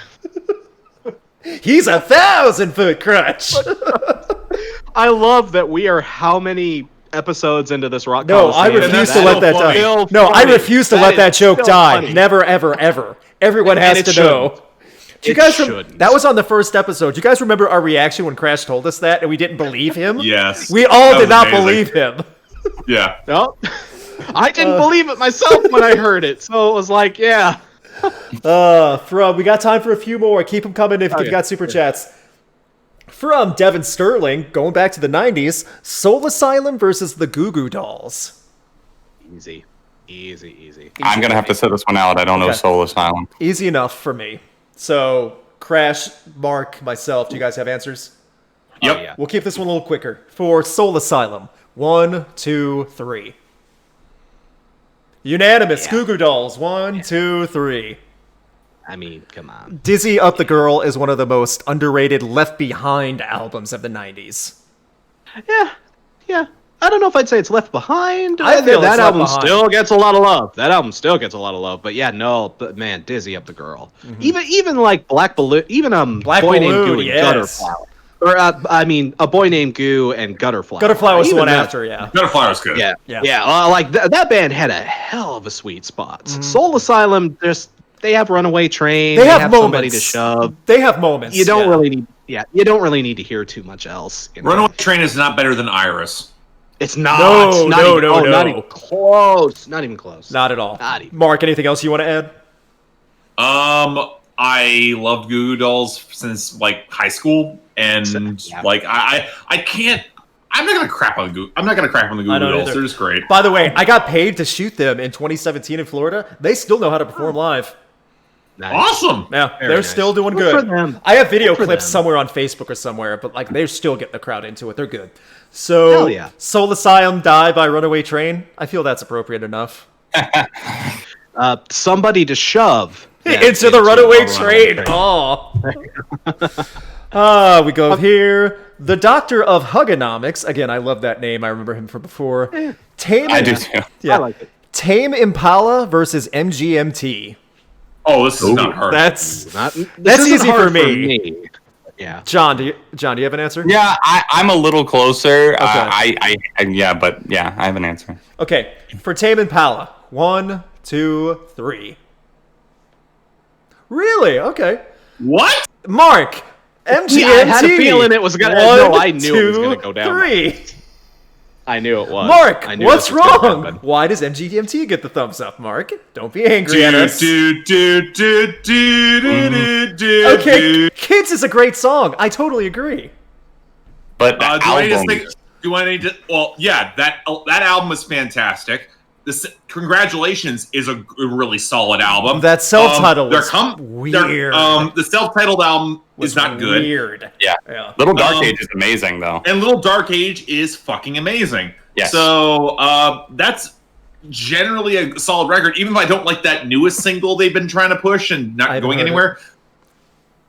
He's a 1,000-foot crutch. I love that we are how many episodes into this rock? No, I refuse to let that die. No, I refuse to let that joke die. Funny. Never, ever, ever. Everyone has to know. Do you guys that was on the first episode. Do you guys remember our reaction when Crash told us that and we didn't believe him? Yes. We all did not believe him. Yeah. No. I didn't believe it myself when I heard it, so it was like, yeah. We got time for a few more. Keep them coming if you've got super chats. From Devin Sterling, going back to the 90s, Soul Asylum versus the Goo Goo Dolls. Easy. I'm going to have to sit this one out. I don't know Soul Asylum. Easy enough for me. So, Crash, Mark, myself, do you guys have answers? Yep. Oh, yeah. We'll keep this one a little quicker. For Soul Asylum, 1, 2, 3. Unanimous. Yeah. Goo Goo Dolls. 1, 2, 3. I mean, come on. Dizzy Up the Girl is one of the most underrated Left Behind albums of the 90s. Yeah. I don't know if I'd say it's Left Behind. I feel that album still gets a lot of love. But yeah, no. But man, Dizzy Up the Girl. Mm-hmm. Even like Black Balloon. Even Black Boy Balloon, Named Goo and Gutterflower. Or A Boy Named Goo and Gutterflower. Gutterflower was the one after, yeah. Gutterflower's good. Yeah. Like that band had a hell of a sweet spot. Mm-hmm. Soul Asylum, they have Runaway Train. They have moments. Somebody to shove. They have moments. You don't really need. Yeah, you don't really need to hear too much else. You know? Runaway Train is not better than Iris. It's not. No. Not even close. Not even close. Not at all. Not even. Mark, anything else you want to add? I loved Goo Goo Dolls since like high school, and like I can't. I'm not gonna crap on the Goo. I'm not gonna crap on the Goo Goo Dolls. They're just great. By the way, I got paid to shoot them in 2017 in Florida. They still know how to perform live. Nice. Awesome. Yeah, they're still doing good. For them. I have video clips somewhere on Facebook or somewhere, but like they're still getting the crowd into it. They're good. So, Soul Asylum Die by Runaway Train. I feel that's appropriate enough. Somebody to shove into the Runaway Train. Oh. We go here. The Doctor of Hugonomics. Again, I love that name. I remember him from before. Tame. I do too. Yeah. I like it. Tame Impala versus MGMT. Oh, this is not hard. That's This easy hard for me. Yeah. John, do you have an answer? Yeah, I'm a little closer. Okay. I have an answer. Okay, for Tame and Pala. 1, 2, 3. Really? Okay. What? Mark, MGMT. Yeah, I had a feeling it was gonna. No, I knew it was 1, gonna go down. 3. I knew it was. Mark, I knew what's this was gonna wrong? happen. Why does MGMT get the thumbs up, Mark? Don't be angry at us. Okay, Kids is a great song. I totally agree. But the album, do I need to? Well, yeah, that album is fantastic. Congratulations is a really solid album. That self-titled was weird. The self-titled album is not good. Weird. yeah. Little Dark Age is amazing though. And Little Dark Age is fucking amazing. Yes. So that's generally a solid record, even if I don't like that newest single they've been trying to push and not going anywhere.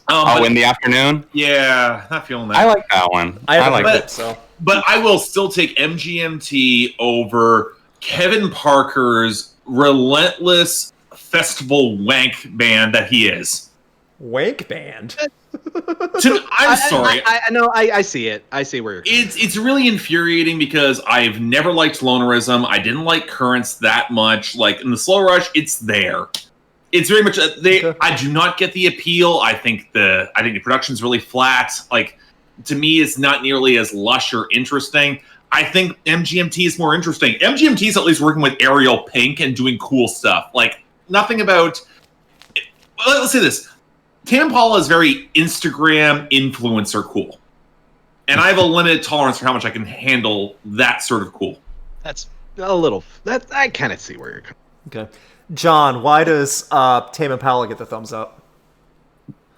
In the Afternoon? Yeah, not feeling that. I like that one. I like it. it. So. But I will still take MGMT over Kevin Parker's relentless festival wank band that he is. Wank band? I'm sorry. I know. I see it. I see where you're coming It's really infuriating because I've never liked Lonerism. I didn't like Currents that much. Like in the Slow Rush, it's there. It's very much I do not get the appeal. I think the production's really flat. Like to me, it's not nearly as lush or interesting. I think MGMT is more interesting. MGMT is at least working with Ariel Pink and doing cool stuff. Like nothing about. Well, let's say this. Tame Impala is very Instagram influencer cool, and I have a limited tolerance for how much I can handle that sort of cool. That's a little. That I kind of see where you're coming. Okay, John, why does Tame Impala get the thumbs up?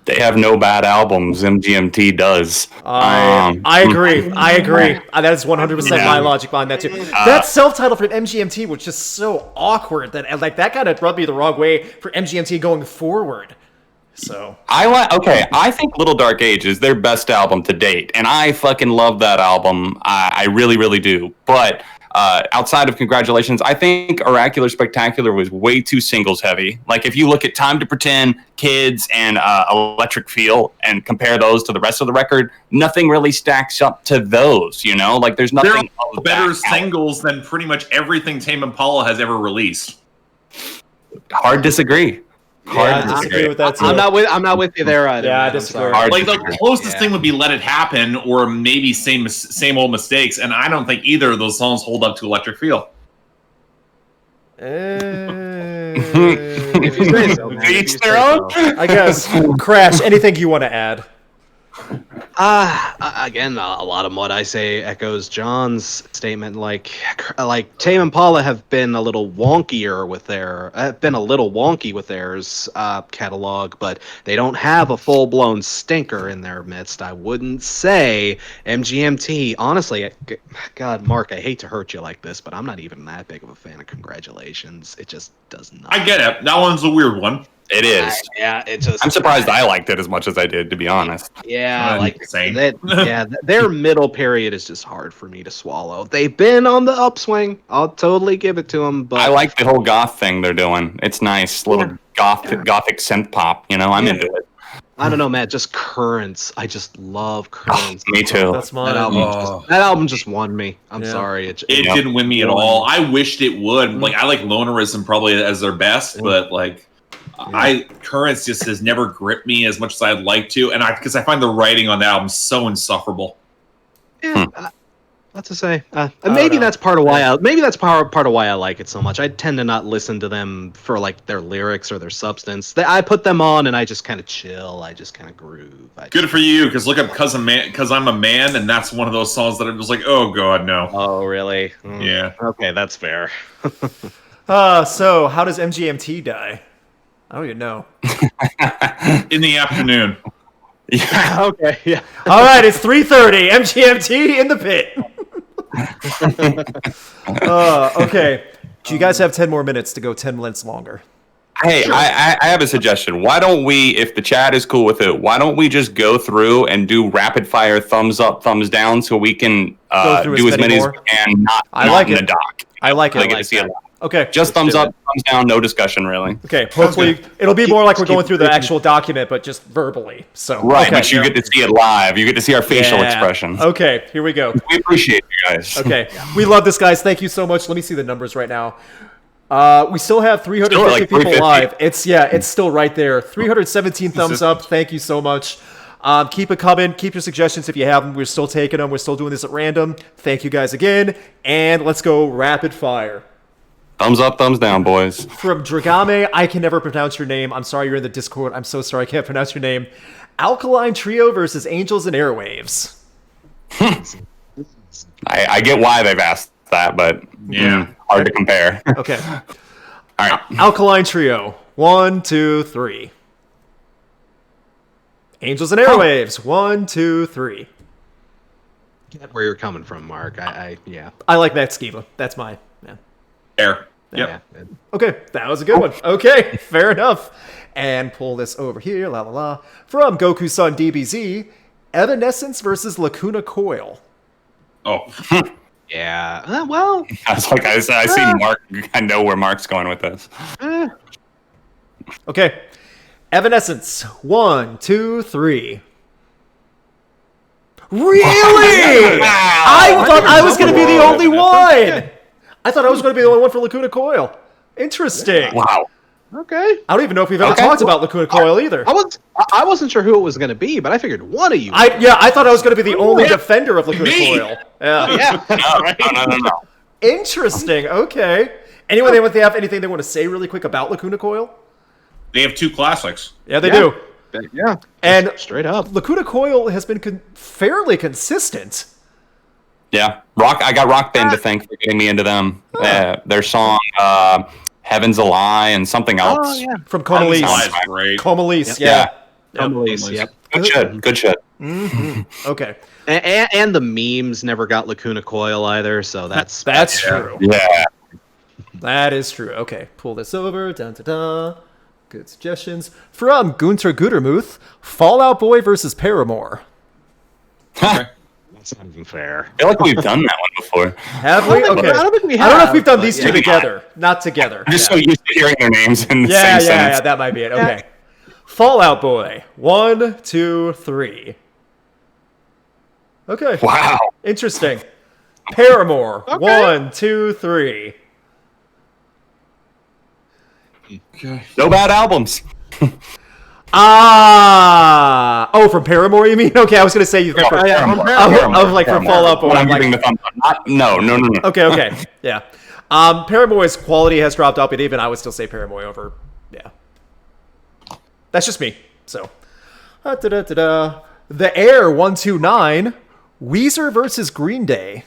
They have no bad albums. MGMT does. I agree. I agree. That is 100% my logic behind that too. That self-title for MGMT was just so awkward that that kind of rubbed me the wrong way for MGMT going forward. So I think Little Dark Age is their best album to date, and I fucking love that album. I really, really do. But outside of Congratulations, I think Oracular Spectacular was way too singles heavy. Like if you look at Time to Pretend, Kids, and Electric Feel, and compare those to the rest of the record, nothing really stacks up to those. You know, like there's nothing. They're better singles than pretty much everything Tame Impala has ever released. Hard disagree. I disagree with that too. I'm not with you there either. Yeah, I disagree. Like the closest thing would be Let It Happen or maybe Same Old Mistakes, and I don't think either of those songs hold up to Electric Feel. If you say so, man. Each their own. I guess. Crash, anything you want to add? Again, a lot of what I say echoes John's statement. Like Tame Impala have been a little wonky with theirs catalog, but they don't have a full blown stinker in their midst. I wouldn't say MGMT. Honestly, God, Mark, I hate to hurt you like this, but I'm not even that big of a fan of Congratulations. It just does not. I get it. That one's a weird one. It is. I'm surprised I liked it as much as I did, to be honest. Yeah, their middle period is just hard for me to swallow. They've been on the upswing. I'll totally give it to them. But I like the whole goth thing they're doing. It's nice, little gothic synth pop. You know, I'm into it. I don't know, Matt. Just Currents. I just love Currents. Me too. That's mine. That album just won me. I'm sorry. It didn't win me at all. I wished it would. Like I like Lonerism probably as their best, but like. Currents just has never gripped me as much as I'd like to, and because I find the writing on the album so insufferable. Yeah, what to say? Maybe that's part of why. Maybe that's part of why I like it so much. I tend to not listen to them for like their lyrics or their substance. I put them on and I just kind of chill. I just kind of groove. Good for you, because look up "Cause I'm a Man," and that's one of those songs that I'm just like, oh god, no. Oh really? Yeah. Okay, that's fair. So how does MGMT die? I don't even know. In the afternoon. Yeah. Okay. Yeah. All right, it's 3:30. MGMT in the pit. Okay. Do you guys have 10 more minutes to go 10 minutes longer? Hey, sure. I have a suggestion. Why don't we, if the chat is cool with it, why don't we just go through and do rapid fire thumbs up, thumbs down, so we can do as many as we can, not in the doc. I like it. Okay. Just thumbs up, thumbs down, no discussion really. Okay, hopefully it'll be more like we're going through the actual document, but just verbally. So Right, okay, but you get to see it live. You get to see our facial expressions. Okay, here we go. We appreciate you guys. Okay, we love this, guys. Thank you so much. Let me see the numbers right now. We still have 350 like people 350. live. It's still right there. 317 thumbs up. Thank you so much. Keep it coming. Keep your suggestions if you have them. We're still taking them. We're still doing this at random. Thank you guys again. And let's go rapid fire. Thumbs up, thumbs down, boys. From Dragame, I can never pronounce your name. I'm sorry you're in the Discord. I'm so sorry I can't pronounce your name. Alkaline Trio versus Angels and Airwaves. I get why they've asked that, but hard to compare. Okay. All right. Alkaline Trio. 1, 2, 3. Angels and Airwaves. 1, 2, 3. Get where you're coming from, Mark. Yeah. I like Matt Skiba. That's my man. Air. Yep. Yeah. Okay, that was a good one. Okay, fair enough. And pull this over here, la la la. From Goku-san DBZ, Evanescence versus Lacuna Coil. Oh. Yeah. Well. I was like, I see Mark. I know where Mark's going with this. Okay, Evanescence. 1, 2, 3. Really? I thought I was going to be the only one. I thought I was going to be the only one for Lacuna Coil. Interesting. Wow. Okay. I don't even know if we've ever talked about Lacuna Coil either. I wasn't sure who it was going to be, but I figured one of you. I thought I was going to be the only defender of Lacuna Coil. Yeah. No. Interesting. Okay. Anyone they have anything they want to say really quick about Lacuna Coil? They have 2 classics. Yeah, they do. Yeah. And Straight up. Lacuna Coil has been fairly consistent. Yeah, I got Rock Band to thank for getting me into them. Their song "Heaven's a Lie" and something else. Oh, yeah. From Comalese. That's great. Comalese, Yeah. Cambria, yep. Good shit. Okay. And the memes never got Lacuna Coil either, so that's true. Yeah. That is true. Okay, pull this over. Dun, dun, dun. Good suggestions. From Gunter Gutermuth, Fallout Boy versus Paramore. That's not even fair. I feel like we've done that one before. Have we? Okay. I don't think we I don't know if have, we've done but these yeah. two together. Not together. I'm just so used to hearing their names in the same sentence. Yeah, that might be it. Okay. Fallout Boy. 1, 2, 3. Okay. Wow. Interesting. Paramore. Okay. 1, 2, 3. Okay. No bad albums. Oh, from Paramore, you mean? Okay, I was gonna say you. Paramore. I was like from Paramore. Fallout Boy. When I'm I'm like, giving the thumbs up. No. okay, yeah. Paramore's quality has dropped off, but even I would still say Paramore over. Yeah, that's just me. So, The Air 129, Weezer versus Green Day.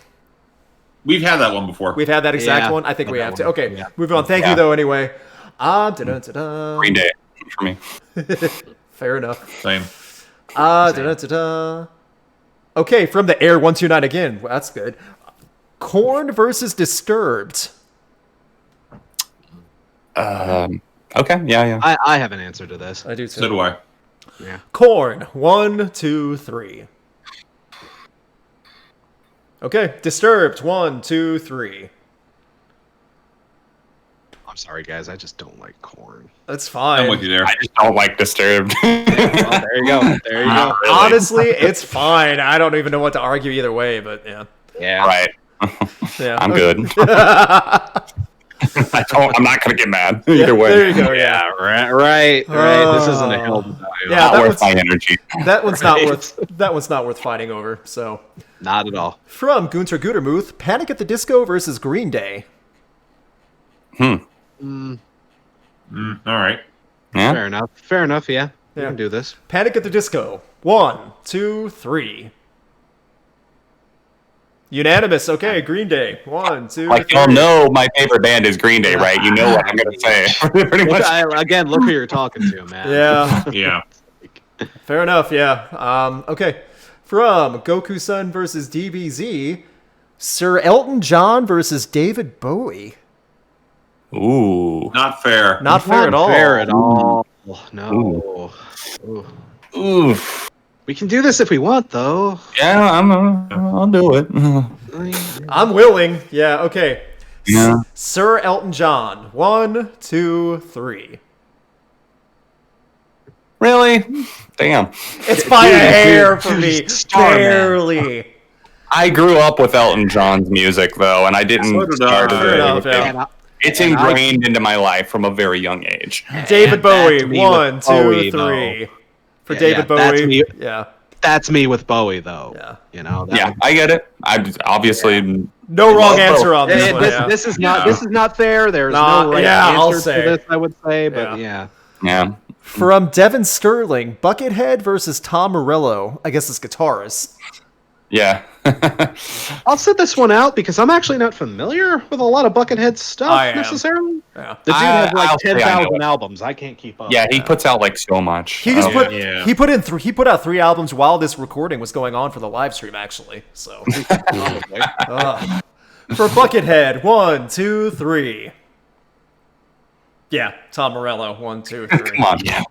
We've had that one before. We've had that exact Yeah, one. I think we have to. Okay, Yeah. moving on. Thank you though. Anyway, Green Day for me. Fair enough. Same. Okay, from The Air 129 again. Well, that's good. Korn versus Disturbed. Okay, yeah. I have an answer to this. I do too. So do I. Yeah. Korn. 1, 2, 3. Okay, Disturbed. 1, 2, 3. I'm sorry, guys. I just don't like Korn. That's fine. I'm with you there. I just don't like Disturbed. Well, there you go. There you go. Honestly, it's fine. I don't even know what to argue either way, but yeah. Yeah. Right. Yeah. I'm good. I'm not gonna get mad either way. There you go. Yeah. Right. This isn't a hill to die on. Yeah, Not that worth one's- my energy. That one's not worth fighting over. So, Not at all. from Gunter Gutermuth, Panic at the Disco versus Green Day. All right. Yeah. Fair enough. Yeah. We Yeah. can do this. Panic at the Disco. 1, 2, 3. Unanimous. Okay, Green Day. 1, 2, Like 3. y'all know, my favorite band is Green Day, right? You know what I'm gonna say. Pretty much. Again, look who you're talking to, man. Yeah. Yeah. Fair enough. Yeah. Okay. From Goku-san versus DBZ, Sir Elton John versus David Bowie. Ooh. Not fair. Not fair at all. Fair at all. No. Ooh. Oof. We can do this if we want, though. Yeah, I'll do it. I'm willing. Yeah. Okay. Yeah. Sir Elton John. 1, 2, 3. Really? Damn. It's by a hair for dude, me. Starman. Barely. I grew up with Elton John's music, though, and I didn't So did start I. it. Fair enough, yeah. And I- It's and I- ingrained into my life from a very young age. David And Bowie. that's me 1, with 2, Bowie, 3. For Yeah, David yeah, that's Bowie. me. Yeah. That's me with Bowie, though. Yeah. You know. That Yeah, would- I get it. I obviously No wrong love answer both. on this one. Yeah. This is not Yeah. this is not fair. There's Nah, no right yeah, I'll answer say. to this. I would say, but Yeah. yeah. Yeah. From Devin Sterling, Buckethead versus Tom Morello. I guess it's guitarist. Yeah. I'll sit this one out because I'm actually not familiar with a lot of Buckethead stuff I am. necessarily. Yeah. The dude has like I'll say I know 10,000 it. albums. I can't keep up. Yeah, he puts out like so much. He just put Yeah. he put out 3 albums while this recording was going on for the live stream, actually. So for Buckethead, 1, 2, 3. Yeah, Tom Morello, 1, 2, 3. Come on. Yeah.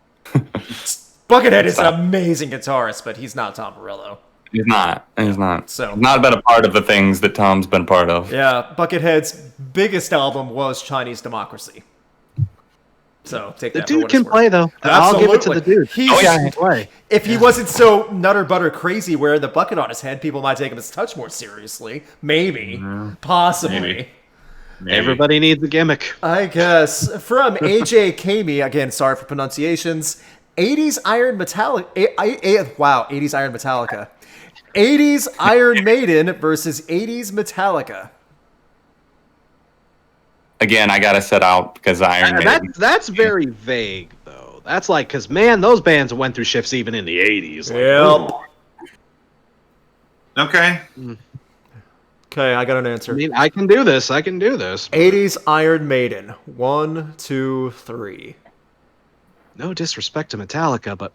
Buckethead is an amazing guitarist, but he's not Tom Morello. He's not. He's not. So- Not been a part of the things that Tom's been part of. Yeah, Buckethead's biggest album was Chinese Democracy. So take The that for dude what can it's worth. play though. I'll give it to the Absolutely. dude. He's, Oh, yeah. He can play. If he wasn't so nutter butter crazy wearing the bucket on his head, people might take him as touch more seriously. Maybe. Possibly. Maybe. Maybe. Everybody needs a gimmick. I guess. From AJ Kamey, again, sorry for pronunciations. 80s Iron Metallica. 80s Iron Metallica. 80s Iron Maiden versus 80s Metallica. Again, I gotta set out because Iron Maiden. That's very vague though. That's like because man, those bands went through shifts even in the 80s. Like, Yep. Okay. Okay, I got an I answer. mean, I can do this. I can do this. 80s Iron Maiden. 1, 2, 3. No disrespect to Metallica, but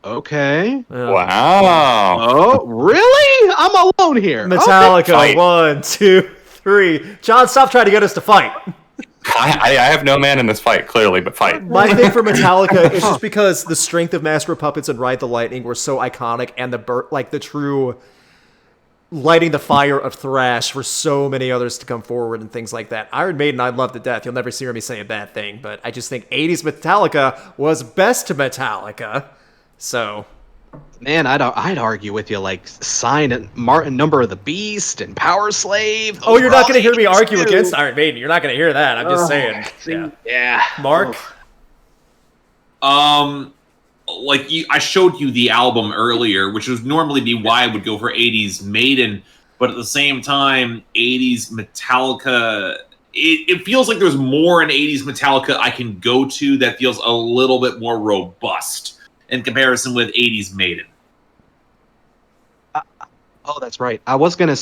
okay. Yeah. Wow. Oh, really? I'm alone here. Metallica. Fight. 1, 2, 3. John, stop trying to get us to fight. I have no man in this fight, clearly, but fight. My thing for Metallica is just because the strength of Master of Puppets and Ride the Lightning were so iconic, and the true lighting the fire of thrash for so many others to come forward and things like that. Iron Maiden, I love to death. You'll never hear me say a bad thing, but I just think 80s Metallica was best Metallica. So Man, I'd argue with you like Sign and Martin, Number of the Beast, and Power Slave. oh, you're not going to hear me Those argue too. against Iron Maiden. You're not going to hear that. I'm just saying. See, Yeah. yeah. Mark. Like I showed you the album earlier, which would normally be why I would go for 80s Maiden, but at the same time, 80s Metallica. It feels like there's more in 80s Metallica I can go to that feels a little bit more robust in comparison with 80s Maiden. Oh, that's right. I was gonna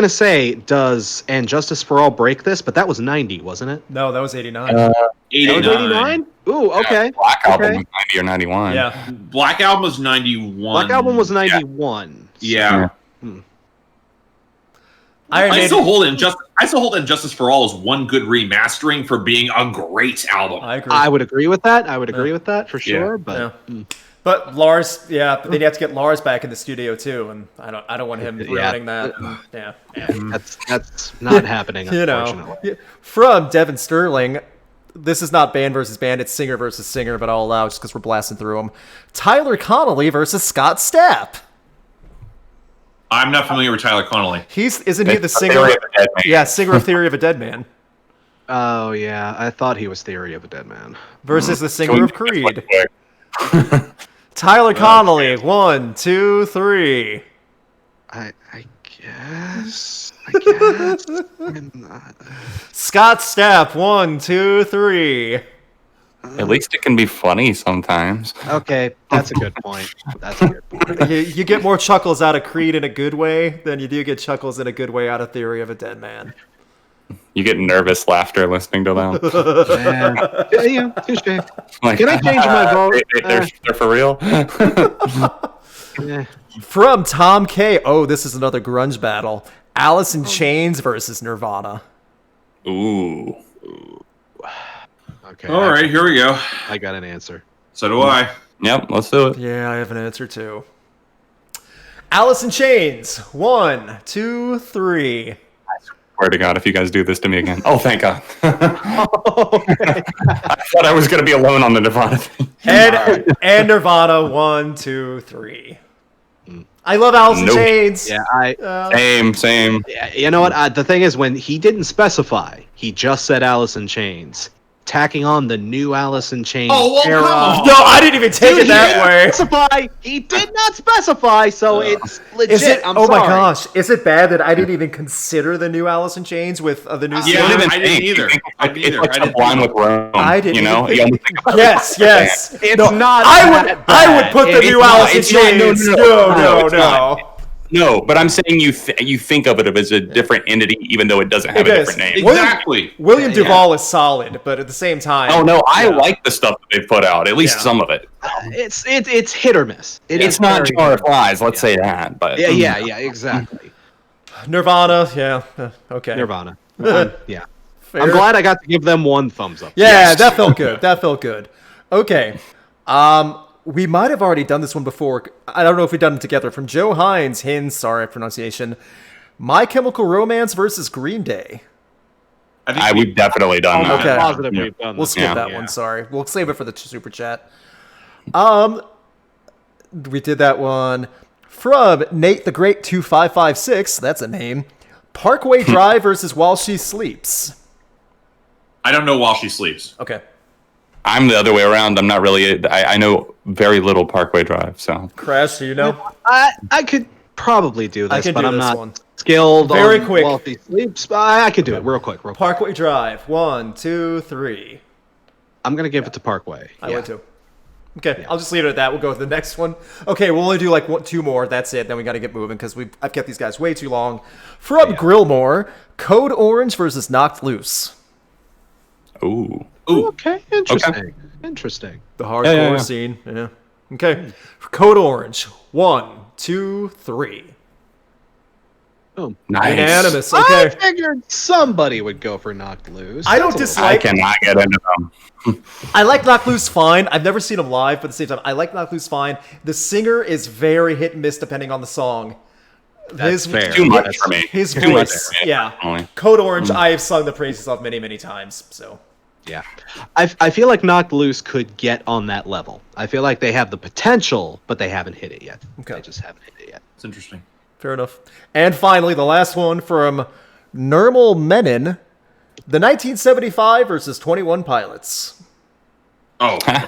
say, does And Justice for All break this? But that was 90, wasn't it? No, that was 89. 89. That was 89. Ooh, okay. Black Album Okay. was 90 or 91. Yeah. Black Album was 91. Black Album was 91. Yeah. Iron I Maiden. still hold Injustice for All as one good remastering for being a great album. I agree. I would agree with that. I would agree with that for sure. But Yeah. But Lars, but then you have to get Lars back in the studio too, and I don't want him Yeah. ruining that. Yeah. that's not happening. You Unfortunately. know, from Devin Sterling, this is not band versus band, it's singer versus singer, but I'll allow just because we're blasting through them. Tyler Connolly versus Scott Stapp. I'm not familiar with Tyler Connolly. Isn't he the It's singer? Theory of a Dead Man. Yeah, singer of Theory of a Dead Man Oh yeah, I thought he was Theory of a Dead Man. versus the singer of Creed. Quick. Tyler Connolly, 1, 2, 3. I guess. I'm not. Scott Stapp, 1, 2, 3. At least it can be funny sometimes. Okay, that's a good point. That's a good point. You get more chuckles out of Creed in a good way than you do get chuckles in a good way out of Theory of a Dead Man. You get nervous laughter listening to them. Yeah, touche. Like, Can I change my vote? They're for real? Yeah. From Tom K. Oh, this is another grunge battle. Alice in Chains versus Nirvana. Ooh. Okay. All right, here we go. I got an answer. So do I. Yep, let's do it. Yeah, I have an answer too. Alice in Chains. 1, 2, 3. swear to God, if you guys do this to me again. Oh, thank God. I thought I was going to be alone on the Nirvana thing. And Nirvana, 1, 2, 3. I love Alice in Chains. Yeah, Same. Yeah, you know what? The thing is, when he didn't specify, he just said Alice in Chains. Tacking on the new Alice in Chains era. Come on. No, I didn't even take it that way. He did not specify, so it's legit. Is it? I'm my sorry. gosh! Is it bad that I didn't even consider the new Alice in Chains with the new? Yeah, song? I didn't either. It's like Sublime with Rome. I didn't. You know? even think- yes. It's No, not. I would put the new Alice in it's not- Chains. no, it's No. not. No, but I'm saying you think of it as a different entity, even though it doesn't have It a is. different name. Exactly. William Duvall is solid, but at the same time. Oh no, I like the stuff that they've put out. At least some of it. It's hit or miss. It's not Jar of Flies. Let's say that. But Yeah, exactly. Nirvana, yeah, okay. Nirvana. Yeah. Fair. I'm glad I got to give them one thumbs up. Yeah, Yes. that felt good. That felt good. Okay. We might have already done this one before. I don't know if we've done it together. From Joe Hines, sorry pronunciation. My Chemical Romance versus Green Day. we've definitely done I'm that. Okay. positive we've done We'll this. skip that Yeah. one, sorry. We'll save it for the super chat. We did that one. From Nate the Great 2556, that's a name. Parkway Drive versus While She Sleeps. I don't know While She Sleeps. Okay. I'm the other way around. I'm not really. I know very little Parkway Drive, so. Crash, do you know? I could probably do I this, can but do I'm this not one. skilled Very on quick. While She Sleeps. But I can do it real quick. Parkway Drive. 1, 2, 3. I'm going to give it to Parkway. I would too. Okay, I'll just leave it at that. We'll go to the next one. Okay, we'll only do like 2 more. That's it. Then we got to get moving because I've kept these guys way too long. From Grillmore, Code Orange versus Knocked Loose. Ooh. Okay, interesting. Interesting. The hardcore scene. Yeah. Okay. Code Orange. 1, 2, 3. Boom. Nice. Unanimous. I Okay. figured somebody would go for Knocked Loose. I don't That's a I dislike. cannot get into them. I like Knocked Loose fine. I've never seen him live, but at the same time, I like Knocked Loose fine. The singer is very hit and miss depending on the song. That's fair. Too much for me. His Too much voice, for me, yeah. definitely. Code Orange, I have sung the praises of many, many times. So Yeah. I feel like Knocked Loose could get on that level. I feel like they have the potential, but they haven't hit it yet. Okay. They just haven't hit it yet. It's interesting. fair enough. And finally, the last one from Nirmal Menon, the 1975 versus 21 Pilots. Oh, okay.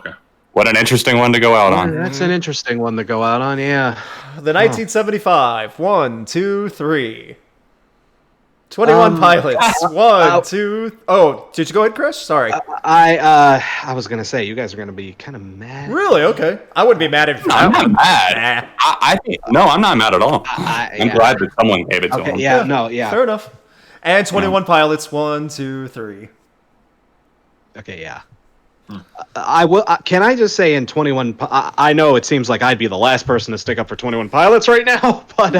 What an interesting one to go out on. That's an interesting one to go out on, yeah. The 1975. 1, 2, 3. 21 Pilots. 1, 2. Oh, did you go ahead, Chris? Sorry. I was gonna say you guys are gonna be kind of mad. Really? Okay. I wouldn't be mad if I'm not mad. I think no, I'm not mad at all. I'm glad that someone gave it to Okay, him. yeah, no, yeah. Fair enough. And 21 Pilots. 1, 2, 3. Okay, yeah. I will. Can I just say in 21? I know it seems like I'd be the last person to stick up for 21 Pilots right now, but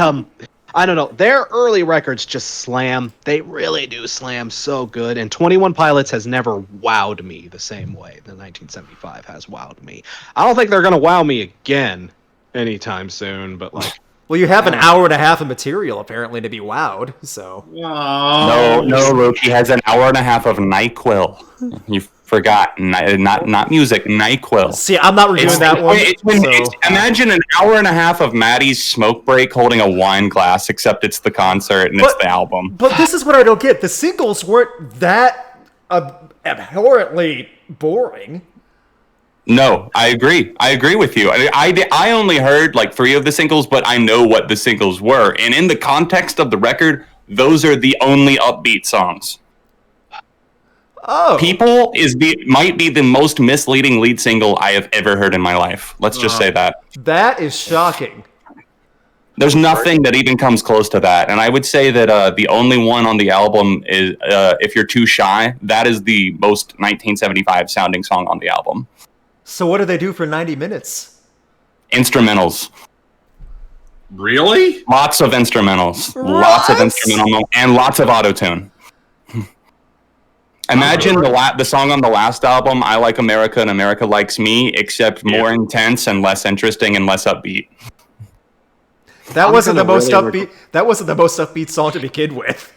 I don't know. Their early records just slam. They really do slam so good. And 21 Pilots has never wowed me the same way the 1975 has wowed me. I don't think they're gonna wow me again anytime soon. But like, Well, you have an hour and a half of material apparently to be wowed. So No, Loki has an hour and a half of NyQuil. You forgot, not music, NyQuil. see, I'm not reviewing that one. Imagine an hour and a half of Maddie's smoke break holding a wine glass, except it's the concert and it's the album. But this is what I don't get. The singles weren't that abhorrently boring. No, I agree. I agree with you. I only heard like 3 of the singles, but I know what the singles were. And in the context of the record, those are the only upbeat songs. Oh. People might be the most misleading lead single I have ever heard in my life. Let's just say that. That is shocking. There's nothing that even comes close to that. And I would say that the only one on the album is If You're Too Shy. That is the most 1975 sounding song on the album. So what do they do for 90 minutes? Instrumentals. Really? Lots of instrumentals. Lots of instrumental and lots of auto-tune. Imagine the song on the last album, I Like America and America Likes Me, except more intense and less interesting and less upbeat. That wasn't the most upbeat. That wasn't the most upbeat song to begin with.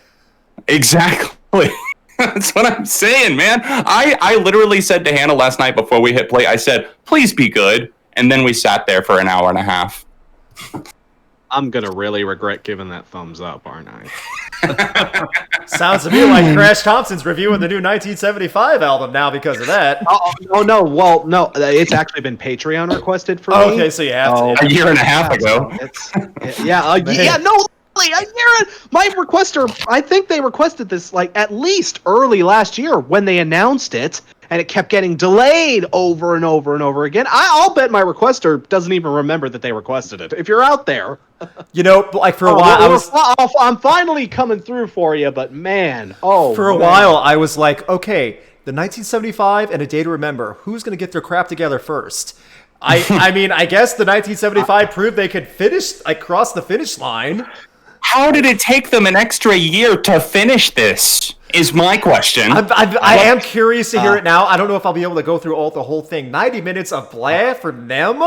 Exactly. That's what I'm saying, man. I literally said to Hannah last night before we hit play, I said, please be good. And then we sat there for an hour and a half. I'm going to really regret giving that thumbs up, aren't I? Sounds to me like Crash Thompson's reviewing the new 1975 album now because of that. Oh, no. Well, no. It's actually been Patreon requested for me. Okay, so you have to. A year and a half ago. No. A year. My requester, I think they requested this like at least early last year when they announced it, and it kept getting delayed over and over and over again. I'll bet my requester doesn't even remember that they requested it. If you're out there, You know, like for a while, I'm finally coming through for you, but man, for a while I was like, okay, the 1975 and A Day to Remember, who's going to get their crap together first? I mean, I guess the 1975 proved they could cross the finish line. How did it take them an extra year to finish this? Is my question. I am curious to hear it now. I don't know if I'll be able to go through the whole thing. 90 minutes of blah from them?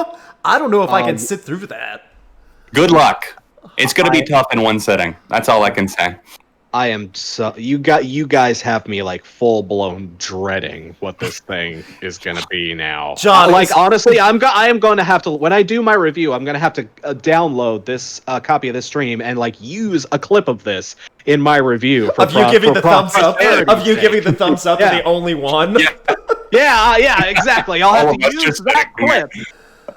I don't know if I can sit through that. Good luck. It's going to be tough in one sitting. That's all I can say. I am so you guys have me like full blown dreading what this thing is gonna be now. John, honestly, I am going to have to, when I do my review, I'm going to have to download this copy of this stream and like use a clip of this in my review of you giving the thumbs up. Of you giving the thumbs up, and the only one. Yeah, exactly. I'll have to use that clip.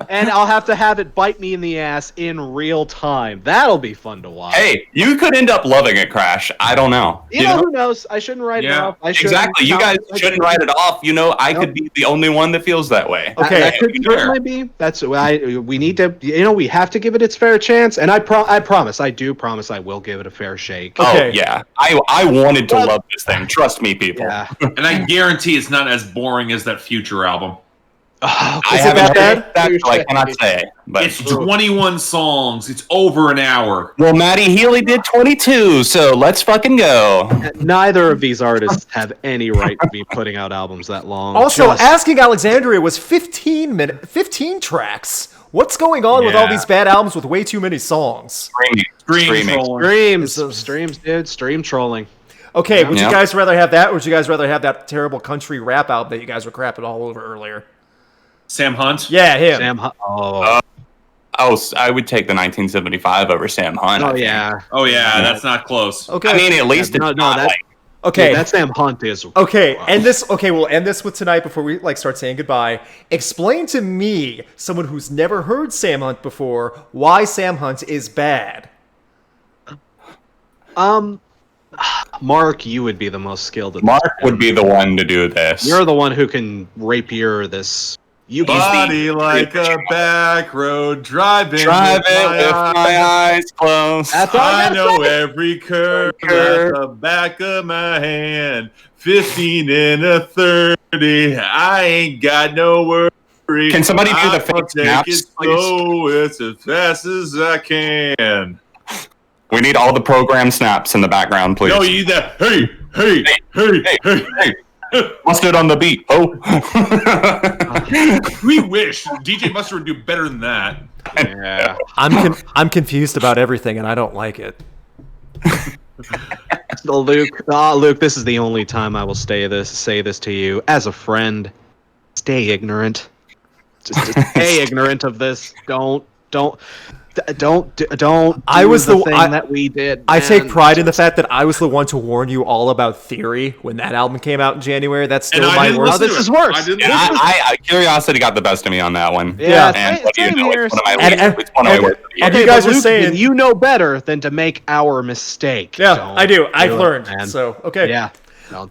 And I'll have to have it bite me in the ass in real time. That'll be fun to watch. Hey, you could end up loving it, Crash. I don't know. You know, who knows? I shouldn't write it off. Exactly. You guys shouldn't write it off. You know, I could be the only one that feels that way. Okay. That could certainly be. That's why we need to, we have to give it its fair chance. And I promise, I do promise I will give it a fair shake. Okay. Oh, yeah. I wanted to love this thing. Trust me, people. Yeah. And I guarantee it's not as boring as that Future album. I haven't heard that, so I cannot say. But it's 21 songs. It's over an hour. Well, Matty Healy did 22, so let's fucking go. Neither of these artists have any right to be putting out albums that long. Also, Asking Alexandria was 15 tracks. What's going on with all these bad albums with way too many songs? Streams, dude. Stream trolling. Okay, would you guys rather have that, or would you guys rather have that terrible country rap album that you guys were crapping all over earlier? Sam Hunt? Yeah, him. Sam Hunt. I would take the 1975 over Sam Hunt. Oh, yeah. That's not close. Okay. I mean, at least it's not like... Okay. That Sam Hunt is... Okay, we'll end this with tonight before we start saying goodbye. Explain to me, someone who's never heard Sam Hunt before, why Sam Hunt is bad. Mark, you would be the most skilled at this. Mark would be the one to do this. You're the one who can rapier this. You Body like a back road, driving with my eyes closed. That's all I know every curve at the back of my hand. 15 and a 30. I ain't got no worry. Can somebody do the fake take snaps, it slow, it's as fast as I can. We need all the program snaps in the background, please. No, you need that. Hey. Mustard on the beat. Oh. We wish DJ Mustard would do better than that. Yeah. I'm confused about everything, and I don't like it. Luke, this is the only time I will say this to you as a friend. Stay ignorant. Just stay ignorant of this. Don't. I was the thing that we did. I take pride in the fact that I was the one to warn you all about Theory when that album came out in January. That's still my worst. This is worse. Curiosity got the best of me on that one. Yeah. And Same here. It's one of my worst. And you guys are saying you know better than to make our mistake. Yeah, I do. I've learned. So okay. Yeah.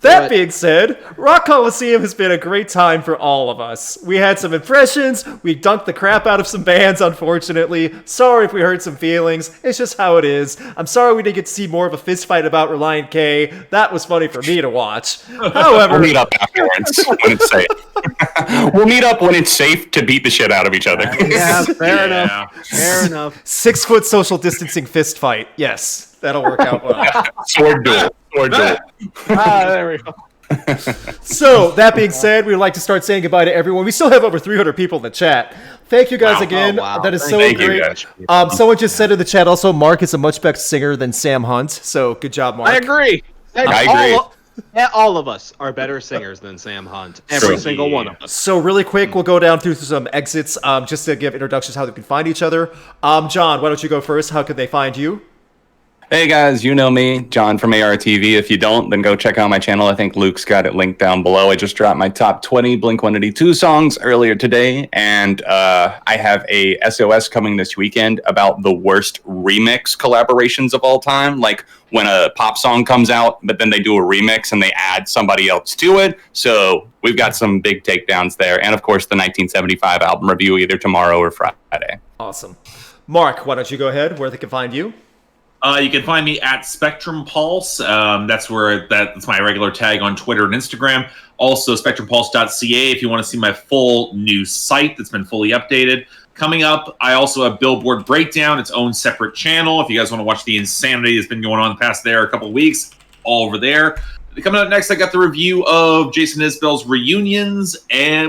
That being said, Rock Coliseum has been a great time for all of us. We had some impressions, we dunked the crap out of some bands, unfortunately. Sorry if we hurt some feelings, it's just how it is. I'm sorry we didn't get to see more of a fist fight about Relient K. That was funny for me to watch. However... We'll meet up afterwards when it's safe. We'll meet up when it's safe to beat the shit out of each other. Yeah, fair enough. 6 foot social distancing fist fight. Yes, that'll work out well. Sword duel. There we go. So, that being said, we would like to start saying goodbye to everyone. We still have over 300 people in the chat. Thank you guys again. Wow. That is Thank so great. Someone just said in the chat also, Mark is a much better singer than Sam Hunt. So, good job, Mark. I agree. I agree. All of us are better singers than Sam Hunt. Every single one of us. So really quick, we'll go down through some exits just to give introductions how they can find each other. John, why don't you go first? How can they find you? Hey guys, you know me, John from ARTV. If you don't, then go check out my channel. I think Luke's got it linked down below. I just dropped my top 20 Blink-182 songs earlier today, and I have a SOS coming this weekend about the worst remix collaborations of all time. Like when a pop song comes out, but then they do a remix and they add somebody else to it. So we've got some big takedowns there. And of course, the 1975 album review either tomorrow or Friday. Awesome. Mark, why don't you go ahead where they can find you? You can find me at Spectrum Pulse. That's my regular tag on Twitter and Instagram. Also, spectrumpulse.ca if you want to see my full new site that's been fully updated. Coming up, I also have Billboard Breakdown, its own separate channel. If you guys want to watch the insanity that's been going on the past a couple of weeks, all over there. Coming up next, I got the review of Jason Isbell's Reunions,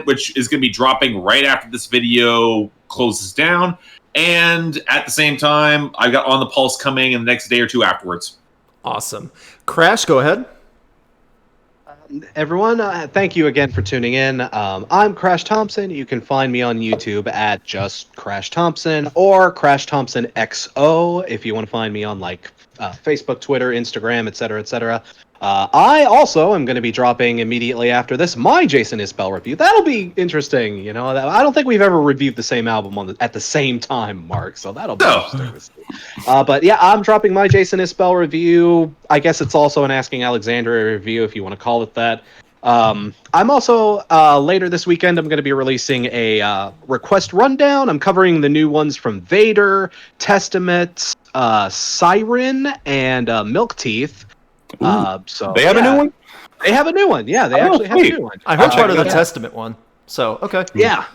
which is going to be dropping right after this video closes down. And at the same time, I got On the Pulse coming in the next day or two afterwards. Awesome. Crash, go ahead. Everyone, thank you again for tuning in. I'm Crash Thompson. You can find me on YouTube at just Crash Thompson or Crash Thompson XO if you want to find me on Facebook, Twitter, Instagram, etc., etc. I also am going to be dropping immediately after this my Jason Isbell review. That'll be interesting. You know, I don't think we've ever reviewed the same album at the same time, Mark. So that'll be interesting to see. But yeah, I'm dropping my Jason Isbell review. I guess it's also an Asking Alexandria review, if you want to call it that. I'm also later this weekend. I'm going to be releasing a request rundown. I'm covering the new ones from Vader, Testament, Siren, and Milk Teeth. So they have a new one? They have a new one. Yeah, they actually have a new one. I heard part of the Testament one. So, okay. Yeah.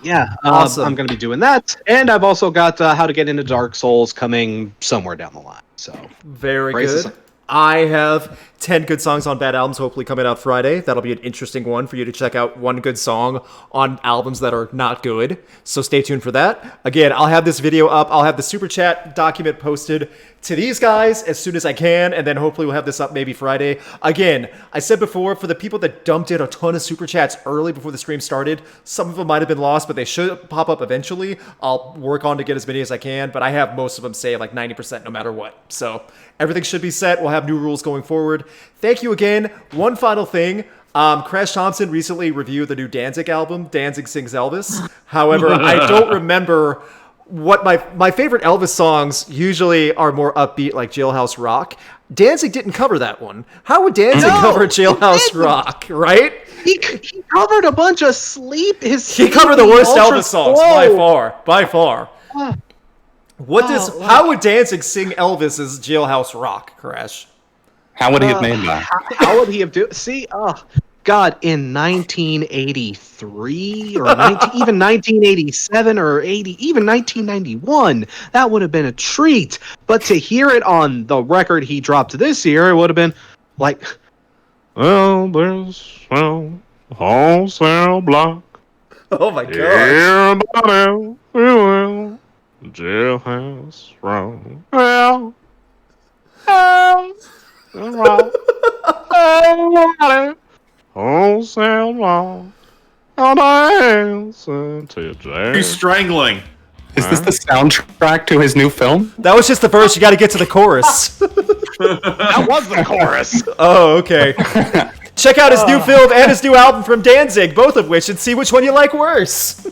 Awesome. I'm going to be doing that. And I've also got How to Get Into Dark Souls coming somewhere down the line. So very good. I have 10 good songs on bad albums hopefully coming out Friday. That'll be an interesting one for you to check out one good song on albums that are not good. So stay tuned for that. Again, I'll have this video up. I'll have the Super Chat document posted to these guys as soon as I can, and then hopefully we'll have this up maybe Friday. Again, I said before, for the people that dumped in a ton of Super Chats early before the stream started, some of them might have been lost, but they should pop up eventually. I'll work on to get as many as I can, but I have most of them say 90% no matter what. So everything should be set. We'll have new rules going forward. Thank you again. One final thing. Crash Thompson recently reviewed the new Danzig album, Danzig Sings Elvis. However, I don't remember what my favorite Elvis songs usually are more upbeat, like Jailhouse Rock. Danzig didn't cover that one. How would Danzig cover Jailhouse Rock, right? He covered a bunch of He covered the worst Elvis songs by far. How would Danzig sing Elvis's Jailhouse Rock, Crash? How would he have made that? How would he have God, in 1983 or even 1987 or 80, even 1991, that would have been a treat. But to hear it on the record he dropped this year, it would have been like, well, there's wholesale block. Oh my god. Jailhouse wrong. Wholesale law. He's strangling. Is this the soundtrack to his new film? That was just the verse. You got to get to the chorus. That was the chorus. Oh, okay. Check out his new film and his new album from Danzig, both of which, and see which one you like worse.